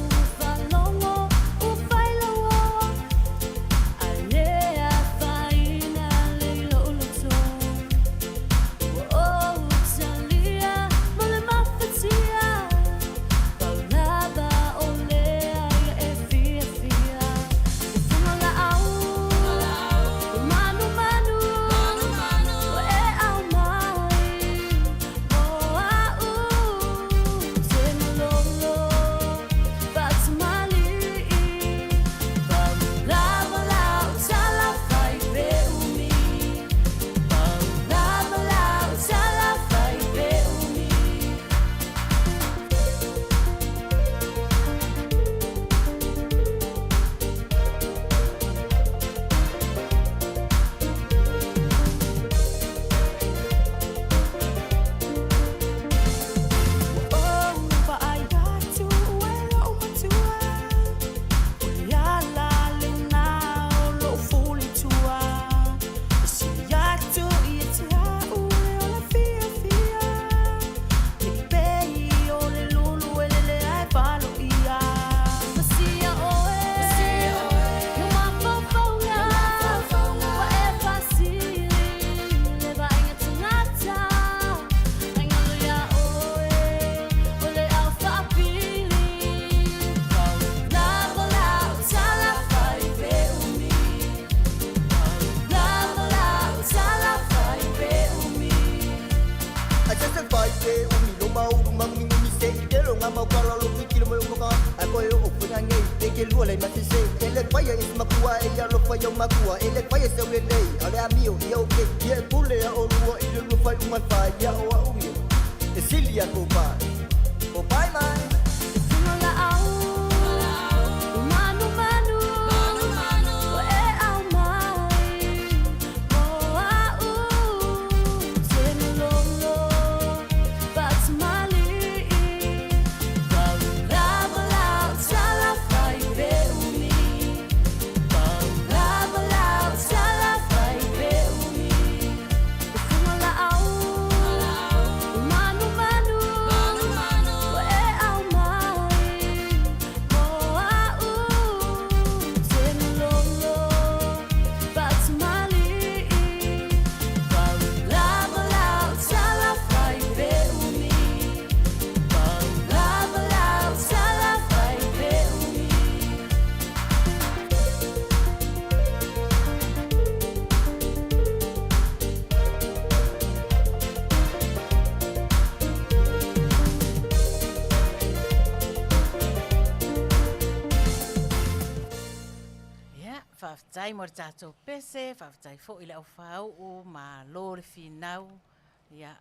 mau mangi ni se ke lo ngama kwala lo kilo mo mo ka ako yo opuna ngai te ke lu le mati se ele fire is makua e ya lo fire makua ele fire se we dei ale amio yo ke ye pule ya o lu ile lu fire uma fire ya o u e silia ko pa o pai mai Whaftai mo tātou pese, whaftai fo i le au whau o ma lore whinau, ia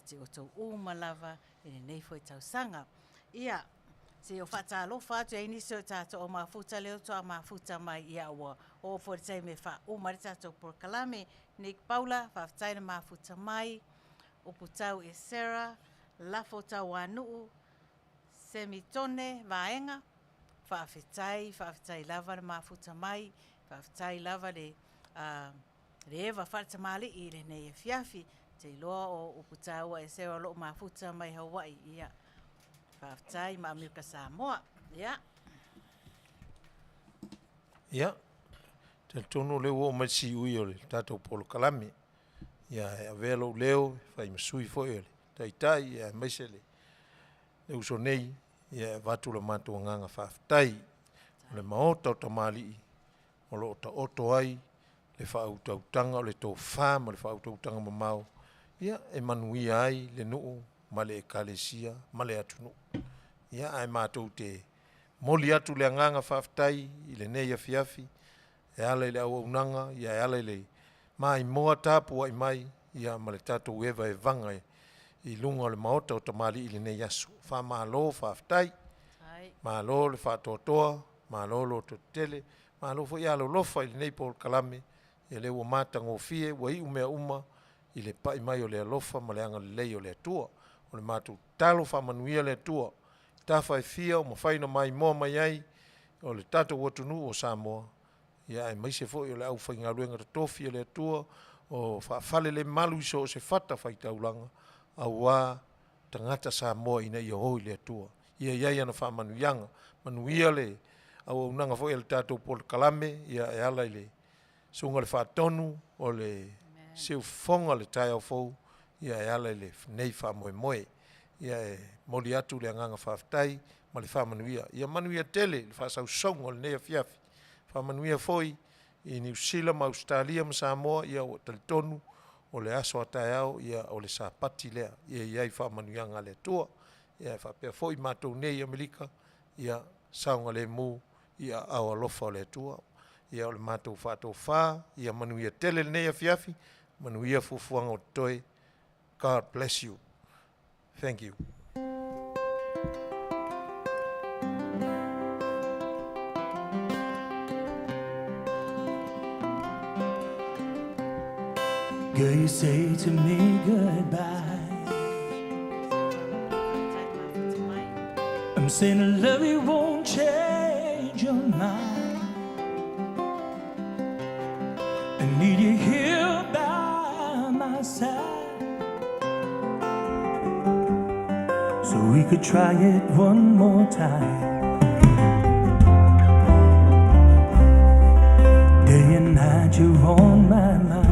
te o tau umalawa, i nei fo i tau sanga. Ia, se o whata lo whatu e nisi o tātou o mafuta leo toa mafuta mai ia ua o foritai me wha umare tātou porkalame, Nick Paula, whaftai na mafuta mai, o putau e Sarah, lafo tau anuu, semitone, vaenga, whaafetai lava na mafuta mai, whaafetai lava le ewa Tamali'i le nei e fiafi, te loa o Paia'aua e Sarah lo mafuta mai Hawaii, ia. Whaafetai ma Amerika Samoa, ia. Ia, te tono leo o mai si ui o le tātou polo kalame, ia e avelo leo, whai masui foi o le, taitai, ia maise le uso nei, ia watu la mātua nganga whaafitai, o le Maota O Tamalii, o lo ta oto ai, le whautautanga, o le tō whāma, le whautautanga mamau, ia e Manuia ai, le nuu, ma le ekalesia, ma le atunu. Ia ai mātou te moli atu le nganga whaafitai, i le nei afiafi, e ala i le au unanga, ia e ala i le mai moa tāpua i mai, ia ma le tātou ewa e vanga i lunga o le Maota O Tamalii i le nei asu. Wha malo whaafitai, malo le whaatotoa, malo lo totele, malo fo ia lo lofa i le nei pol kalame, i le ua mātanga o fie, ua i umea uma, i le pai mai o le alofa, ma le anga le lei o le atua, o le mātou talo wha manuia le atua, tawhai fia o mawhaina mai moa mai ai, o le tātou watunu o Samoa, ia e maise fo i o le au whainga ruenga tofi o le atua, o whaafale le malu iso o se whata whaitaulanga, au wā, tangata Samoa ina ia hoi le atua. Ia iai ana wha manuianga. Manuia le au unanga fo i le tātou pol kalame, ia e ala i le sunga le whaatonu o le seu fonga le tai au fau, ia e ala i le nei wha moe moe. Ia e moli atu le anganga whaafitai, ma le wha manuia. Ia manuia tele, le wha sau song o le nei afiafi. Wha manuia foi i New Zealand, ma Australia, ma Samoa, ia o talitonu, o le aso atai au, ia o le sapati lea, ia iai wha manuianga le tua, ia wha pia foi mātou nei Amerika, ia saunga le mu, ia au alofa o le tua, ia o le mātou whātou whā, ia manuia tele le nei afiafi, manuia fufuanga o toi. God bless you. Thank you. Girl, you say to me goodbye. I'm saying I love you won't change your mind. I need you here by my side, so we could try it one more time. Day and night you're on my mind.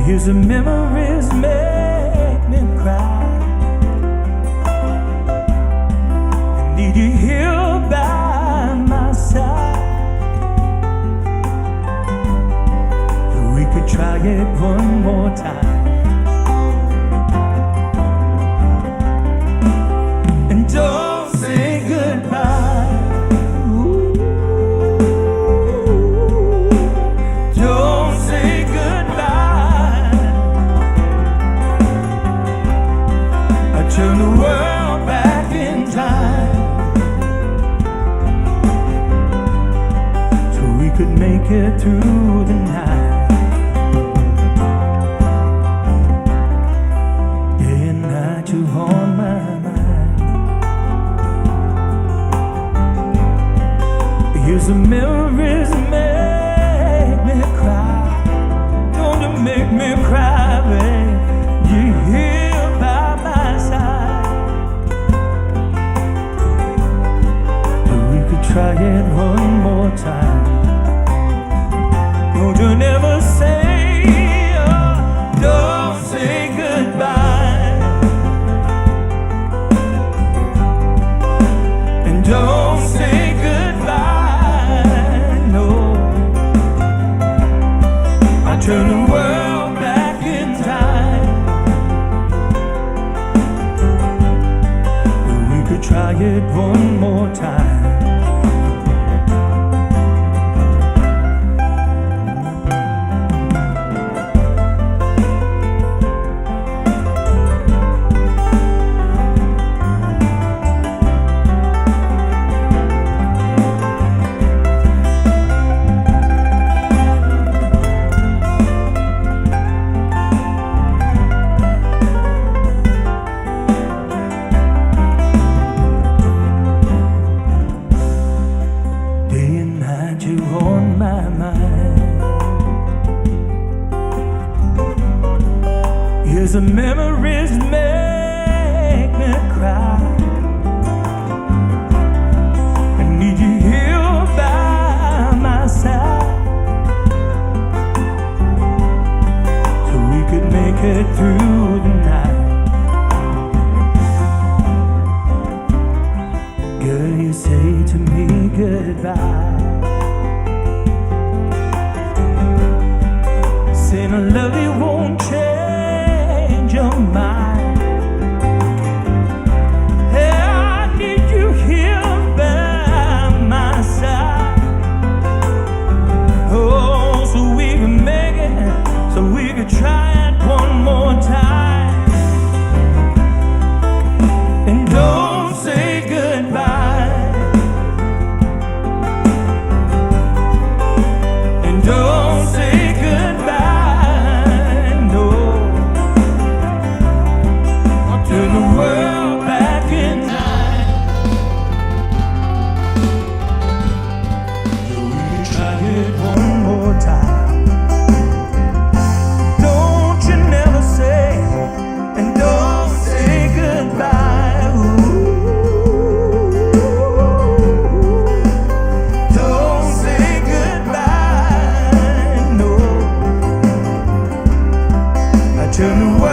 Here's the memories make me cry. I need you here by my side, so we could try it one more time. make it through the night. Day and night you haunt my mind. Here's the memories make me cry. Don't you make me cry, babe. You're here by my side. But we could try it one more time. Don't you never say, oh, don't say goodbye. And don't say goodbye, no. I turn the world back in time. But we could try it one more time. The memories make me cry. I need you here by my side, so we could make it through the night. Girl, you say to me goodbye, saying I love you won't change your mind. Hey, I need you here by my side. Oh, so we can make it, so we can try it one more time. And don't say goodbye. And don't say goodbye, no. Turn the world back in time. So we can try it one more time. Don't you never say, and don't say goodbye. Ooh. Don't say goodbye, no. I turn the world